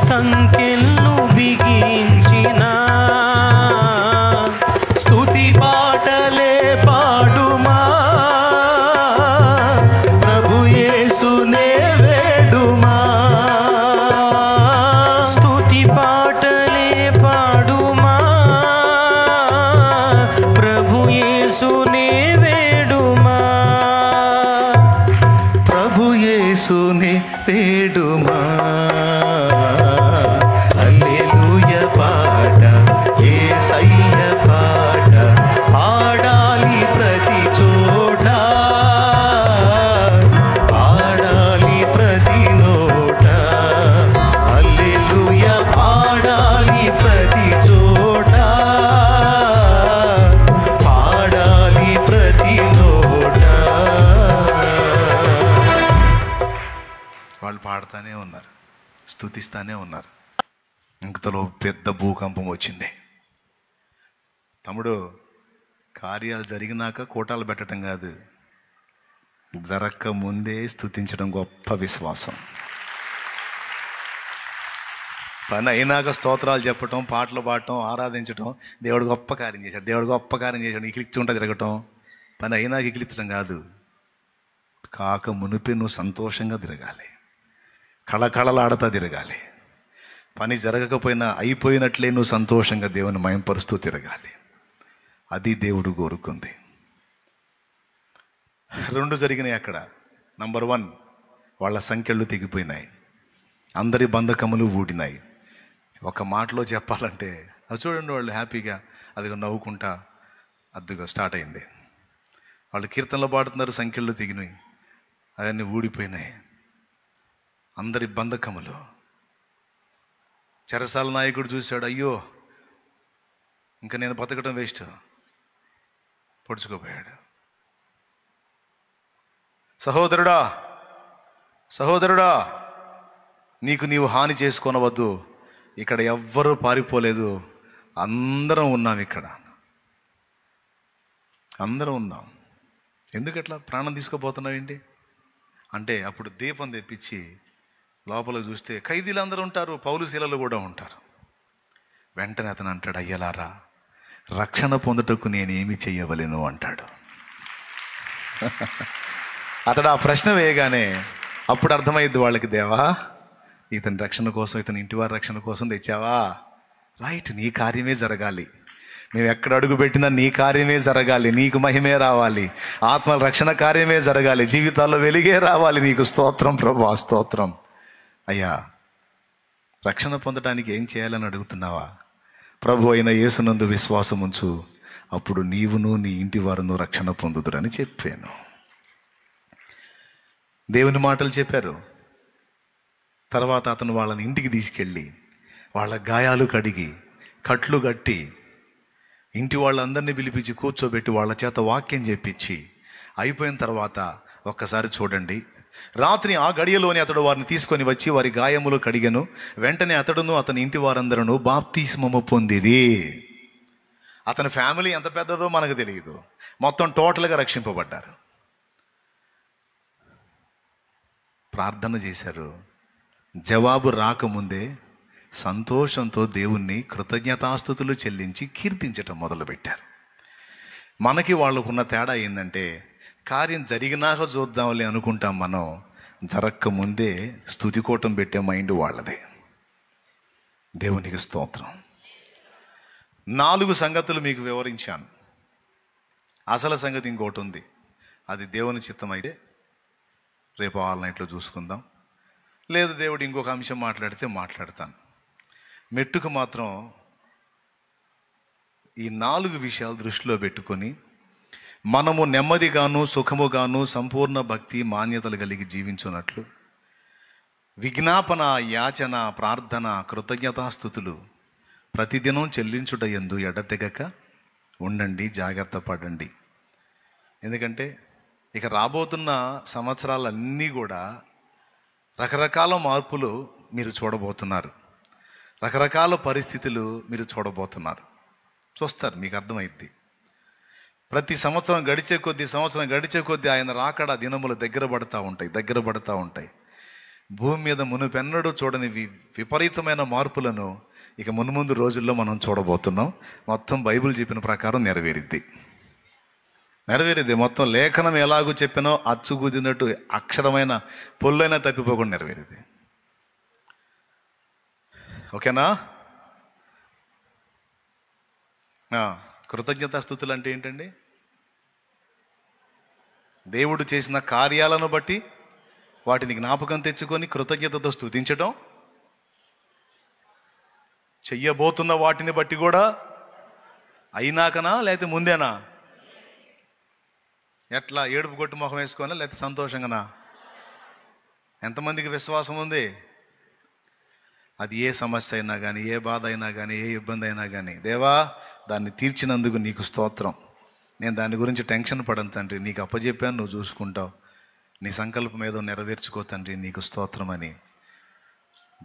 సంకెళ్ళు బిగించిన, స్తుతి పాటలే పాడుమా ప్రభు యేసునే వేడుమా, స్తుతి పాటలే పాడుమా ప్రభు యేసునే వేడుమా, ప్రభు యేసునే వేడుమా. హల్లెలూయా పాట, యేసయ్య పాట పాడాలి ప్రతి చోట, పాడాలి ప్రతి నోట. హల్లెలూయా పాడాలి ప్రతి చోట, పాడాలి ప్రతి నోట. వాళ్ళు పాడుతూనే ఉన్నారు, స్తుతిస్తూనే ఉన్నారు. ఇంతలో పెద్ద భూకంపం వచ్చింది. తమ్ముడు, కార్యాలు జరిగినాక కోటాలు పెట్టడం కాదు, జరక్క ముందే స్తుతించడం గొప్ప విశ్వాసం. పని అయినాక స్తోత్రాలు చెప్పటం, పాటలు పాడటం, ఆరాధించటం, దేవుడు గొప్ప కార్యం చేశాడు, ఇకిలిచ్చుంటా తిరగటం. పని అయినాక ఇకిలిచ్చడం కాదు, కాక మునిపే నువ్వు సంతోషంగా తిరగాలి, కళకళలాడుతా తిరగాలి. పని జరగకపోయినా అయిపోయినట్లే నువ్వు సంతోషంగా దేవుని మయంపరుస్తూ తిరగాలి. అది దేవుడు కోరుకుంది. 2 జరిగినాయి అక్కడ. నంబర్ 1, వాళ్ళ సంఖ్యలు తెగిపోయినాయి, అందరి బంధకములు ఊడినాయి. ఒక మాటలో చెప్పాలంటే అది చూడండి, వాళ్ళు హ్యాపీగా అదిగో నవ్వుకుంటా అదిగో స్టార్ట్ అయింది. వాళ్ళు కీర్తనలు పాడుతున్నారు, సంఖ్యలు తెగినాయి, అవన్నీ ఊడిపోయినాయి, అందరి బంధకములు. చెరసాల నాయకుడు చూశాడు, అయ్యో ఇంకా నేను బతకడం వేస్ట్, పొడుచుకోపోయాడు. సహోదరుడా, సహోదరుడా, నీకు నీవు హాని చేసుకొనవద్దు, ఇక్కడ ఎవ్వరూ పారిపోలేదు, అందరం ఉన్నాం, ఇక్కడ అందరం ఉన్నాం. ఎందుకట్లా ప్రాణం తీసుకోపోతున్నావు ఏంటి అంటే, అప్పుడు దీపం తెప్పించి లోపల చూస్తే ఖైదీలు అందరూ ఉంటారు, పౌలు శీలలు కూడా ఉంటారు. వెంటనే అతను అంటాడు, అయ్యలారా, రక్షణ పొందుటకు నేనేమి చెయ్యవలెను అంటాడు. అతడు ఆ ప్రశ్న వేయగానే అప్పుడు అర్థమైద్ది వాళ్ళకి, దేవా ఇతని రక్షణ కోసం, ఇతని ఇంటివారి రక్షణ కోసం తెచ్చావా? రైట్, నీ కార్యమే జరగాలి, మేము ఎక్కడ అడుగు పెట్టినా నీ కార్యమే జరగాలి, నీకు మహిమే రావాలి, ఆత్మల రక్షణ కార్యమే జరగాలి, జీవితాల్లో వెలిగే రావాలి. నీకు స్తోత్రం ప్రభువా, స్తోత్రం. అయ్యా, రక్షణ పొందడానికి ఏం చేయాలని అడుగుతున్నావా? ప్రభు అయిన యేసునందు విశ్వాసం ఉంచు, అప్పుడు నీవును నీ ఇంటి వారును రక్షణ పొందుదురని చెప్పాను. దేవుని మాటలు చెప్పారు. తర్వాత అతను వాళ్ళని ఇంటికి తీసుకెళ్ళి వాళ్ళ గాయాలు కడిగి కట్లు కట్టి ఇంటి వాళ్ళందరినీ పిలిపించి కూర్చోబెట్టి వాళ్ళ చేత వాక్యం చెప్పించి అయిపోయిన తర్వాత ఒక్కసారి చూడండి, రాత్రి ఆ గడియలోని అతడు వారిని తీసుకొని వచ్చి వారి గాయములు కడిగెను. వెంటనే అతడును అతని ఇంటి వారందరూ బాప్తిస్మము పొందిరి. అతని ఫ్యామిలీ ఎంత పెద్దదో మనకు తెలియదు, మొత్తం టోటల్గా రక్షింపబడ్డారు. ప్రార్థన చేశారు. జవాబు రాకముందే సంతోషంతో దేవుణ్ణి కృతజ్ఞతాస్తుతులు చెల్లించి కీర్తించటం మొదలుపెట్టారు. మనకి వాళ్ళకున్న తేడా ఏంటంటే, కార్యం జరిగినాక చూద్దాంలే అనుకుంటాం మనం, జరక్క ముందే స్తుతికోటం పెట్టే మైండ్ వాళ్ళదే. దేవునికి స్తోత్రం. 4 సంగతులు మీకు వివరించాను. అసలు సంగతి ఇంకోటి ఉంది, అది దేవుని చిత్తం అయితే రేపు ఆల్ నైట్లో చూసుకుందాం, లేదు దేవుడు ఇంకొక అంశం మాట్లాడితే మాట్లాడతాను. మెట్టుకు మాత్రం ఈ 4 విషయాలు దృష్టిలో పెట్టుకొని మనము నెమ్మదిగాను సుఖముగాను సంపూర్ణ భక్తి మాన్యతలు కలిగి జీవించున్నట్లు విజ్ఞాపన, యాచన, ప్రార్థన, కృతజ్ఞతాస్తుతులు ప్రతిదినం చెల్లించుట యందు ఎడతెగక ఉండండి, జాగ్రత్త పడండి. ఎందుకంటే ఇక రాబోతున్న సంవత్సరాలన్నీ కూడా రకరకాల మార్పులు మీరు చూడబోతున్నారు, రకరకాల పరిస్థితులు మీరు చూడబోతున్నారు, చూస్తారు, మీకు అర్థమైద్ది. ప్రతి సంవత్సరం గడిచే కొద్దీ ఆయన రాకడ దినములు దగ్గర పడుతూ ఉంటాయి. భూమి మీద మునుపెన్నడూ చూడని విపరీతమైన మార్పులను ఇక మున్ముందు రోజుల్లో మనం చూడబోతున్నాం. మొత్తం బైబిల్ చెప్పిన ప్రకారం నెరవేరిద్ది. మొత్తం లేఖనం ఎలాగూ చెప్పినో అచ్చుగుదినట్టు అక్షరమైన పొల్లైనా తప్పిపోకుండా నెరవేరిద్ది. ఓకేనా? కృతజ్ఞతాస్తుతులు అంటే ఏంటండి? దేవుడు చేసిన కార్యాలను బట్టి వాటిని జ్ఞాపకం తెచ్చుకొని కృతజ్ఞతతో స్తుతించటం, చెయ్యబోతున్న వాటిని బట్టి కూడా అయినాకనా లేకపోతే ముందేనా? ఎట్లా ఏడుపు కొట్టు మొహం వేసుకోనా లేకపోతే సంతోషంగానా? ఎంతమందికి విశ్వాసం ఉంది? అది ఏ సమస్య అయినా కానీ, ఏ బాధ అయినా కానీ, ఏ ఇబ్బంది అయినా కానీ, దేవా దాన్ని తీర్చినందుకు నీకు స్తోత్రం, నేను దాని గురించి టెన్షన్ పడను తండ్రి, నీకు అప్పచెప్పాను, నువ్వు చూసుకుంటావు, నీ సంకల్పం ఏదో నెరవేర్చుకో తండ్రి, నీకు స్తోత్రం అని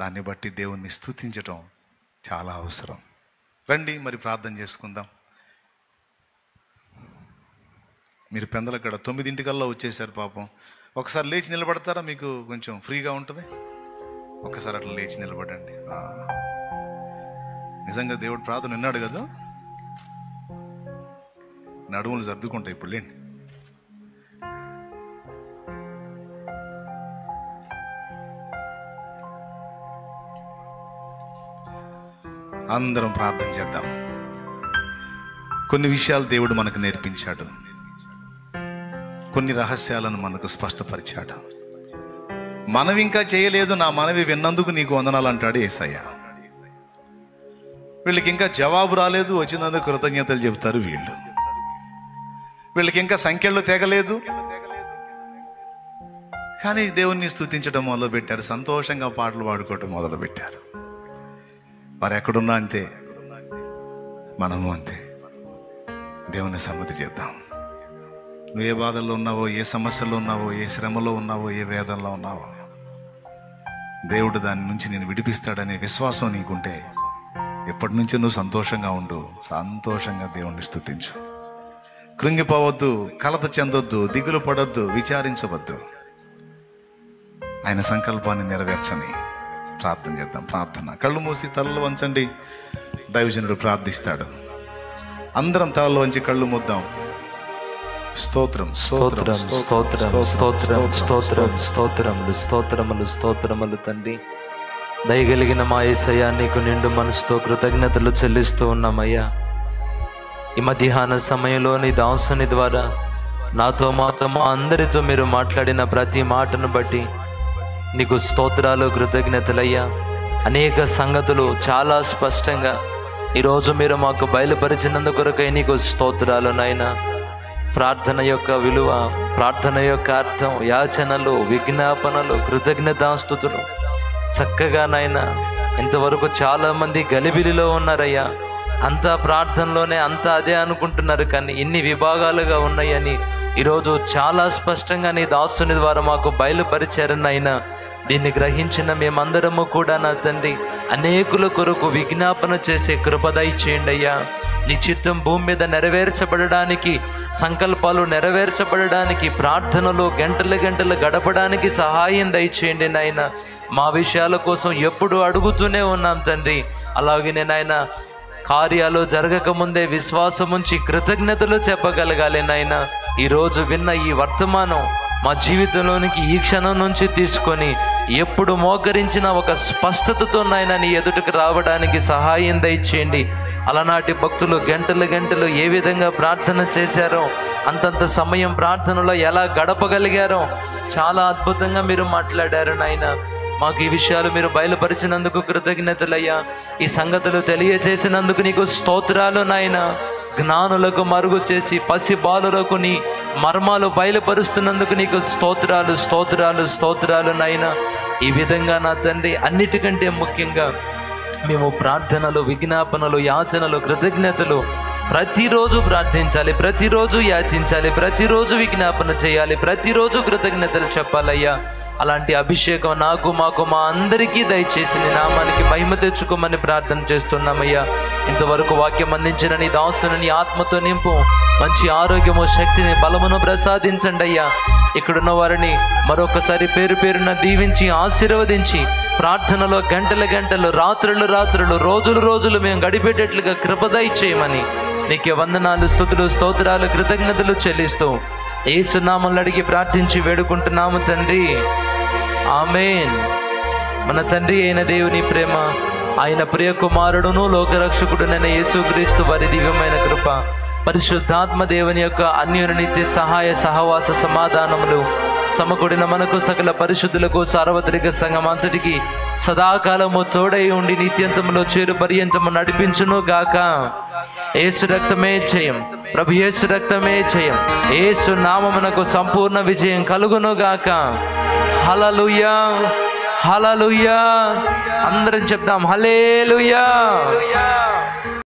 దాన్ని బట్టి దేవుణ్ణి స్తుతించటం చాలా అవసరం. రండి మరి ప్రార్థన చేసుకుందాం. మీరు పెందలక్కడ 9 వచ్చేసారు పాపం. ఒకసారి లేచి నిలబడతారా? మీకు కొంచెం ఫ్రీగా ఉంటుంది. ఒక్కసారి అట్లా లేచి నిలబడండి. నిజంగా దేవుడు ప్రార్థన విన్నాడు కదా. నడుములు సర్దుకుంటాయి ఇప్పుడు. లేండి, అందరం ప్రార్థన చేద్దాం. కొన్ని విషయాలు దేవుడు మనకు నేర్పించాడు, కొన్ని రహస్యాలను మనకు స్పష్టపరిచాడు. మనవి ఇంకా చేయలేదు, నా మనవి విన్నందుకు నీకు వందనాలు అంటాడు యేసయ్య. వీళ్ళకి ఇంకా జవాబు రాలేదు, వచ్చినందుకు కృతజ్ఞతలు చెబుతారు వీళ్ళు. వీళ్ళకి ఇంకా సంఖ్యలు తెగలేదు, కానీ దేవుణ్ణి స్తుతించడం మొదలుపెట్టారు, సంతోషంగా పాటలు పాడుకోవటం మొదలుపెట్టారు. వారు ఎక్కడున్నా అంతే, మనము అంతే. దేవుని సమ్మతి చేద్దాం. నువ్వు ఏ బాధల్లో ఉన్నావో, ఏ సమస్యలో ఉన్నావో, ఏ శ్రమలో ఉన్నావో, ఏ వేదనలో ఉన్నావో, దేవుడు దాని నుంచి నేను విడిపిస్తాడనే విశ్వాసం నీకుంటే ఎప్పటి నుంచి నువ్వు సంతోషంగా ఉండు. సంతోషంగా దేవుణ్ణి స్తుతించు. కృంగిపోవద్దు, కలత చెందొద్దు, దిగులు పడొద్దు, విచారించవద్దు. ఆయన సంకల్పాన్ని నెరవేర్చని ప్రార్థన చేద్దాం. ప్రార్థన. కళ్ళు మూసి తలలు వంచండి, దైవజనుడు ప్రార్థిస్తాడు. అందరం తలలు వంచి కళ్ళు మూద్దాం. స్తోత్రం స్తోత్రం స్తోత్రం స్తోత్రం స్తోత్రం స్తోత్రములు స్తోత్రములు స్తోత్రములు తండ్రి. దయగలిగిన మా యేసయ్యా, నీకు నిండు మనసుతో కృతజ్ఞతలు చెల్లిస్తూ ఉన్నామయ్యా. ఈ మధ్యాహ్న సమయంలో నీ దాసుని ద్వారా నాతో మాతో మా అందరితో మీరు మాట్లాడిన ప్రతి మాటను బట్టి నీకు స్తోత్రాలు, కృతజ్ఞతలయ్యా. అనేక సంగతులు చాలా స్పష్టంగా ఈరోజు మీరు మాకు బయలుపరిచినందుకొరకై నీకు స్తోత్రాలు నాయనా. ప్రార్థన యొక్క విలువ, ప్రార్థన యొక్క అర్థం, యాచనలు, విజ్ఞాపనలు, కృతజ్ఞతాస్తుతులు చక్కగా నాయనా. ఇంతవరకు చాలామంది గలిబిలిలో ఉన్నారయ్యా. అంతా ప్రార్థనలోనే అంతా అదే అనుకుంటున్నారు, కానీ ఇన్ని విభాగాలుగా ఉన్నాయని ఈరోజు చాలా స్పష్టంగా నీ దాసుని ద్వారా మాకు బయలుపరిచారనైనా. దీన్ని గ్రహించిన మేమందరము కూడా నా తండ్రి అనేకుల కొరకు విజ్ఞాపన చేసే కృప దయచేయండి అయ్యా. నీ చిత్తం భూమి మీద నెరవేర్చబడడానికి, సంకల్పాలు నెరవేర్చబడడానికి, ప్రార్థనలో గంటలు గంటలు గడపడానికి సహాయం దయచేయండి నాయన. మా విషయాల కోసం ఎప్పుడు అడుగుతూనే ఉన్నాం తండ్రి. అలాగే నాయన, కార్యాలు జరగకముందే విశ్వాసం ఉంచి కృతజ్ఞతలు చెప్పగలగాలి నాయన. ఈరోజు విన్న ఈ వర్తమానం మా జీవితంలోనికి ఈ క్షణం నుంచి తీసుకొని ఎప్పుడు మోకరించిన ఒక స్పష్టతతో నాయన నీ ఎదుటికి రావడానికి సహాయం దయచేయండి. అలనాటి భక్తులు గంటలు గంటలు ఏ విధంగా ప్రార్థన చేశారో, అంతంత సమయం ప్రార్థనలో ఎలా గడపగలిగారో చాలా అద్భుతంగా మీరు మాట్లాడారు నాయన. మాకు ఈ విషయాలు మీరు బయలుపరిచినందుకు కృతజ్ఞతలయ్యా. ఈ సంగతులు తెలియజేసినందుకు నీకు స్తోత్రాలు నాయన. జ్ఞానులకు మరుగు చేసి పసి బాలులకు నీ మర్మాలు బయలుపరుస్తున్నందుకు నీకు స్తోత్రాలు స్తోత్రాలు స్తోత్రాలు నాయన. ఈ విధంగా నా తండ్రి, అన్నిటికంటే ముఖ్యంగా మేము ప్రార్థనలు, విజ్ఞాపనలు, యాచనలు, కృతజ్ఞతలు ప్రతిరోజు ప్రార్థించాలి, ప్రతిరోజు యాచించాలి, ప్రతిరోజు విజ్ఞాపన చేయాలి, ప్రతిరోజు కృతజ్ఞతలు చెప్పాలయ్యా. అలాంటి అభిషేకం నాకు, మాకు, మా అందరికీ దయచేసి నీ నామానికి మహిమ తెచ్చుకోమని ప్రార్థన చేస్తున్నామయ్యా. ఇంతవరకు వాక్యం అందించిన నీ దాసుని నీ ఆత్మతో నింపు, మంచి ఆరోగ్యము, శక్తిని, బలమును ప్రసాదించండి అయ్యా. ఇక్కడున్న వారిని మరొకసారి పేరు పేరున దీవించి ఆశీర్వదించి ప్రార్థనలో గంటల గంటలు, రాత్రులు రాత్రులు, రోజులు రోజులు మేము గడిపేటట్లుగా కృప దయచేయమని నీకే వందనాలు, స్తుతులు, స్తోత్రాలు, కృతజ్ఞతలు చెల్లిస్తూ యేసు నామములో అడిగి ప్రార్థించి వేడుకుంటున్నాము తండ్రి. ఆమేన్. మన తండ్రి అయిన దేవుని ప్రేమ, ఆయన ప్రియ కుమారుడును లోకరక్షకుడునైన యేసుక్రీస్తు వారి దివ్యమైన కృప, పరిశుద్ధాత్మ దేవుని యొక్క అన్యోన్య సహాయ సహవాస సమాధానములు సమకూడిన మనకు, సకల పరిశుద్ధులకు, సార్వత్రిక సంఘం అంతటికి సదాకాలము తోడై ఉండి నిత్యంతములో చేరు పర్యంతము నడిపించును గాక. యేసు రక్తమే జయం, ప్రభు యేసు రక్తమే జయం. యేసు నామమునకు సంపూర్ణ విజయం కలుగును గాక. హల్లెలూయా హల్లెలూయా. అందరం చెప్దాం హల్లెలూయా.